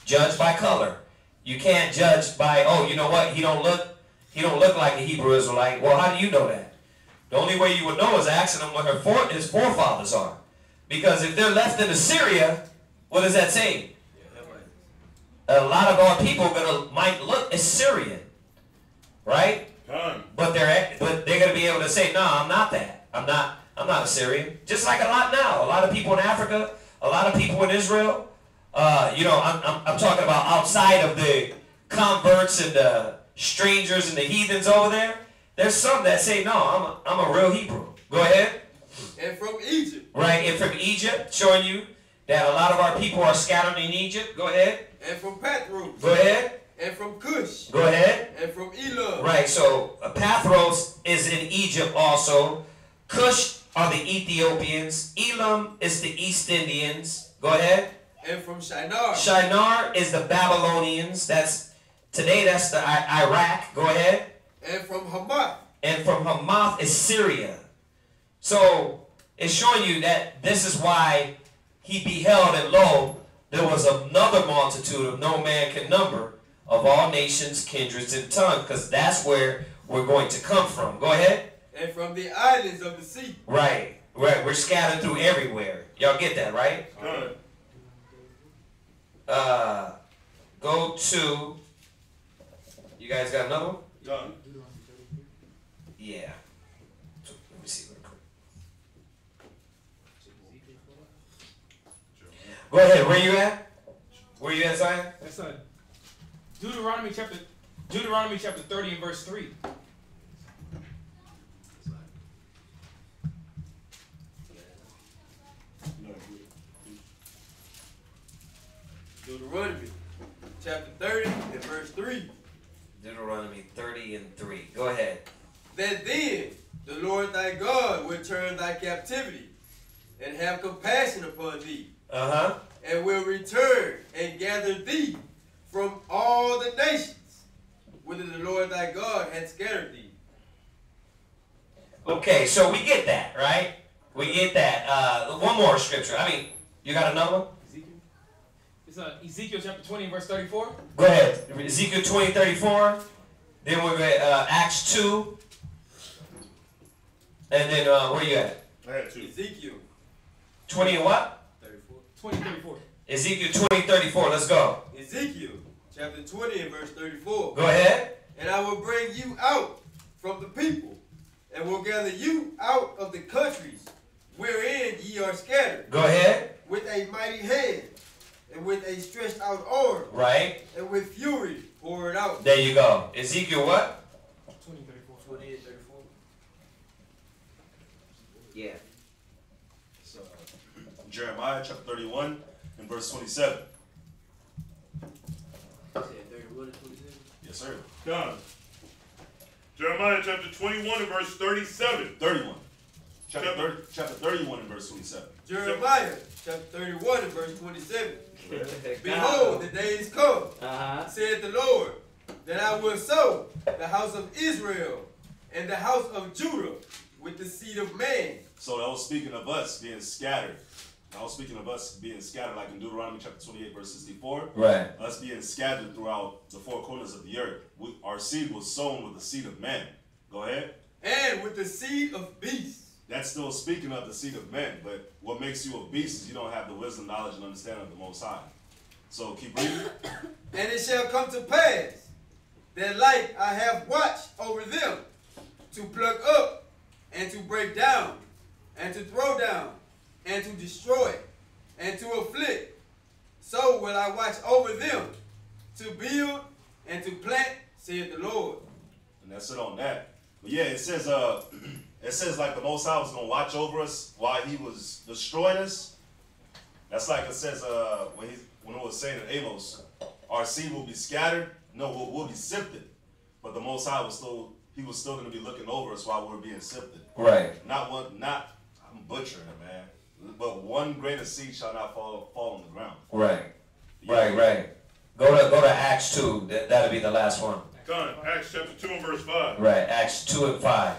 Judge by color. You can't judge by, oh, you know what? He don't look like a Hebrew Israelite. Well, how do you know that? The only way you would know is asking him what his forefathers are. Because if they're left in Assyria, what does that say? A lot of our people might look Assyrian, right? But they're going to be able to say, no, I'm not that. I'm not Assyrian. Just like a lot now. A lot of people in Africa, a lot of people in Israel. You know, I'm talking about outside of the converts and the strangers and the heathens over there. There's some that say, no, I'm a real Hebrew. Go ahead. And from Egypt. Right, and from Egypt, showing you that a lot of our people are scattered in Egypt. Go ahead. And from Pathros. Go ahead. And from Cush. Go ahead. And from Elam. Right, so Pathros is in Egypt also. Cush are the Ethiopians. Elam is the East Indians. Go ahead. And from Shinar. Shinar is the Babylonians. Today that's the Iraq. Go ahead. And from Hamath. And from Hamath is Syria. So it's showing you that this is why he beheld, and lo, there was another multitude of no man can number, of all nations, kindreds, and tongues, because that's where we're going to come from. Go ahead. And from the islands of the sea. Right. We're scattered through everywhere. Y'all get that, right? Go to. You guys got another one? Done. Yeah. Let me see real quick. Go ahead. Where you at? Where you at, Zion? That's Deuteronomy chapter 30 and verse 3. Deuteronomy chapter 30 and verse 3. Deuteronomy 30 and 3. Go ahead. That then the Lord thy God will turn thy captivity and have compassion upon thee. And will return and gather thee from all the nations whither the Lord thy God hath scattered thee. Okay, so we get that, right? We get that. One more scripture. You got another one? It's Ezekiel chapter 20 and verse 34. Go ahead. Ezekiel 20, 34. Then we're at Acts 2. And then where you at? Ezekiel 20 and what? 20, 34. Ezekiel 20, 34. Let's go. Ezekiel chapter 20 and verse 34. Go ahead. And I will bring you out from the people, and will gather you out of the countries wherein ye are scattered. Go ahead. With a mighty hand, and with a stretched out arm. Right. And with fury poured out. There you go. Ezekiel what? 20, 34. 20 and 34. Yeah. So, Jeremiah chapter 31 and verse 27. Yes, sir. Done. Jeremiah chapter 21 and verse 37. 31. Chapter 31 and verse 27. Jeremiah chapter 31 and verse 27. Behold, the days come, saith the Lord, that I will sow the house of Israel and the house of Judah with the seed of man. So that was speaking of us being scattered. I was speaking of us being scattered, like in Deuteronomy chapter 28, verse 64. Right. Us being scattered throughout the four corners of the earth. Our seed was sown with the seed of man. Go ahead. And with the seed of beasts. That's still speaking of the seed of men, but what makes you a beast is you don't have the wisdom, knowledge, and understanding of the Most High. So keep reading. And it shall come to pass that like I have watched over them to pluck up and to break down and to throw down and to destroy and to afflict, so will I watch over them to build and to plant, saith the Lord. And that's it on that. But yeah, it says like the Most High was going to watch over us while he was destroying us. That's like it says when it was saying in Amos, our seed will be scattered. No, we'll be sifted. But the Most High was still going to be looking over us while we were being sifted. Right. I'm butchering it, man. But one grain of seed shall not fall on the ground. Right. Yeah. Right. Go to Acts 2. That'll be the last one. Done. Acts chapter 2 and verse 5. Right. Acts 2 and 5.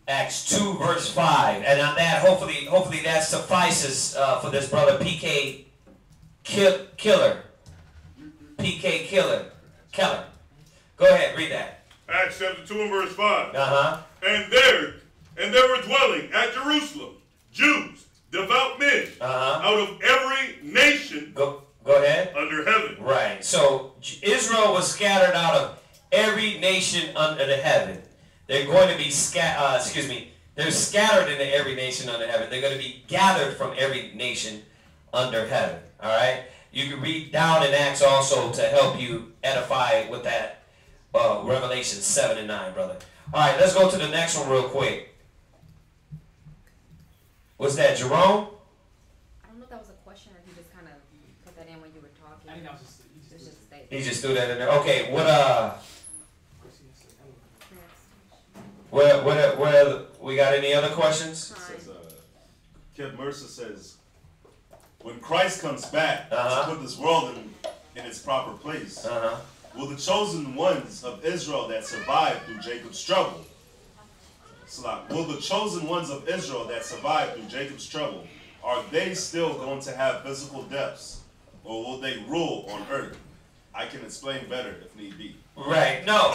Acts 2 verse 5. And on that, hopefully that suffices for this brother PK Killer. PK Keller. Go ahead, read that. Acts chapter 2 and verse 5. Uh-huh. And there were dwelling at Jerusalem Jews, devout men, out of every nation. Go ahead. Under heaven. Right. So Israel was scattered out of every nation under the heaven. They're going to be they're scattered into every nation under heaven. They're going to be gathered from every nation under heaven. All right. You can read down in Acts also to help you edify with that Revelation 7 and 9, brother. All right, let's go to the next one real quick. What's that, Jerome? I don't know if that was a question or if you just kind of put that in when you were talking. I think that was just a statement. He just threw that in there. Okay, where we got any other questions? Says, Kev Mercer says, when Christ comes back to put this world in its proper place, will the chosen ones of Israel that survived through Jacob's trouble, will the chosen ones of Israel that survived through Jacob's trouble, are they still going to have physical deaths, or will they rule on earth? I can explain better if need be. Right. No.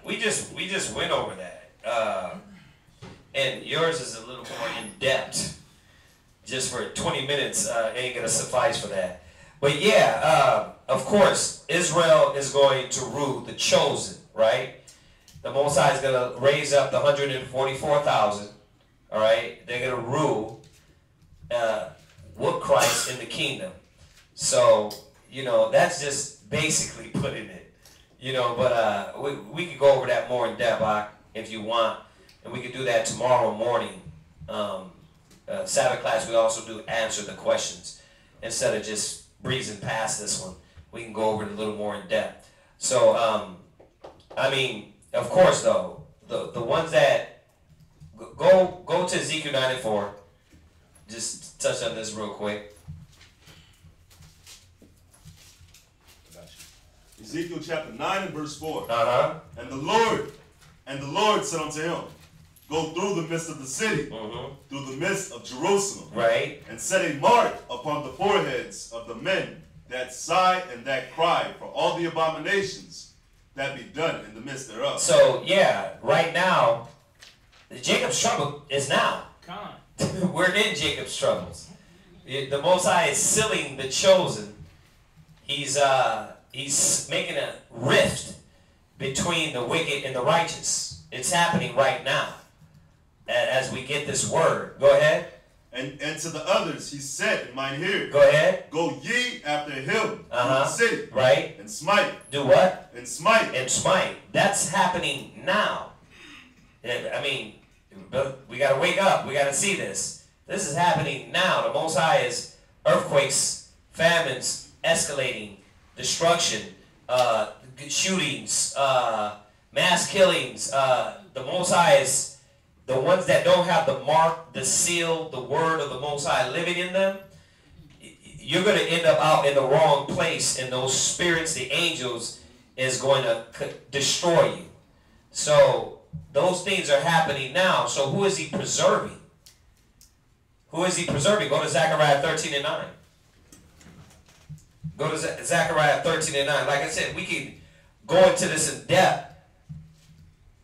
We just went over that. And yours is a little more in depth. Just for 20 minutes ain't gonna suffice for that. But yeah, of course, Israel is going to rule the chosen, right? The Most High is gonna raise up the 144,000. All right, they're gonna rule with Christ in the kingdom. So that's just basically putting it. But we could go over that more in depth if you want, and we could do that tomorrow morning. Sabbath class, we also do answer the questions instead of just breezing past this one. We can go over it a little more in depth. So, of course, though, the ones that go to Ezekiel 94. Just touch on this real quick. Ezekiel chapter 9 and verse 4. And the Lord said unto him, go through the midst of the city, through the midst of Jerusalem, right, and set a mark upon the foreheads of the men that sigh and that cry for all the abominations that be done in the midst thereof. So, yeah, right now, Jacob's trouble is now. We're in Jacob's troubles. The Most High is sealing the chosen. He's making a rift between the wicked and the righteous. It's happening right now as we get this word. Go ahead. And to the others he said in mine ear. Go ahead. Go ye after him to the city. Right. And smite. Do what? And smite. And smite. That's happening now. I mean, we got to wake up. We got to see this. This is happening now. The Most High is earthquakes, famines, escalating, destruction, shootings, mass killings. The Most High is the ones that don't have the mark, the seal, the word of the Most High living in them. You're going to end up out in the wrong place, and those spirits, the angels, is going to destroy you. So those things are happening now. So who is he preserving? Who is he preserving? Go to Zechariah 13 and 9. Go to Zechariah 13 and 9. Like I said, we can go into this in depth.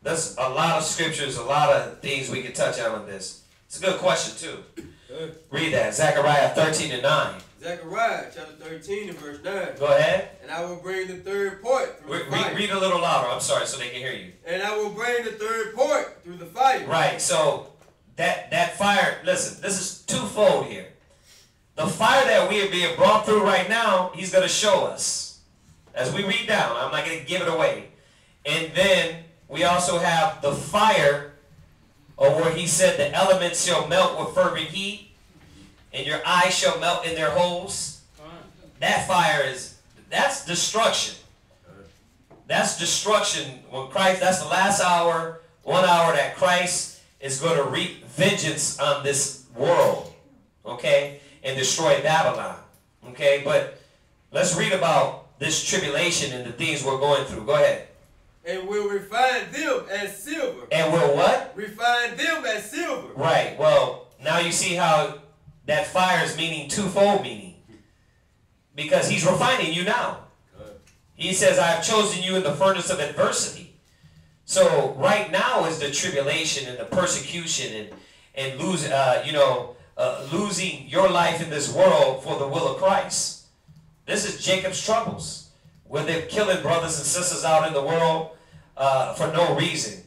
There's a lot of scriptures, a lot of things we can touch on this. It's a good question, too. Good. Read that. Zechariah 13 and 9. Zechariah chapter 13 and verse 9. Go ahead. And I will bring the third part through the fire. Read a little louder. I'm sorry, so they can hear you. And I will bring the third part through the fire. Right. So that fire, listen, this is twofold here. The fire that we are being brought through right now, he's going to show us. As we read down, I'm not going to give it away. And then we also have the fire, or where he said the elements shall melt with fervent heat, and your eyes shall melt in their holes. That fire that's destruction. That's destruction. When Christ, that's the last hour, 1 hour that Christ is going to reap vengeance on this world, okay, and destroy Babylon, okay. But let's read about this tribulation and the things we're going through. Go ahead. And will refine them as silver. And will what? Refine them as silver. Right. Well, now you see how that fire is meaning twofold meaning. Because he's refining you now. He says, I have chosen you in the furnace of adversity. So right now is the tribulation and the persecution and losing your life in this world for the will of Christ. This is Jacob's troubles, where they're killing brothers and sisters out in the world for no reason.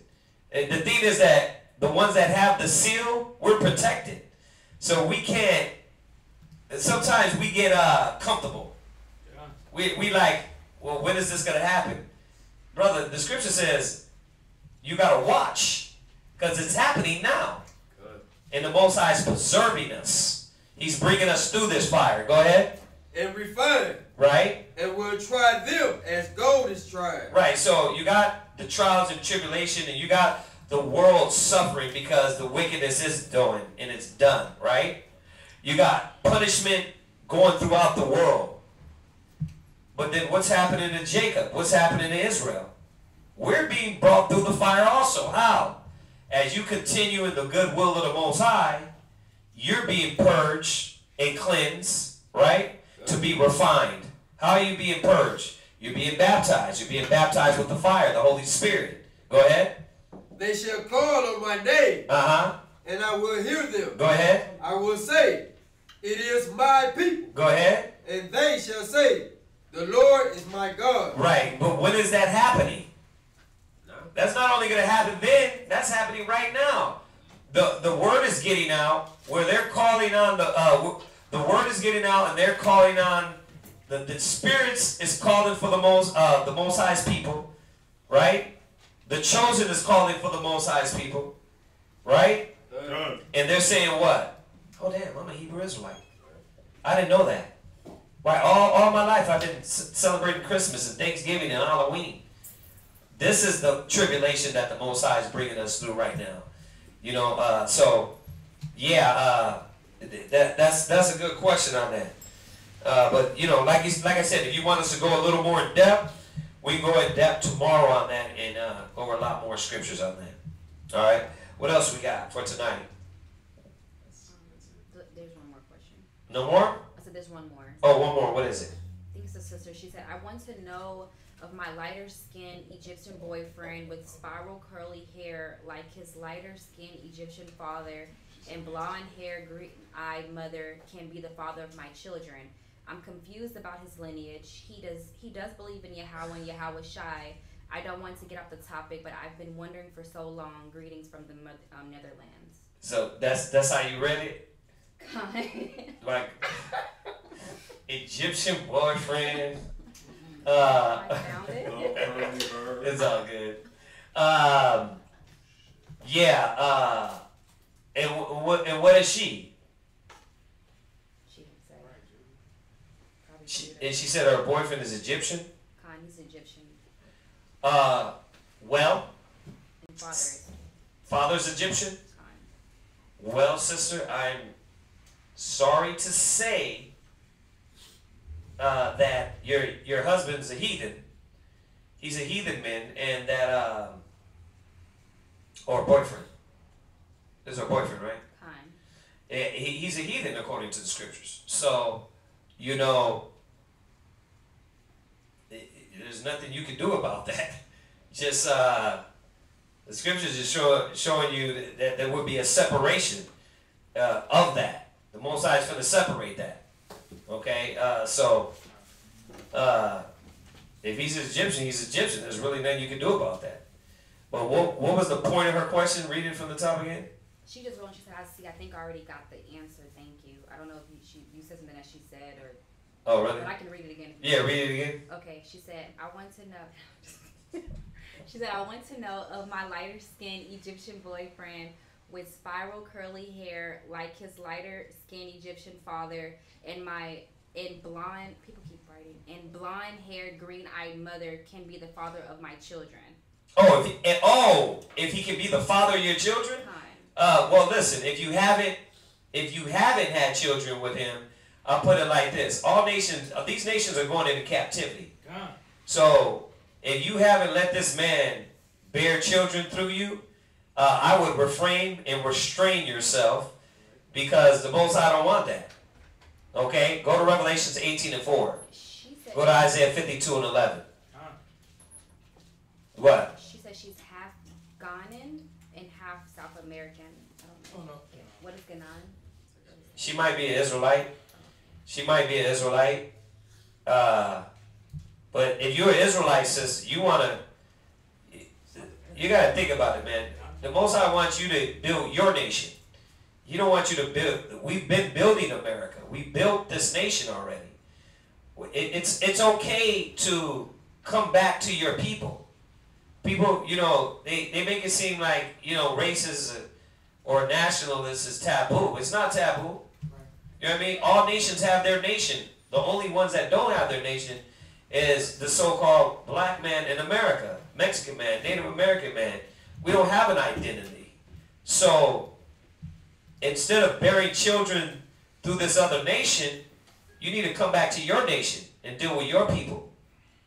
And the thing is that the ones that have the seal, we're protected. So we can't, sometimes we get comfortable. We like, well, when is this going to happen? Brother, the scripture says you got to watch because it's happening now. Good. And the Most High is preserving us. He's bringing us through this fire. Go ahead. And refine. Right. And we'll try them as gold is tried. Right. So you got the trials and tribulation, and you got the world suffering because the wickedness is doing and it's done. Right. You got punishment going throughout the world. But then what's happening to Jacob? What's happening to Israel? We're being brought through the fire also. How? As you continue in the goodwill of the Most High, you're being purged and cleansed, right? To be refined. How are you being purged? You're being baptized. You're being baptized with the fire, the Holy Spirit. Go ahead. They shall call on my name, and I will hear them. Go ahead. I will say, it is my people. Go ahead. And they shall say, the Lord is my God. Right, but when is that happening? No. That's not only going to happen then, that's happening right now. The word is getting out where they're calling on the word is getting out and they're calling on the spirits is calling for the Most High's people, right? The chosen is calling for the Most High's people, right? And they're saying what? Oh damn, I'm a Hebrew Israelite. I didn't know that. Right, all my life I've been celebrating Christmas and Thanksgiving and Halloween. This is the tribulation that the Most High is bringing us through right now. You know, so yeah, that's a good question on that. But you know, like I said, if you want us to go a little more in depth, we can go in depth tomorrow on that and go over a lot more scriptures on that. All right, what else we got for tonight? There's one more question. No more? I said there's one more. Oh, one more. What is it? I think it's a sister. She said, I want to know of my lighter skinned Egyptian boyfriend with spiral curly hair like his lighter skinned Egyptian father and blonde hair, green eyed mother can be the father of my children. I'm confused about his lineage. He does believe in Yahweh and Yahweh Shai. I don't want to get off the topic, but I've been wondering for so long. Greetings from the Netherlands. So that's how you read it? Like Egyptian boyfriend. I found it. It's all good. Yeah. And what is she? And she said her boyfriend is Egyptian. Khan, he's Egyptian. Well. And Father's Egyptian. Well, sister, I'm sorry to say that your husband's a heathen. He's a heathen man, and that or boyfriend. This is her boyfriend, right? He's a heathen according to the scriptures. So, you know, there's nothing you can do about that. Just the scriptures is showing you that there would be a separation of that. The Most High is going to separate that. Okay, so if he's Egyptian, he's Egyptian. There's really nothing you can do about that. But what was the point of her question? Read it from the top again. She just wrote. She said, I think I already got the answer. Thank you. I don't know if you said something that she said or. Oh, really? But I can read it again. Yeah, read it again. Okay, she said, I want to know. She said, I want to know of my lighter skinned Egyptian boyfriend with spiral curly hair like his lighter skinned Egyptian father and blonde, people keep writing, and blonde haired, green eyed mother can be the father of my children. If he can be the father of your children? Well, listen, if you haven't had children with him, I'll put it like this. These nations are going into captivity. So if you haven't let this man bear children through you, I would refrain and restrain yourself because the Most High don't want that. Okay? Go to Revelations 18:4. Go to Isaiah 52 and 11. What? She said she's half Ghanaian and half South American. I don't know. What is Ghanaian? She might be an Israelite. She might be an Israelite. But if you're an Israelite, sis, you gotta think about it, man. The Most High wants you to build your nation. He don't want you to build. We've been building America. We built this nation already. It's okay to come back to your people. People, they make it seem like, races or nationalists is taboo. It's not taboo. You know what I mean? All nations have their nation. The only ones that don't have their nation is the so-called black man in America, Mexican man, Native American man. We don't have an identity. So instead of burying children through this other nation, you need to come back to your nation and deal with your people.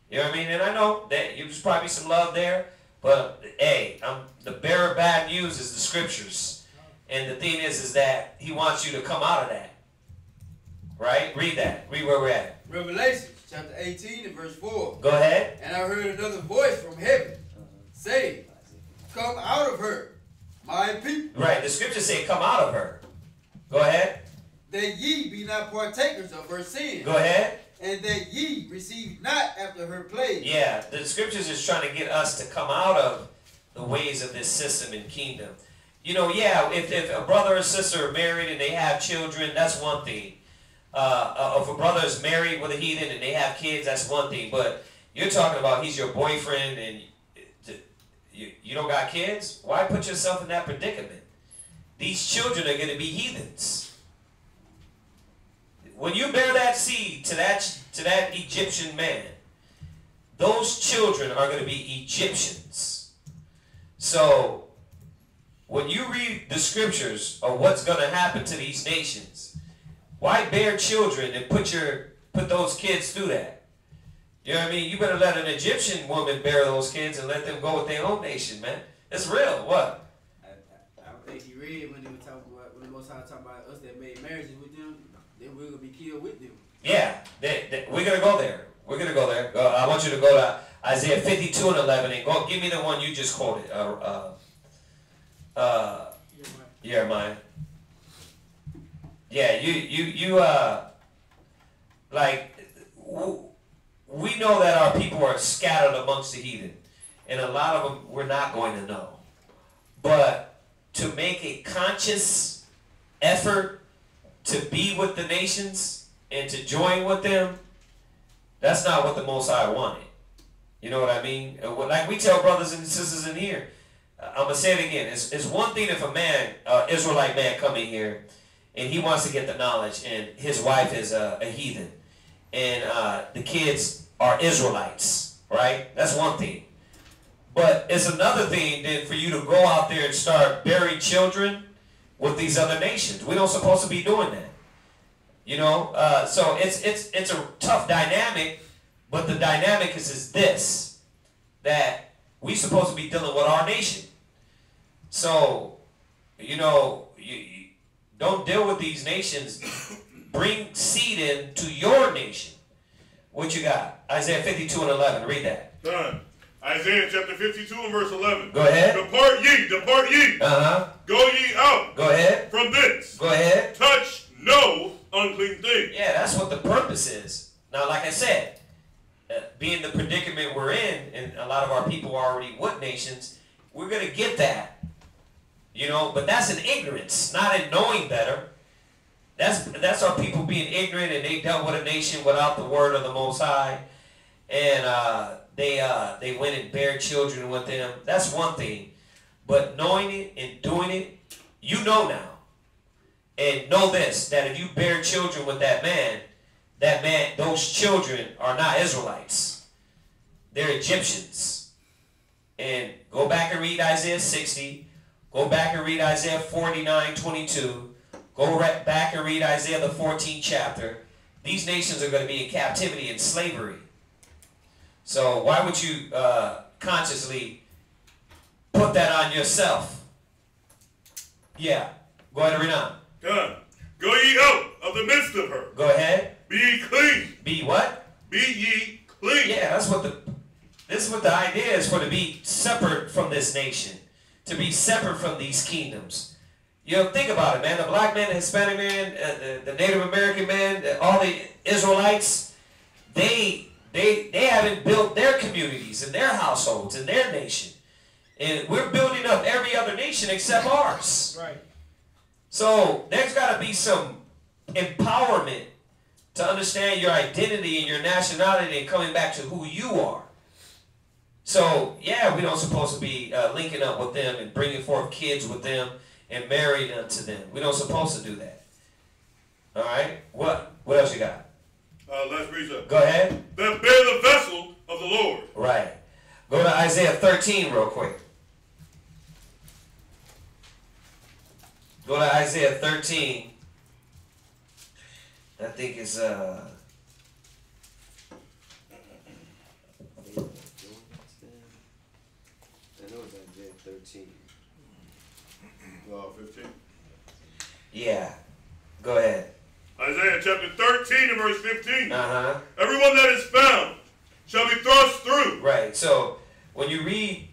You know what I mean? And I know that there's probably some love there, but hey, the bearer of bad news is the scriptures. And the thing is that he wants you to come out of that. Right? Read that. Read where we're at. Revelation chapter 18 and verse 4. Go ahead. And I heard another voice from heaven say, come out of her, my people. Right. The scriptures say come out of her. Go ahead. That ye be not partakers of her sin. Go ahead. And that ye receive not after her plague. Yeah. The scriptures is trying to get us to come out of the ways of this system and kingdom. If a brother or sister are married and they have children, that's one thing. If a brother is married with a heathen and they have kids, that's one thing. But you're talking about he's your boyfriend and you don't got kids? Why put yourself in that predicament? These children are going to be heathens. When you bear that seed to that Egyptian man, those children are going to be Egyptians. So when you read the scriptures of what's going to happen to these nations, why bear children and put those kids through that? You know what I mean? You better let an Egyptian woman bear those kids and let them go with their own nation, man. It's real. What? I think you read when they were talking about, when the Most High talking about us that made marriages with them, then we're going to be killed with them. Yeah, we're going to go there. We're going to go there. I want you to go to Isaiah 52 and 11 and go. Give me the one you just quoted. Jeremiah. Yeah, we know that our people are scattered amongst the heathen, and a lot of them we're not going to know. But to make a conscious effort to be with the nations and to join with them, that's not what the Most High wanted. You know what I mean? Like we tell brothers and sisters in here, I'm going to say it again. It's one thing if a man, Israelite man, come in here and he wants to get the knowledge and his wife is a heathen and the kids are Israelites, right? That's one thing. But it's another thing then for you to go out there and start burying children with these other nations. We don't supposed to be doing that. You know? So it's a tough dynamic, but the dynamic is this, that we supposed to be dealing with our nation. So, you don't deal with these nations. Bring seed in to your nation. What you got? Isaiah 52 and 11. Read that. Done. Isaiah chapter 52 and verse 11. Go ahead. Depart ye. Uh-huh. Go ye out. Go ahead. From thence. Go ahead. Touch no unclean thing. Yeah, that's what the purpose is. Now, like I said, being the predicament we're in, and a lot of our people are already with nations, we're going to get that. But that's in ignorance, not in knowing better. That's our people being ignorant, and they dealt with a nation without the word of the Most High, and they went and bare children with them. That's one thing, but knowing it and doing it, you know now, and know this, that if you bear children with that man, those children are not Israelites. They're Egyptians. And go back and read Isaiah 60. Go back and read Isaiah 49:22. Go back and read Isaiah the 14th chapter. These nations are going to be in captivity and slavery. So why would you consciously put that on yourself? Yeah. Go ahead and read on. Done. Go ye out of the midst of her. Go ahead. Be ye clean. Be what? Be be ye clean. Yeah, this is what the idea is, for to be separate from this nation, to be separate from these kingdoms. You know, think about it, man. The black man, the Hispanic man, the Native American man, all the Israelites, they haven't built their communities and their households and their nation. And we're building up every other nation except ours. Right. So there's got to be some empowerment to understand your identity and your nationality and coming back to who you are. So, yeah, we don't supposed to be linking up with them and bringing forth kids with them and marrying unto them. We don't supposed to do that. All right? What else you got? Let's read up. Go ahead. That bear the vessel of the Lord. Right. Go to Isaiah 13 real quick. Go to Isaiah 13. I think it's I know it's Isaiah 13. 15. Yeah. Go ahead. Isaiah chapter 13 and verse 15. Uh-huh. Everyone that is found shall be thrust through. Right. So when you read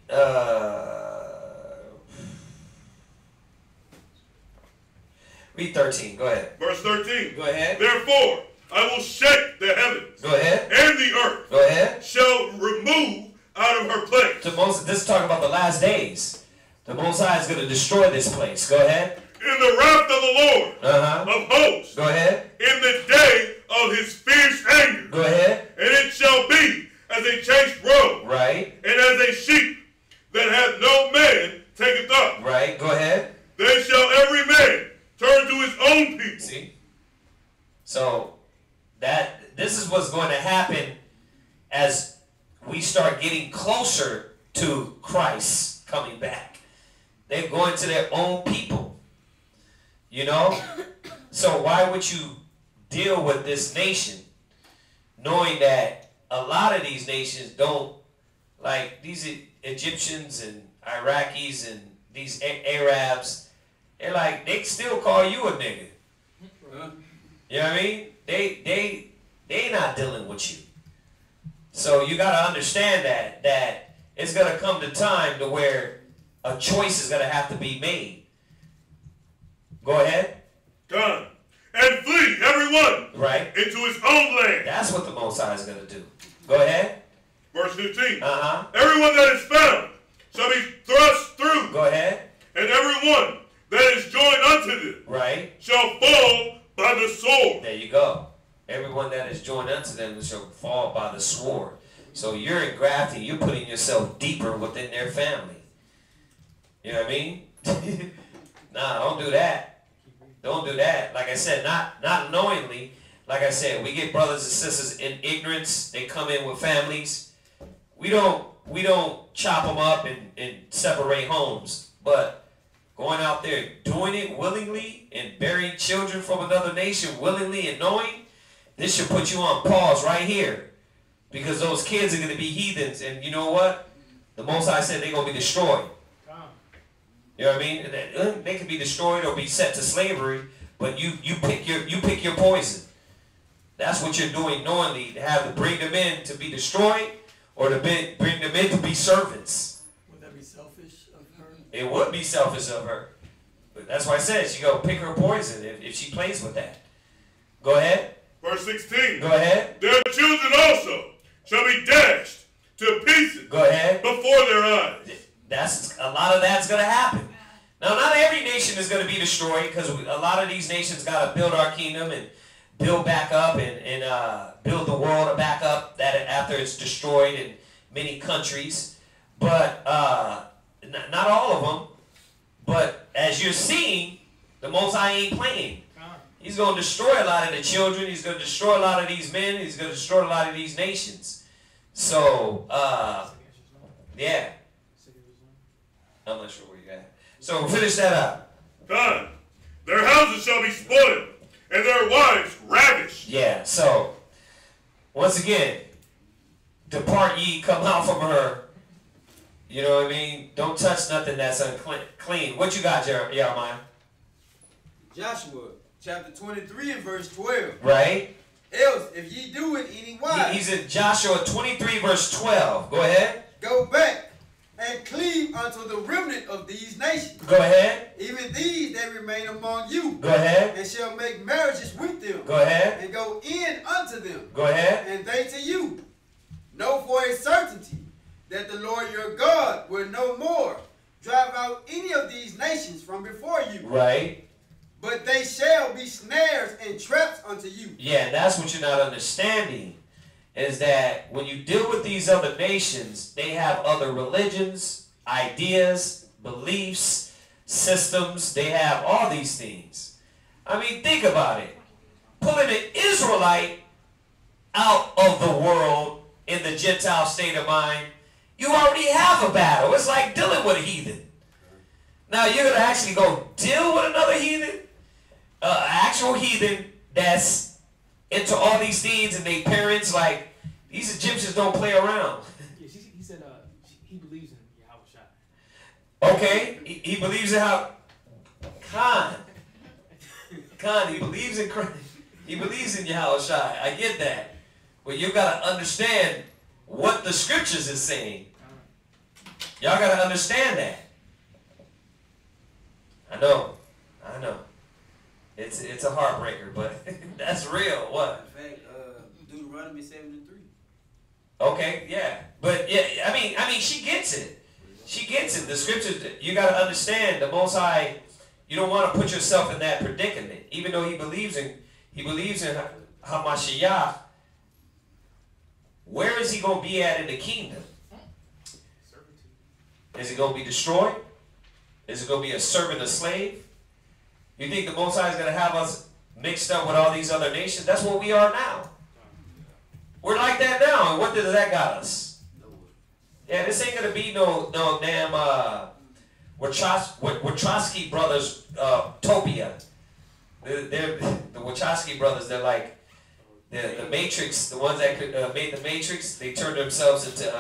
read 13. Go ahead. Verse 13. Go ahead. Therefore, I will shake the heavens. Go ahead. And the earth. Go ahead. Shall remove out of her place. This is talking about the last days. The Most High is going to destroy this place. Go ahead. In the wrath of the Lord of hosts. Go ahead. In the day of his fierce anger. Go ahead. And it shall be as a chased roe. Right. And as a sheep that hath no man taketh up. Right. Go ahead. Then shall every man turn to his own people. See? So this is what's going to happen as we start getting closer to Christ coming back. They're going to their own people. You know? So why would you deal with this nation knowing that a lot of these nations don't, like these Egyptians and Iraqis and these Arabs, they're like, they still call you a nigga. You know what I mean? They not dealing with you. So you got to understand that it's going to come to time to where a choice is going to have to be made. Go ahead. Done. And flee, everyone, right, into his own land. That's what the Most High is going to do. Go ahead. Verse 15. Uh-huh. Everyone that is found shall be thrust through. Go ahead. And everyone that is joined unto them, right, shall fall by the sword. There you go. Everyone that is joined unto them shall fall by the sword. So you're engrafting, you're putting yourself deeper within their family. You know what I mean? Nah, don't do that. Don't do that. Like I said, not knowingly. Like I said, we get brothers and sisters in ignorance. They come in with families. We don't chop them up and separate homes. But going out there doing it willingly and burying children from another nation willingly and knowing, this should put you on pause right here. Because those kids are going to be heathens. And you know what? The Most High said they're going to be destroyed. You know what I mean? They can be destroyed or be set to slavery, but you pick your poison. That's what you're doing knowingly, to bring them in to be destroyed or to bring them in to be servants. Would that be selfish of her? It would be selfish of her. But that's why I said she go pick her poison if she plays with that. Go ahead. Verse 16. Go ahead. Their children also shall be dashed to pieces. Go ahead. Before their eyes. A lot of that's going to happen. Now, not every nation is going to be destroyed because a lot of these nations got to build our kingdom and build back up and build the world back up after it's destroyed in many countries. But not all of them. But as you're seeing, the Most High ain't playing. He's going to destroy a lot of the children. He's going to destroy a lot of these men. He's going to destroy a lot of these nations. So, yeah. I'm not sure where you're at. So finish that up. Done. Their houses shall be spoiled, and their wives ravished. Yeah, so, once again, depart ye, come out from her. You know what I mean? Don't touch nothing that's unclean. What you got, Jeremiah? Joshua, chapter 23 and verse 12. Right. Else, if ye do it any wise. He's in Joshua 23, verse 12. Go ahead. Go back and cleave unto the remnant of these nations. Go ahead. Even these that remain among you. Go ahead. And shall make marriages with them. Go ahead. And go in unto them. Go ahead. And they to you. Know for a certainty that the Lord your God will no more drive out any of these nations from before you. Right. But they shall be snares and traps unto you. Yeah, and that's what you're not understanding. Is that when you deal with these other nations, they have other religions, ideas, beliefs, systems. They have all these things. I mean, think about it. Pulling an Israelite out of the world in the Gentile state of mind, you already have a battle. It's like dealing with a heathen. Now you're going to actually go deal with another heathen? Actual heathen that's into all these things, and they parents, like, these Egyptians don't play around. Yeah, he said he believes in Yahweh. Okay, he believes in how Khan, he believes in Christ. He believes in Yahweh. I get that. But you got to understand what the scriptures is saying. Y'all got to understand that. I know. It's a heartbreaker, but that's real. What? In fact, Deuteronomy 7:3. Okay, yeah. But yeah, I mean she gets it. She gets it. The scriptures, you got to understand, the Most High, you don't want to put yourself in that predicament. Even though he believes in Hamashiach, where is he going to be at in the kingdom? Is it going to be destroyed? Is it going to be a servant, a slave? You think the Most High is going to have us mixed up with all these other nations? That's what we are now. We're like that now. And what does that got us? Yeah, this ain't going to be no damn Wachowski brothers topia. They're the Wachowski brothers. They're like the Matrix. The ones that made the Matrix. They turned themselves into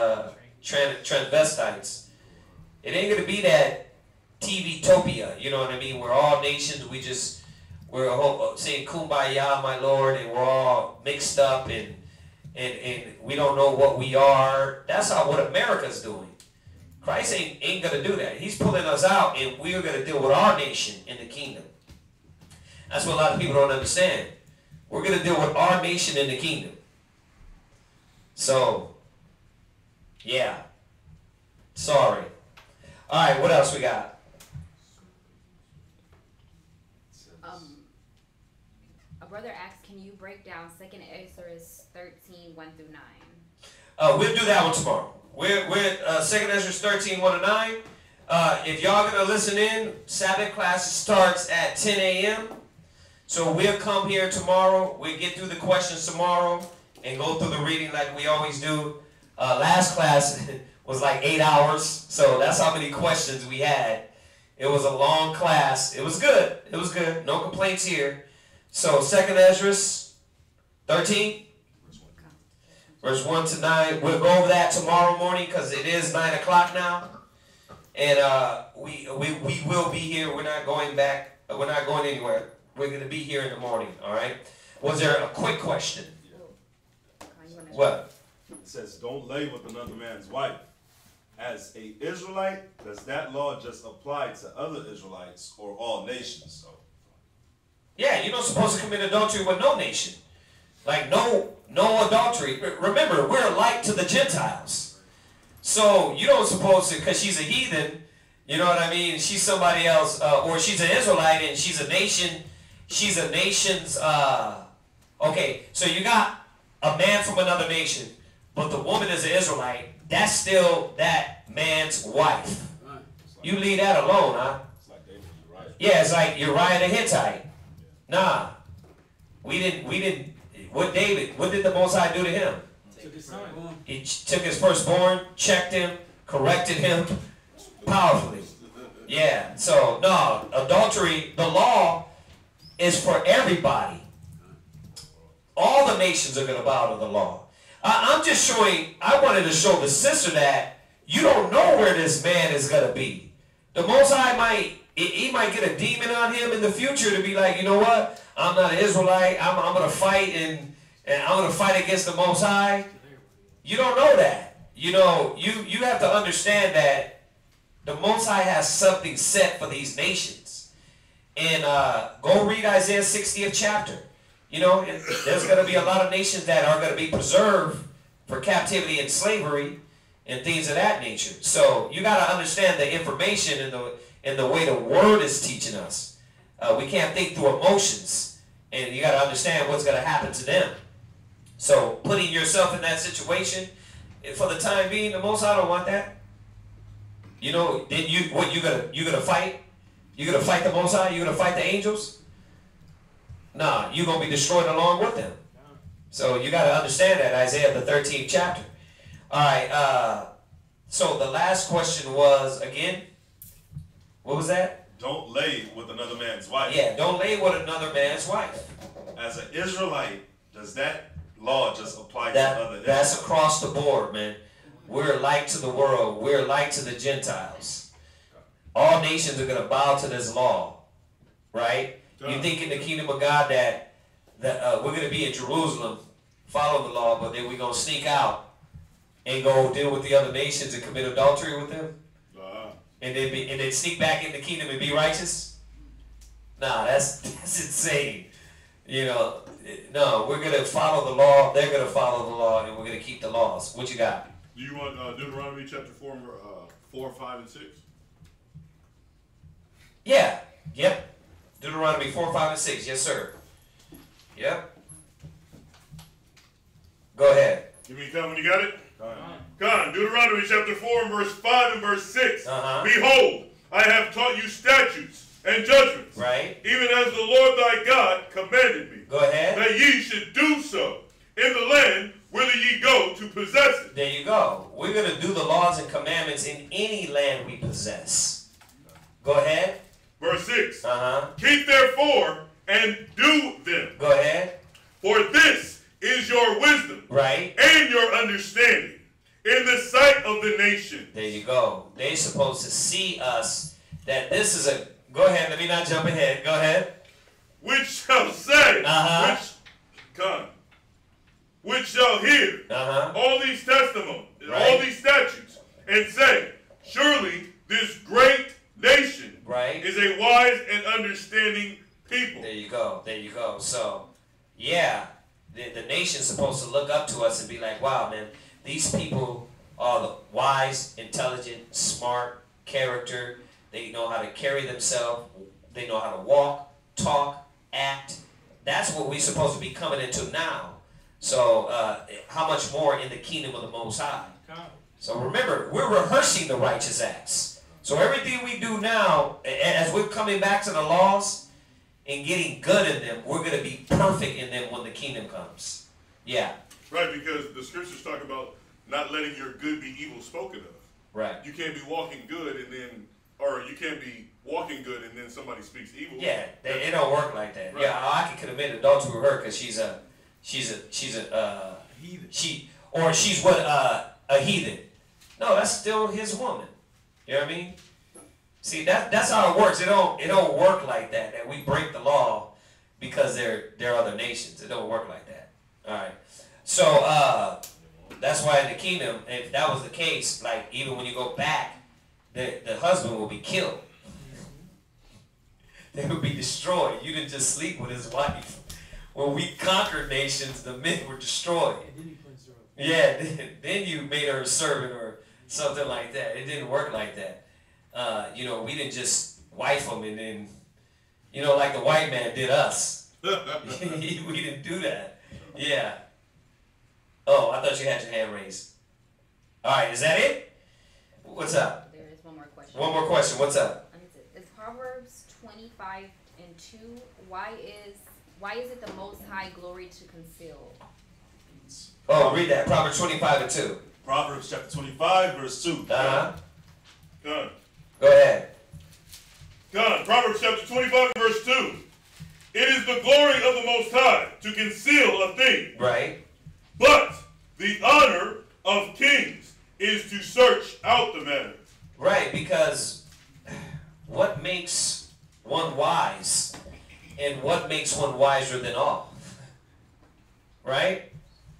transvestites. It ain't going to be that TV-topia, you know what I mean? We're all nations, we're saying kumbaya, my Lord, and we're all mixed up and we don't know what we are. That's what America's doing. Christ ain't going to do that. He's pulling us out, and we're going to deal with our nation in the kingdom. That's what a lot of people don't understand. We're going to deal with our nation in the kingdom. So, yeah. Sorry. All right, what else we got? A brother asked, can you break down 2nd Ezra 13, 1 through 9? We'll do that one tomorrow. We're 2nd Ezra 13, 1 to 9. If y'all going to listen in, Sabbath class starts at 10 a.m. So we'll come here tomorrow. We'll get through the questions tomorrow and go through the reading like we always do. Last class was like 8 hours. So that's how many questions we had. It was a long class. It was good. It was good. No complaints here. So 2nd Ezra 13, verse 1 to 9. We'll go over that tomorrow morning because it is 9 o'clock now. And we will be here. We're not going back. We're not going anywhere. We're going to be here in the morning, all right? Was there a quick question? What? It says, don't lay with another man's wife. As a Israelite, does that law just apply to other Israelites or all nations? Yeah, you're not supposed to commit adultery with no nation. Like, no adultery. Remember, we're alike to the Gentiles. So, you don't supposed to, because she's a heathen, you know what I mean? She's somebody else, or she's an Israelite and she's a nation. She's a nation's, okay, so you got a man from another nation, but the woman is an Israelite. That's still that man's wife. You leave that alone, huh? Yeah, it's like Uriah the Hittite. Nah, we didn't. What did the Most High do to him? He took his firstborn, checked him, corrected him powerfully. Yeah. So no, adultery. The law is for everybody. All the nations are going to bow to the law. I'm just showing. I wanted to show the sister that you don't know where this man is going to be. The Most High might. He might get a demon on him in the future to be like, you know what? I'm not an Israelite. I'm going to fight and and I'm going to fight against the Most High. You don't know that. You know, you have to understand that the Most High has something set for these nations. And go read Isaiah 60th chapter. You know, there's going to be a lot of nations that are going to be preserved for captivity and slavery and things of that nature. So you got to understand the information and the way the Word is teaching us. We can't think through emotions, and you got to understand what's going to happen to them. So putting yourself in that situation, for the time being, the Most High don't want that. You know, then you gonna fight? You gonna fight the Most High? You gonna fight the angels? Nah, you gonna be destroyed along with them. So you got to understand that, Isaiah the 13th chapter. All right. So the last question was, again, what was that? Don't lay with another man's wife. Yeah, don't lay with another man's wife. As an Israelite, does that law just apply to other Israelites? That's across the board, man. We're light to the world. We're light to the Gentiles. All nations are going to bow to this law, right? You think in the kingdom of God that we're going to be in Jerusalem, follow the law, but then we're going to sneak out and go deal with the other nations and commit adultery with them? And then sneak back in the kingdom and be righteous? Nah, that's insane. You know, no, we're going to follow the law. They're going to follow the law, and we're going to keep the laws. What you got? Do you want Deuteronomy chapter 4, 5, and 6? Yeah. Yep. Deuteronomy 4, 5, and 6. Yes, sir. Yep. Go ahead. Give me a count when you got it. Come, Deuteronomy chapter 4 and verse 5 and verse 6. Behold, I have taught you statutes and judgments. Right. Even as the Lord thy God commanded me. Go ahead. That ye should do so in the land whither ye go to possess it. There you go. We're going to do the laws and commandments in any land we possess. Go ahead. Verse 6. Keep therefore and do them. Go ahead. For this is your wisdom. Right. And your understanding in the sight of the nation. There you go. They're supposed to see us that this is a... Go ahead. Let me not jump ahead. Go ahead. Which shall say... Which shall hear all these testimonies, all these statutes, and say, surely this great nation is a wise and understanding people. There you go. There you go. So, yeah, the nation's supposed to look up to us and be like, wow, man, these people are wise, intelligent, smart, character. They know how to carry themselves. They know how to walk, talk, act. That's what we're supposed to be coming into now. So how much more in the kingdom of the Most High? So remember, we're rehearsing the righteous acts. So everything we do now, as we're coming back to the laws and getting good in them, we're going to be perfect in them when the kingdom comes. Yeah. Right, because the scriptures talk about not letting your good be evil spoken of. Right. You can't be walking good and then, or you can't be walking good and then somebody speaks evil. Yeah, it don't work like that. Right. Yeah, I could commit adultery with her because she's a heathen. She's a heathen. No, that's still his woman. You know what I mean? See, that's how it works. It don't work like that. That we break the law because they're other nations. It don't work like that. All right. So that's why in the kingdom, if that was the case, like even when you go back, the husband will be killed. They would be destroyed. You didn't just sleep with his wife. When we conquered nations, the men were destroyed. Yeah, then you made her a servant or something like that. It didn't work like that. We didn't just wife them and then, like the white man did us. We didn't do that. Yeah. Oh, I thought you had your hand raised. All right, is that it? What's up? There is one more question. One more question. What's up? It's Proverbs 25 and 2. Why is it the Most High glory to conceal? Oh, read that. Proverbs 25 and 2. Proverbs chapter 25, verse 2. Done. Go ahead. Done. Proverbs chapter 25 and verse 2. It is the glory of the Most High to conceal a thing. Right. But the honor of kings is to search out the matter. Right, because what makes one wise and what makes one wiser than all? right?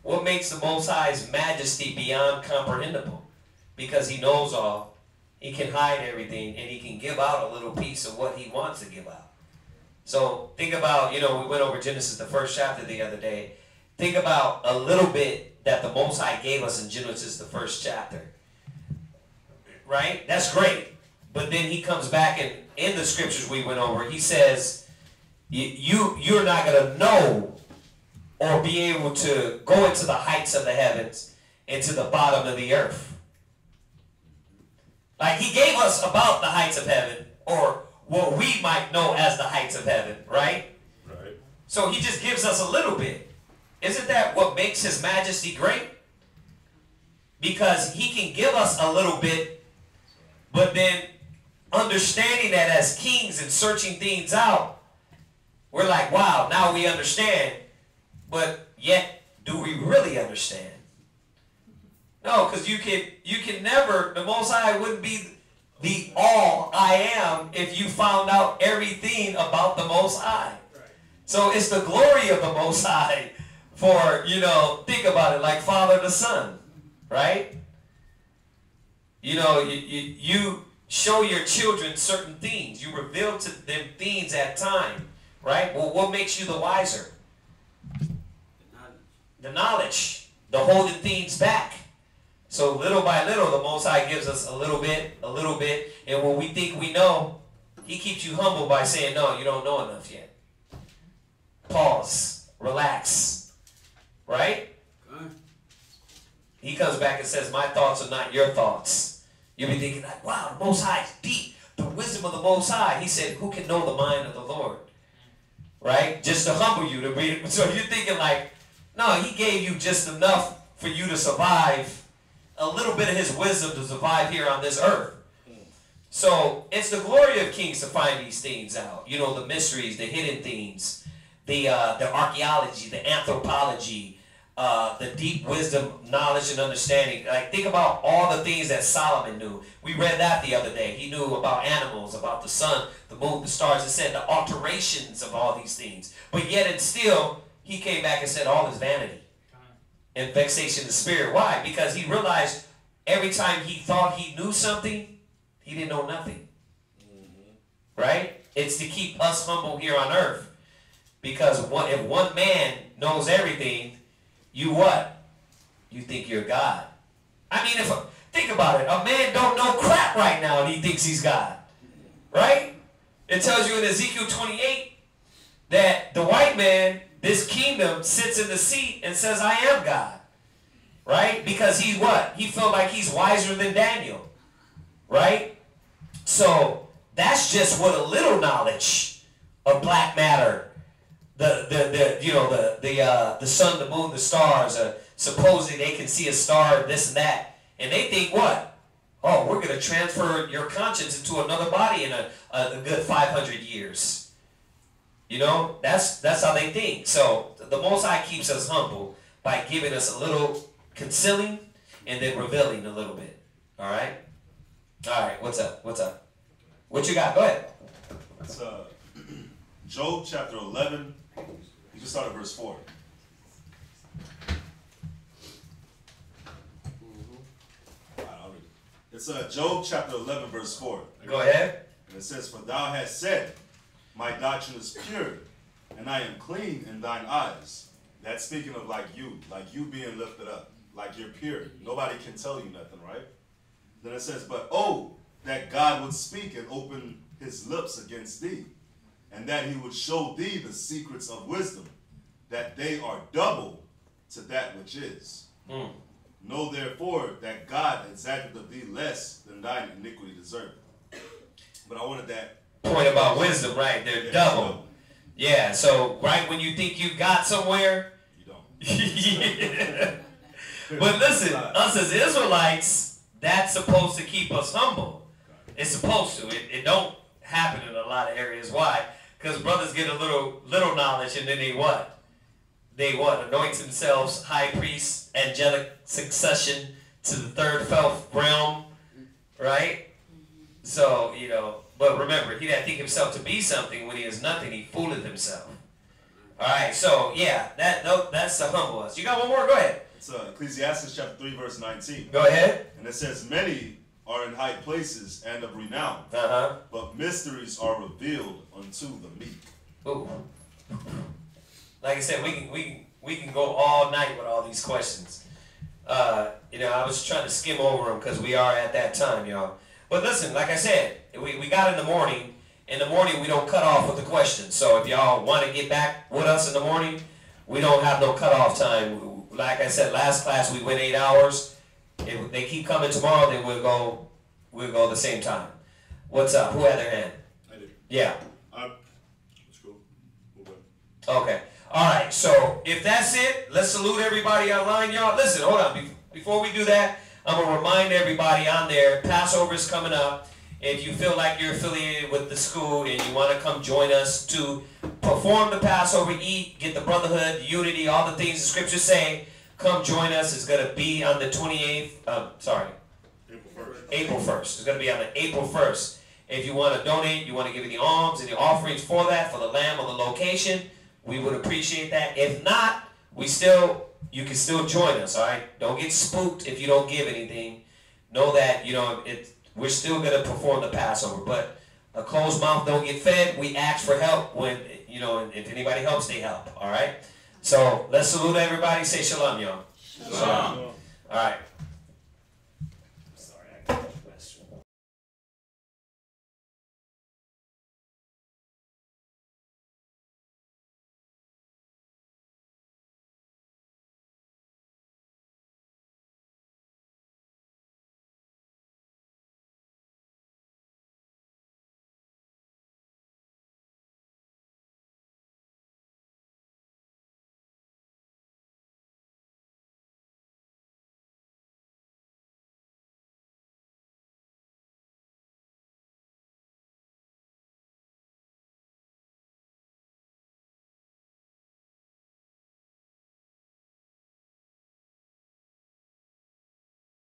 What makes the Most High's majesty beyond comprehensible? Because he knows all, he can hide everything, and he can give out a little piece of what he wants to give out. So think about, we went over Genesis, the first chapter the other day. Think about a little bit that the Most High gave us in Genesis, the first chapter. Right? That's great. But then he comes back and in the scriptures we went over, he says, you're not going to know or be able to go into the heights of the heavens and to the bottom of the earth. Like he gave us about the heights of heaven, or what we might know as the heights of heaven, right? Right. So he just gives us a little bit. Isn't that what makes his majesty great? Because he can give us a little bit, but then understanding that as kings and searching things out, we're like, wow, now we understand. But yet, do we really understand? No, because you can never, the Most High wouldn't be the all I am if you found out everything about the Most High. So it's the glory of the Most High for, think about it, like Father to Son, right? You show your children certain things. You reveal to them things at time, right? Well, what makes you the wiser? The knowledge. The holding things back. So little by little, the Most High gives us a little bit, and when we think we know, he keeps you humble by saying, no, you don't know enough yet. Pause. Relax. Right? He comes back and says, my thoughts are not your thoughts. You'll be thinking like, wow, the Most High is deep. The wisdom of the Most High. He said, who can know the mind of the Lord? Right? Just to humble you. So you're thinking like, no, he gave you just enough for you to survive. A little bit of his wisdom to survive here on this earth. So it's the glory of kings to find these things out. The mysteries, the hidden things, the archaeology, the anthropology, the deep wisdom, knowledge, and understanding. Like, think about all the things that Solomon knew. We read that the other day. He knew about animals, about the sun, the moon, the stars. It said the alterations of all these things. But yet and still, he came back and said all is vanity and vexation of spirit. Why? Because he realized every time he thought he knew something, he didn't know nothing. Right? It's to keep us humble here on earth. Because if one man knows everything, you what? You think you're God. I mean, think about it. A man don't know crap right now and he thinks he's God. Right? It tells you in Ezekiel 28 that the white man, this kingdom, sits in the seat and says, I am God. Right? Because he's what? He felt like he's wiser than Daniel. Right? So that's just what a little knowledge of black matter, the sun, the moon, the stars, supposedly they can see a star, this and that. And they think what? Oh, we're going to transfer your conscience into another body in a good 500 years. That's how they think. So the Most High keeps us humble by giving us a little concealing and then revealing a little bit. All right? All right, what's up? What you got? Go ahead. It's Job chapter 11. You can start at verse 4. It's Job chapter 11, verse 4. Go ahead. And it says, for thou hast said, my doctrine is pure, and I am clean in thine eyes. That's speaking of like you being lifted up, like you're pure. Nobody can tell you nothing, right? Then it says, but oh, that God would speak and open his lips against thee, and that he would show thee the secrets of wisdom, that they are double to that which is. Know therefore that God exacted of thee less than thine iniquity deserved. But I wanted that point about wisdom, right? They're double. Yeah, so right when you think you got somewhere, you don't. Yeah. But listen, us as Israelites, that's supposed to keep us humble. It's supposed to. It don't happen in a lot of areas. Why? Because brothers get a little knowledge and then they what? They what? Anoint themselves high priest, angelic succession to the third realm, right? So, but remember, he that think himself to be something when he is nothing, he fooleth himself. All right, so yeah, that's to humble us. You got one more? Go ahead. It's Ecclesiastes chapter 3, verse 19. Go ahead. And it says, many are in high places and of renown, but mysteries are revealed unto the meek. Ooh. Like I said, we can go all night with all these questions. You know, I was trying to skim over them because we are at that time, y'all. But listen, like I said, we got in the morning. In the morning, we don't cut off with the questions. So if y'all want to get back with us in the morning, we don't have no cutoff time. Like I said, last class we went 8 hours. If they keep coming tomorrow, then we'll go the same time. What's up? Who had their hand? I did. Yeah. Let's go. Okay. All right. So if that's it, let's salute everybody online, y'all. Listen, hold on. Before we do that, I'm gonna remind everybody on there. Passover is coming up. If you feel like you're affiliated with the school and you want to come join us to perform the Passover, eat, get the brotherhood, unity, all the things the scriptures say, come join us. It's going to be on the 28th, April 1st. It's going to be on the April 1st. If you want to donate, you want to give the alms and the offerings for that, for the lamb or the location, we would appreciate that. If not, you can still join us, all right? Don't get spooked if you don't give anything. Know that, you know, we're still going to perform the Passover, but a closed mouth don't get fed. We ask for help when, you know, if anybody helps, they help, all right? So let's salute everybody. Say shalom, y'all. Shalom. All right.